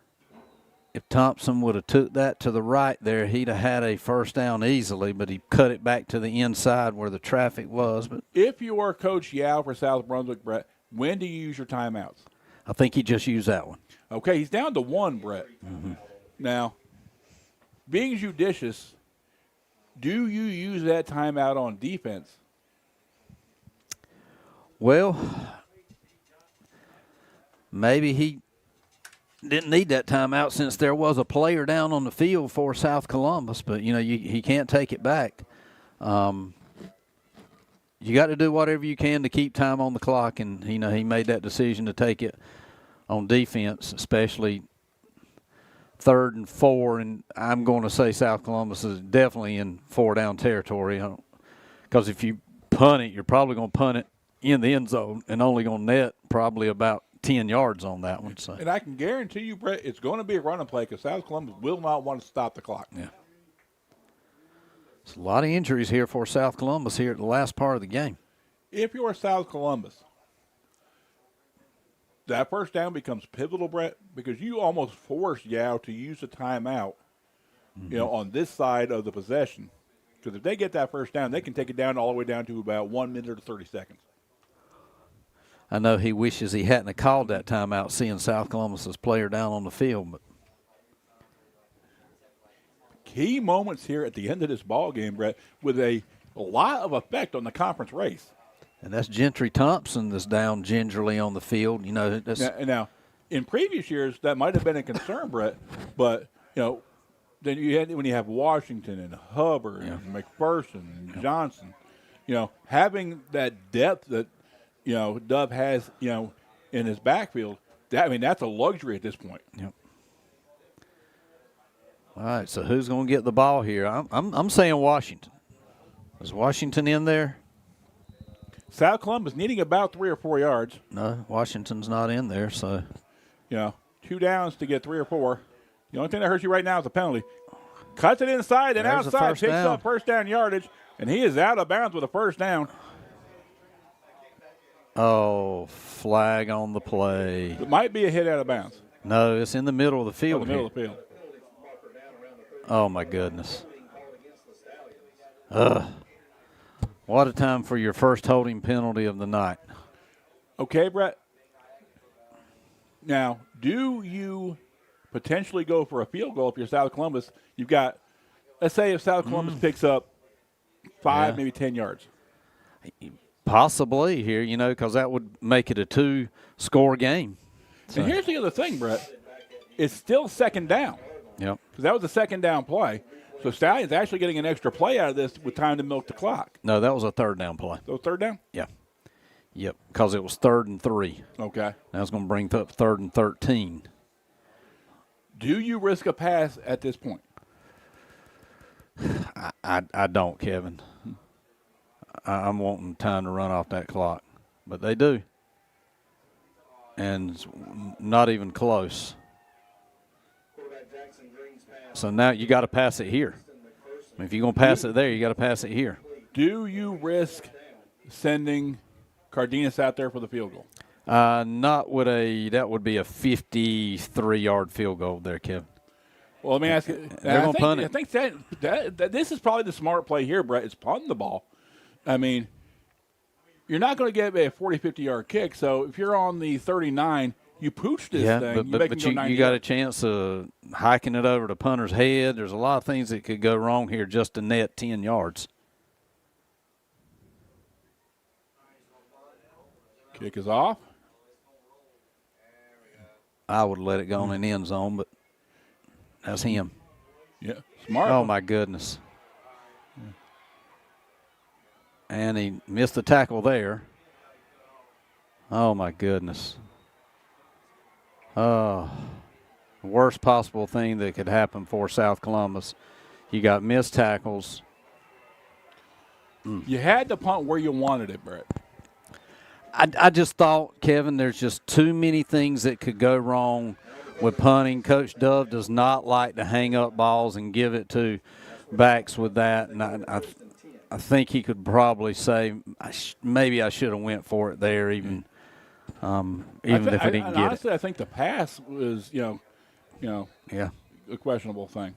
If Thompson would have took that to the right there, he'd have had a first down easily, but he cut it back to the inside where the traffic was. But if you are Coach Yao for South Brunswick, Brett, when do you use your timeouts? I think he just used that one. Okay, he's down to 1, Brett. Mm-hmm. Now, being judicious, do you use that timeout on defense? Well, maybe he didn't need that timeout since there was a player down on the field for South Columbus, but, he can't take it back. You got to do whatever you can to keep time on the clock, and, he made that decision to take it on defense, especially 3rd and 4, and I'm going to say South Columbus is definitely in 4-down territory because if you punt it, you're probably going to punt it in the end zone and only going to net probably about 10 yards on that one. So. And I can guarantee you, Brett, it's going to be a running play because South Columbus will not want to stop the clock. Yeah. There's a lot of injuries here for South Columbus here at the last part of the game. If you're South Columbus, that first down becomes pivotal, Brett, because you almost force Yao to use the timeout, on this side of the possession. Because if they get that first down, they can take it down all the way down to about 1 minute or 30 seconds. I know he wishes he hadn't have called that timeout seeing South Columbus's player down on the field. But key moments here at the end of this ball game, Brett, with a lot of effect on the conference race. And that's Gentry Thompson that's down gingerly on the field. That's now, in previous years, that might have been a concern, Brett. But, then when you have Washington and Hubbard and McPherson and Johnson, having that depth that, Dove has, in his backfield, that's a luxury at this point. Yep. All right, so who's going to get the ball here? I'm saying Washington. Is Washington in there? South Columbus needing about 3 or 4 yards. No, Washington's not in there, so. 2 downs to get 3 or 4. The only thing that hurts you right now is a penalty. Cuts it inside and There's outside, picks up first down yardage, and he is out of bounds with a first down. Oh, flag on the play. It might be a hit out of bounds. No, it's in the middle of the field. In the middle of the field. Oh, my goodness. What a time for your first holding penalty of the night. Okay, Brett. Now, do you potentially go for a field goal if you're South Columbus? You've got, let's say if South Columbus picks up 5, maybe 10 yards. Possibly here, because that would make it a 2-score game. So. And here's the other thing, Brett. It's still second down. Yep. Because that was a second down play. So Stallion's actually getting an extra play out of this with time to milk the clock. No, that was a 3rd down play. So 3rd down? Yeah. Yep, because it was 3rd and 3. Okay. Now it's going to bring up 3rd and 13. Do you risk a pass at this point? I don't, Kevin. I'm wanting time to run off that clock. But they do. And it's not even close. So now you got to pass it here. If you're going to pass it there, you got to pass it here. Do you risk sending Cardenas out there for the field goal? Not with that would be a 53-yard field goal there, Kevin. Well, let me ask you. They're going to punt it. I think that this is probably the smart play here, Brett. Is punting the ball. I mean, you're not going to get a 40, 50-yard kick. So if you're on the 39, you pooch this thing. But you got a chance of hiking it over to punter's head. There's a lot of things that could go wrong here just to net 10 yards. Kick is off. I would let it go in the end zone, but that's him. Yeah, smart. Oh, my goodness. Yeah. And he missed the tackle there. Oh, my goodness. Worst possible thing that could happen for South Columbus. You got missed tackles. You had to punt where you wanted it, Brett. I just thought, Kevin, there's just too many things that could go wrong with punting. Coach Dove does not like to hang up balls and give it to backs with that. And I think he could probably say, maybe I should have went for it there, even if I didn't get honestly, it. I think the pass was, yeah, a questionable thing.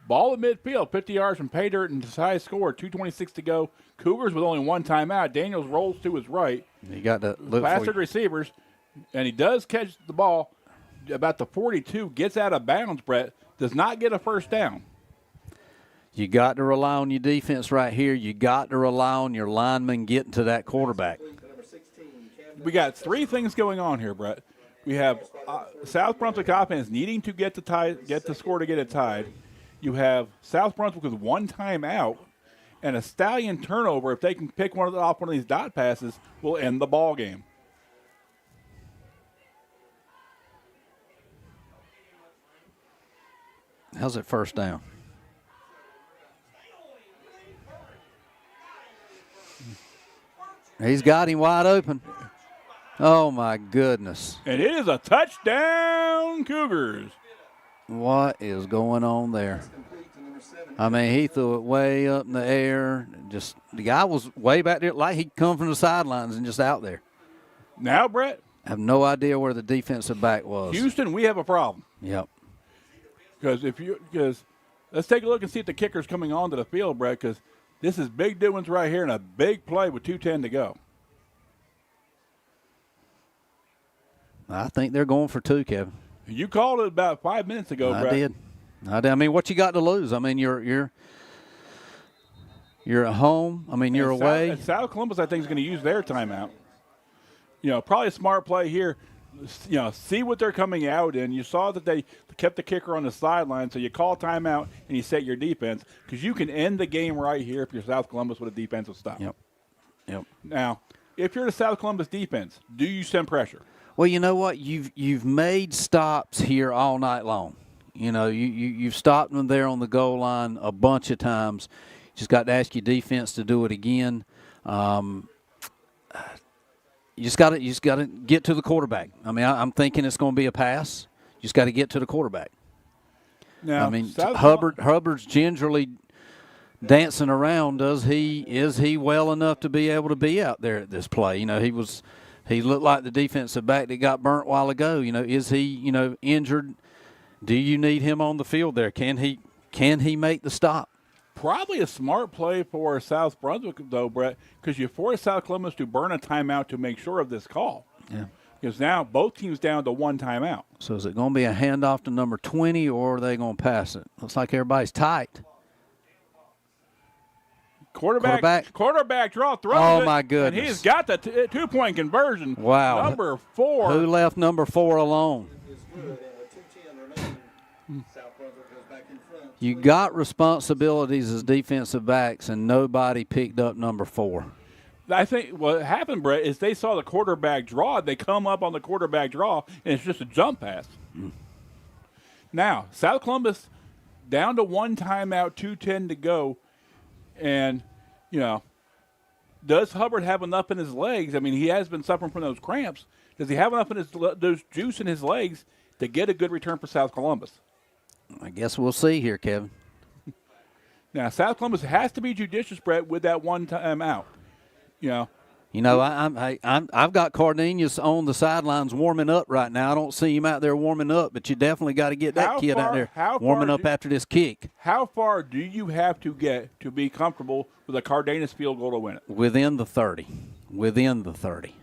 Ball at midfield, 50 yards from pay dirt and his high score, 2:26 to go. Cougars with only one timeout. Daniels rolls to his right. You got to look Bastard receivers, and he does catch the ball about the 42, gets out of bounds, Brett, does not get a first down. You got to rely on your defense right here. You got to rely on your linemen getting to that quarterback. We got three things going on here, Brett. We have South Brunswick offense needing to get the score to get it tied. You have South Brunswick with one timeout, and a Stallion turnover. If they can pick off one of these dot passes, will end the ball game. How's it first down? He's got him wide open. Oh, my goodness. And it is a touchdown, Cougars. What is going on there? I mean, he threw it way up in the air. Just the guy was way back there, like he'd come from the sidelines and just out there. Now, Brett? I have no idea where the defensive back was. Houston, we have a problem. Yep. Because let's take a look and see if the kicker's coming onto the field, Brett, because this is big doings right here and a big play with 2:10 to go. I think they're going for two, Kevin. You called it about 5 minutes ago, Brett. I did. I mean, what you got to lose? I mean, you're at home. I mean, you're away. South Columbus, I think, is going to use their timeout. Probably a smart play here. See what they're coming out in. You saw that they kept the kicker on the sideline, so you call timeout and you set your defense because you can end the game right here if you're South Columbus with a defensive stop. Yep. Now, if you're the South Columbus defense, do you send pressure? Well, you know what? You've made stops here all night long. You've stopped them there on the goal line a bunch of times. Just got to ask your defense to do it again. You just got to get to the quarterback. I mean, I'm thinking it's going to be a pass. You just got to get to the quarterback. Now, I mean, Hubbard's gingerly dancing around. Is he well enough to be able to be out there at this play? He looked like the defensive back that got burnt a while ago. Is he injured? Do you need him on the field there? Can he make the stop? Probably a smart play for South Brunswick, though, Brett, because you force South Columbus to burn a timeout to make sure of this call. Yeah. Because now both teams down to one timeout. So is it going to be a handoff to number 20, or are they going to pass it? Looks like everybody's tight. Quarterback draw, throws it. Oh, my goodness. And he's got the two-point conversion. Wow. Number 4. Who left number 4 alone? You got responsibilities as defensive backs, and nobody picked up number 4. I think what happened, Brett, is they saw the quarterback draw. They come up on the quarterback draw, and it's just a jump pass. Now, South Columbus down to one timeout, 2:10 to go. And, does Hubbard have enough in his legs? I mean, he has been suffering from those cramps. Does he have enough in those juice in his legs to get a good return for South Columbus? I guess we'll see here, Kevin. Now, South Columbus has to be judicious, Brett, with that one time out. You know, I've got Cardenas on the sidelines warming up right now. I don't see him out there warming up, but you definitely got to get that kid out there warming up after this kick. How far do you have to get to be comfortable with a Cardenas field goal to win it? Within the 30. Within the 30.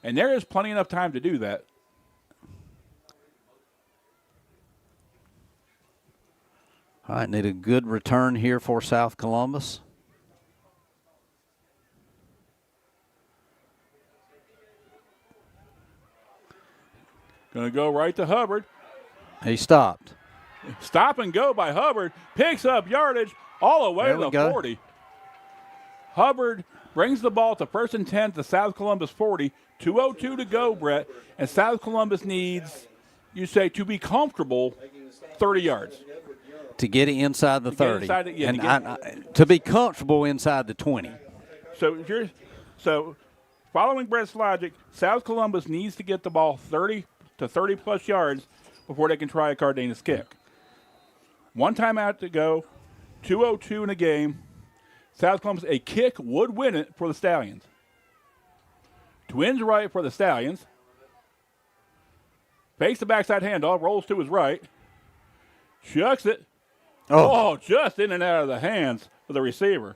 And there is plenty enough time to do that. All right, need a good return here for South Columbus. Going to go right to Hubbard. He stopped. Stop and go by Hubbard. Picks up yardage all the way to the 40. Hubbard brings the ball to 1st and 10 to South Columbus 40. 2:02 to go, Brett. And South Columbus needs, you say, to be comfortable, 30 yards. To get it inside the 30. To be comfortable inside the 20. So following Brett's logic, South Columbus needs to get the ball 30 to 30-plus yards before they can try a Cardenas kick. One timeout to go, 2:02 in the game. South Columbus, a kick would win it for the Stallions. Twins right for the Stallions. Fakes the backside handoff, rolls to his right. Chucks it. Oh, just in and out of the hands of the receiver.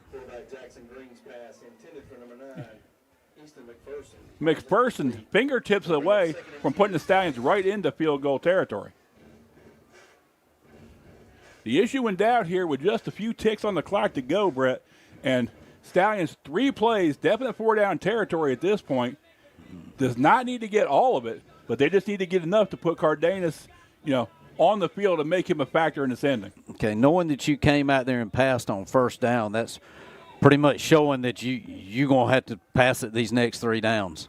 Jackson Green's pass intended for number 9, Easton McPherson. McPherson fingertips away from putting the Stallions right into field goal territory. The issue in doubt here with just a few ticks on the clock to go, Brett, and Stallions 3 plays, definite 4-down territory at this point. Does not need to get all of it, but they just need to get enough to put Cardenas, on the field and make him a factor in this ending. Okay, knowing that you came out there and passed on 1st down, that's pretty much showing that you're going to have to pass it these next 3 downs.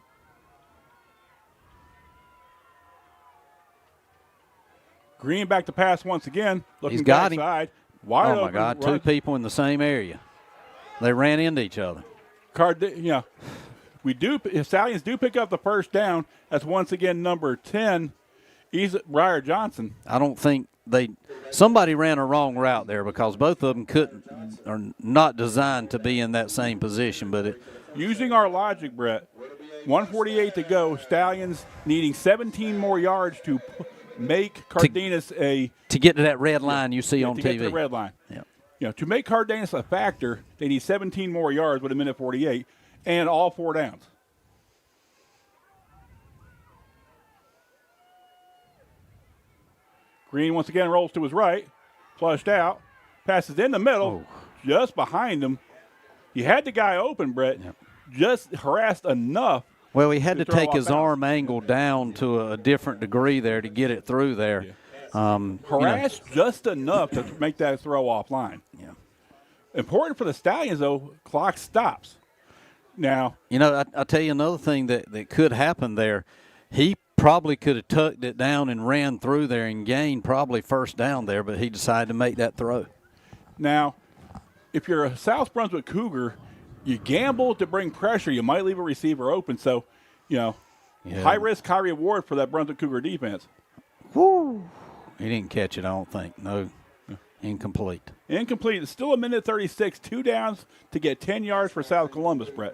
Green back to pass once again. Looking He's got backside. Him. Wide oh, my God, 2 people in the same area. They ran into each other. If Stallions do pick up the 1st down, that's once again number 10, Briar Johnson. I don't think somebody ran a wrong route there because both of them are not designed to be in that same position. But using our logic, Brett, 1:48 to go, Stallions needing 17 more yards to make Cardenas to get to that red line you see on TV. To get to the red line. Yeah. To make Cardenas a factor, they need 17 more yards with 1:48 and all 4 downs. Green once again rolls to his right, flushed out, passes in the middle, just behind him. He had the guy open, Brett, just harassed enough. Well, he had to take his arm angle down to a different degree there to get it through there. Yeah. Harassed just enough to make that throw offline. Yeah. Important for the Stallions, though, clock stops. Now, I'll tell you another thing that could happen there. He probably could have tucked it down and ran through there and gained probably 1st down there, but he decided to make that throw. Now, if you're a South Brunswick Cougar, you gamble to bring pressure. You might leave a receiver open. So, high risk, high reward for that Brunswick Cougar defense. Woo! He didn't catch it, I don't think. No. Incomplete. Incomplete. It's still 1:36, 2 downs to get 10 yards for South Columbus, Brett.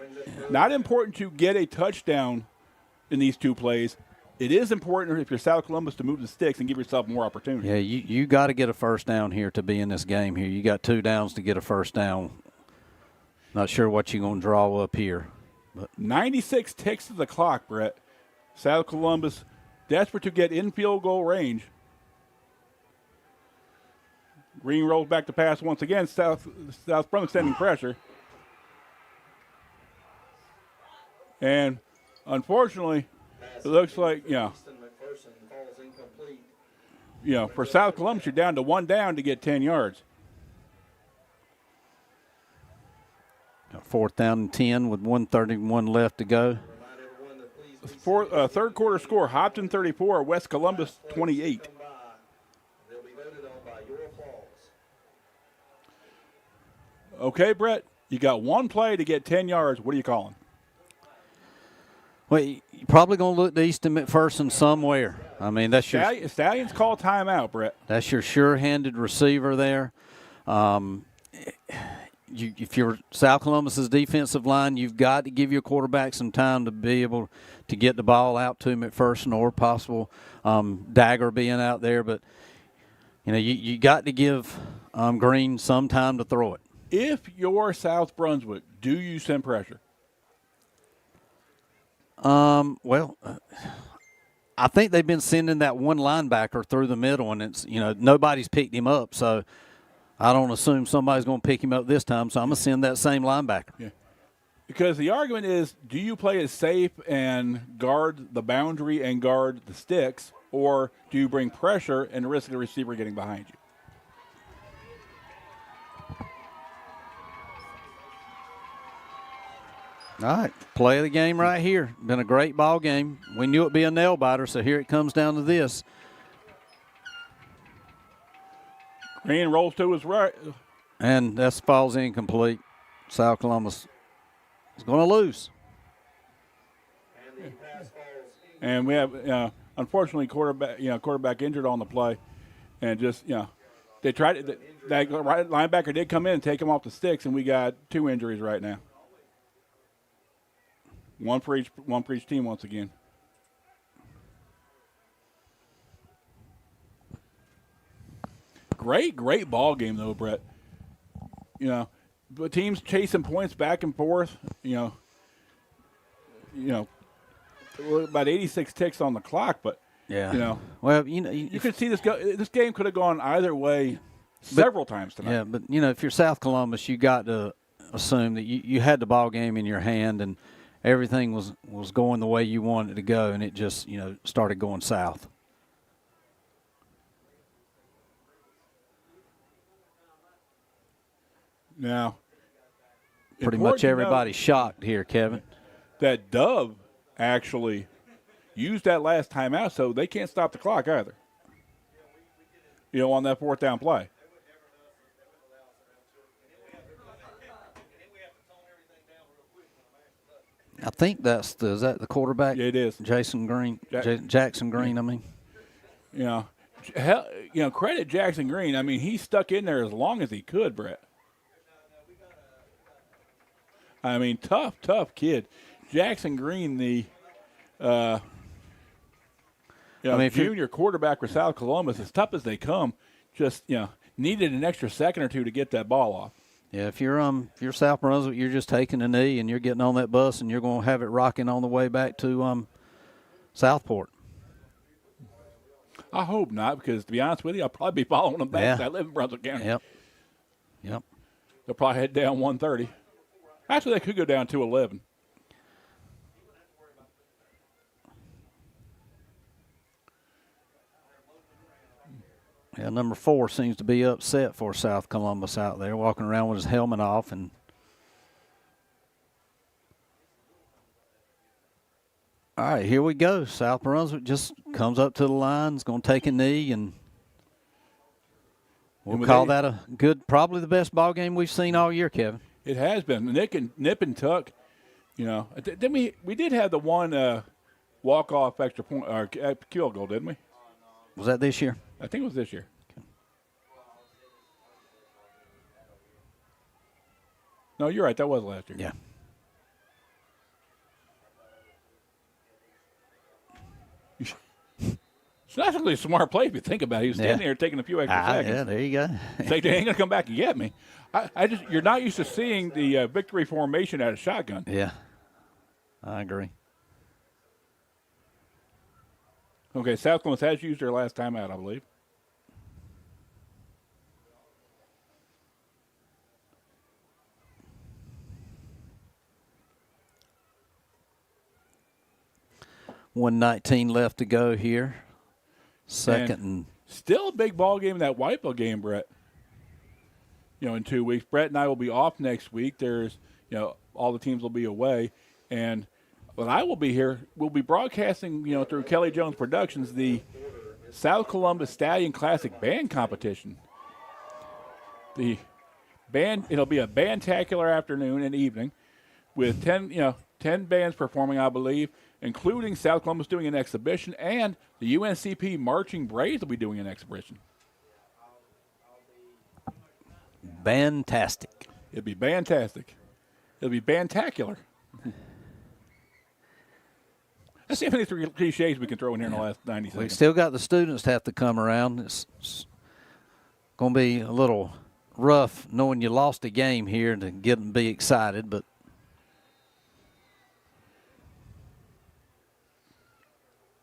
Not important to get a touchdown in these 2 plays. It is important if you're South Columbus to move the sticks and give yourself more opportunity. Yeah, you got to get a 1st down here to be in this game here. You got 2 downs to get a 1st down. Not sure what you're going to draw up here. But 96 ticks to the clock, Brett. South Columbus desperate to get in field goal range. Green rolls back to pass once again. South Brunswick sending pressure. And unfortunately, it looks like, for South Columbus, you're down to 1 down to get 10 yards. 4th down and 10 with 1:31 left to go. 3rd quarter score, Hopton 34, West Columbus 28. Okay, Brett, you got 1 play to get 10 yards. What are you calling? Well, you're probably going to look to Easton McPherson somewhere. I mean, that's your Stallions call timeout, Brett. That's your sure-handed receiver there. if you're South Columbus's defensive line, you've got to give your quarterback some time to be able to get the ball out to him at first or possible dagger being out there. But, you got to give Green some time to throw it. If you're South Brunswick, do you send pressure? I think they've been sending that one linebacker through the middle, and it's nobody's picked him up, so I don't assume somebody's going to pick him up this time. So I'm going to send that same linebacker. Yeah, because the argument is, do you play it safe and guard the boundary and guard the sticks, or do you bring pressure and risk the receiver getting behind you? All right, play of the game right here. Been a great ball game. We knew it'd be a nail biter, so here it comes down to this. Green rolls to his right. And that falls incomplete. South Columbus is going to lose. And we have, unfortunately, quarterback injured on the play. And just, they tried – that right linebacker did come in and take him off the sticks, and we got 2 injuries right now. One for each team once again. Great ball game though, Brett. But teams chasing points back and forth. About 86 ticks on the clock, but well, you could see this game could have gone either way several times tonight. Yeah, but if you're South Columbus, you got to assume that you had the ball game in your hand and everything was going the way you wanted it to go, and it just, started going south. Now, pretty much everybody's shocked here, Kevin. That Dove actually used that last timeout, so they can't stop the clock either. On that 4th down play. I think is that the quarterback? Yeah, it is. Jackson Green, Jackson Green, I mean. Credit Jackson Green. I mean, he stuck in there as long as he could, Brett. I mean, tough kid. Jackson Green, the junior quarterback for South Columbus, as tough as they come, just, needed an extra second or two to get that ball off. Yeah, if you're South Brunswick, you're just taking a knee and you're getting on that bus and you're going to have it rocking on the way back to Southport. I hope not, because to be honest with you, I'll probably be following them back. I live in Brunswick County. Yep. They'll probably head down 130. Actually, they could go down 211. Yeah, number 4 seems to be upset for South Columbus out there, walking around with his helmet off. And all right, here we go. South Brunswick just comes up to the line, is going to take a knee, and we'll call that a good, probably the best ball game we've seen all year, Kevin. It has been. Nip and tuck. Then we did have the one walk-off extra point or field goal, didn't we? Was that this year? I think it was this year. Okay. No, you're right. That was last year. Yeah. It's not really a smart play if you think about it. He was standing there taking a few extra seconds. Yeah, there you go. They ain't going to come back and get me. You're not used to seeing the victory formation at a shotgun. Yeah, I agree. Okay, South Columbus has used their last timeout, I believe. $1:19 left to go here. Second and still a big ball game in that Whiteville game, Brett. In 2 weeks. Brett and I will be off next week. There's, all the teams will be away. And when I will be here, we'll be broadcasting, through Kelly Jones Productions, the South Columbus Stallion Classic Band Competition. The band, it'll be a bandtacular afternoon and evening with 10 bands performing, I believe, including South Columbus doing an exhibition, and the UNCP Marching Braves will be doing an exhibition. Fantastic. It'd be fantastic. It'll be fantacular. Let's see how many cliches we can throw in here in the last 90 seconds. We still got the students to have to come around. It's going to be a little rough knowing you lost a game here to get them to be excited, but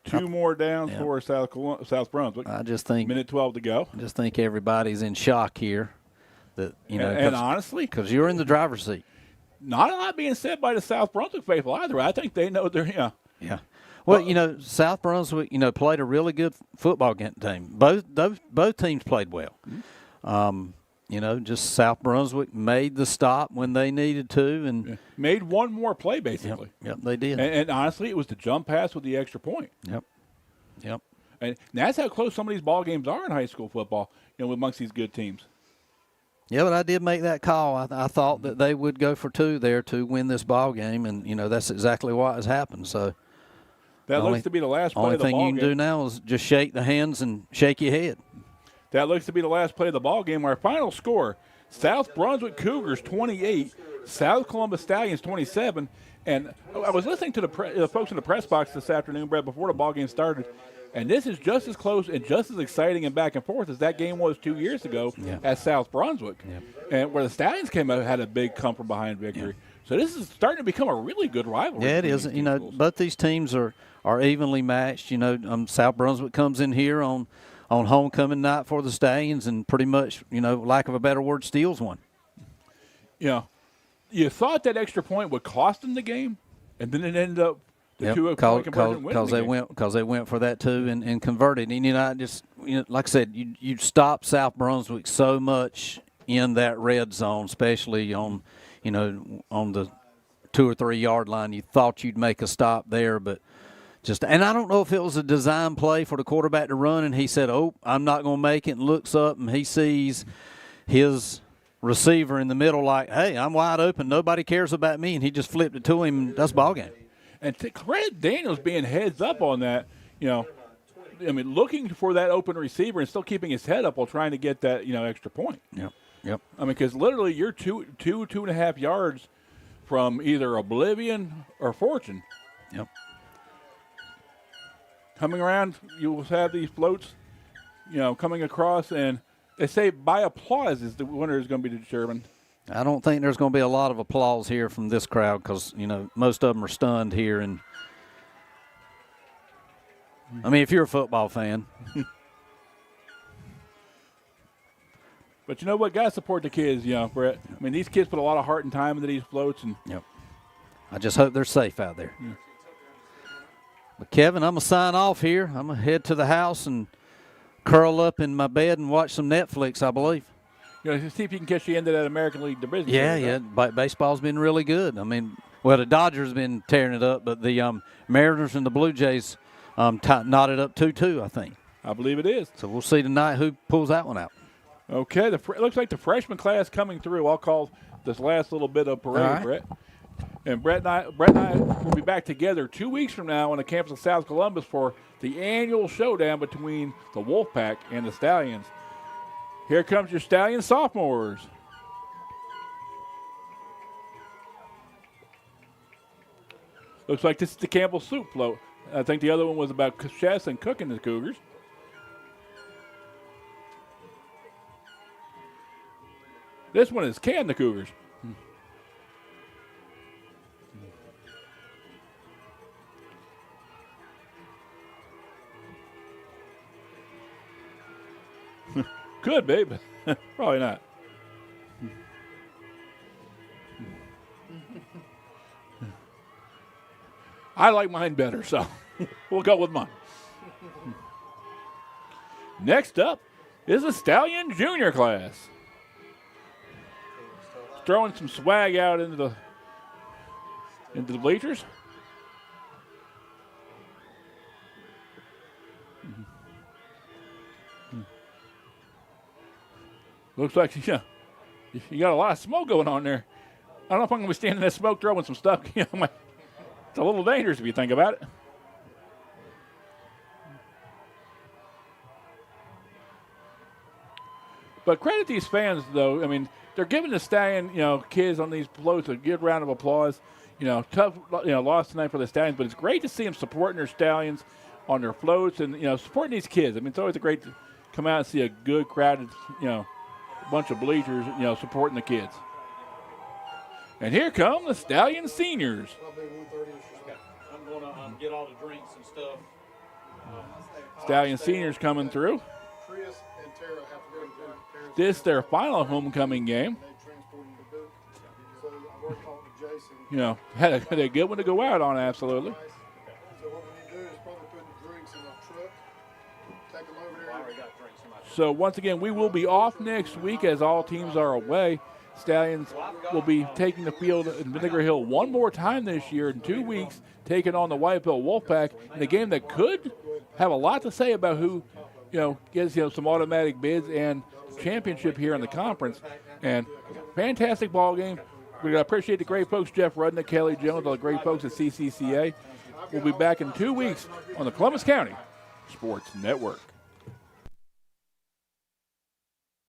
two more down for South Brunswick. I just think minute 12 to go. I just think everybody's in shock here. That and honestly, because you're in the driver's seat. Not a lot being said by the South Brunswick faithful either. I think they know they're Yeah. Well, South Brunswick, played a really good football team. Both teams played well. Mm-hmm. Just South Brunswick made the stop when they needed to, and made one more play basically. Yep, they did. And honestly, it was the jump pass with the extra point. Yep. And that's how close some of these ball games are in high school football. Amongst these good teams. Yeah, but I did make that call. I thought that they would go for two there to win this ball game, and that's exactly what has happened. So that looks to be the last play of the ball game. Only thing you can do now is just shake the hands and shake your head. That looks to be the last play of the ball game. Our final score: South Brunswick Cougars 28, South Columbus Stallions 27. And I was listening to the folks in the press box this afternoon, Brett, before the ball game started. And this is just as close and just as exciting and back and forth as that game was 2 years ago at South Brunswick, and where the Stallions came out had a big come from behind victory. So this is starting to become a really good rivalry. Yeah, it is. Both these teams are evenly matched. South Brunswick comes in here on homecoming night for the Stallions and pretty much, lack of a better word, steals one. You thought that extra point would cost them the game, and then it ended up. Because they went for that too and converted. And like I said, you stopped South Brunswick so much in that red zone, especially on the 2 or 3 yard line. You thought you'd make a stop there, but and I don't know if it was a design play for the quarterback to run, and he said, "Oh, I'm not going to make it," and looks up and he sees his receiver in the middle, like, "Hey, I'm wide open. Nobody cares about me," and he just flipped it to him. And that's ball game. And to credit Daniels being heads up on that, looking for that open receiver and still keeping his head up while trying to get that, extra point. Yep. Because literally you're 2.5 yards from either oblivion or fortune. Yep. Coming around, you will have these floats, coming across, and they say by applause is the winner is going to be determined. I don't think there's going to be a lot of applause here from this crowd because, most of them are stunned here. And if you're a football fan. But you know what? Got to support the kids, Brett. These kids put a lot of heart and time into these floats. Yep. I just hope they're safe out there. Yeah. But, Kevin, I'm going to sign off here. I'm going to head to the house and curl up in my bed and watch some Netflix, I believe. See if you can catch the end of that American League Division. Yeah. Baseball's been really good. The Dodgers have been tearing it up, but the Mariners and the Blue Jays knotted up 2-2, I think. I believe it is. So we'll see tonight who pulls that one out. Okay, it looks like the freshman class coming through. I'll call this last little bit of parade, right. Brett. And Brett and I will be back together 2 weeks from now on the campus of South Columbus for the annual showdown between the Wolfpack and the Stallions. Here comes your Stallion sophomores. Looks like this is the Campbell soup float. I think the other one was about chefs and cooking the Cougars. This one is can the Cougars. Could be, but probably not. I like mine better, so we'll go with mine. Next up is the Stallion Junior class. Throwing some swag out into the bleachers. Looks like, you got a lot of smoke going on there. I don't know if I'm going to be standing in that smoke throwing some stuff. It's a little dangerous if you think about it. But credit these fans, though. I mean, they're giving the Stallion, kids on these floats a good round of applause. Tough, loss tonight for the Stallions, but it's great to see them supporting their Stallions on their floats and, supporting these kids. I mean, it's always great to come out and see a good crowded, bunch of bleachers, supporting the kids. And here come the Stallion seniors. I'm going to get all the drinks and stuff. Stallion seniors coming through. This their final homecoming game. Had a good one to go out on, absolutely. So what we need to do is probably put the drinks in our truck, take them over there. So once again, we will be off next week as all teams are away. Stallions will be taking the field in Vinegar Hill one more time this year in 2 weeks, taking on the White Belt Wolfpack in a game that could have a lot to say about who, gets some automatic bids and championship here in the conference. And fantastic ball game. We appreciate the great folks, Jeff Rudnick, Kelly Jones, all the great folks at CCCA. We'll be back in 2 weeks on the Columbus County Sports Network.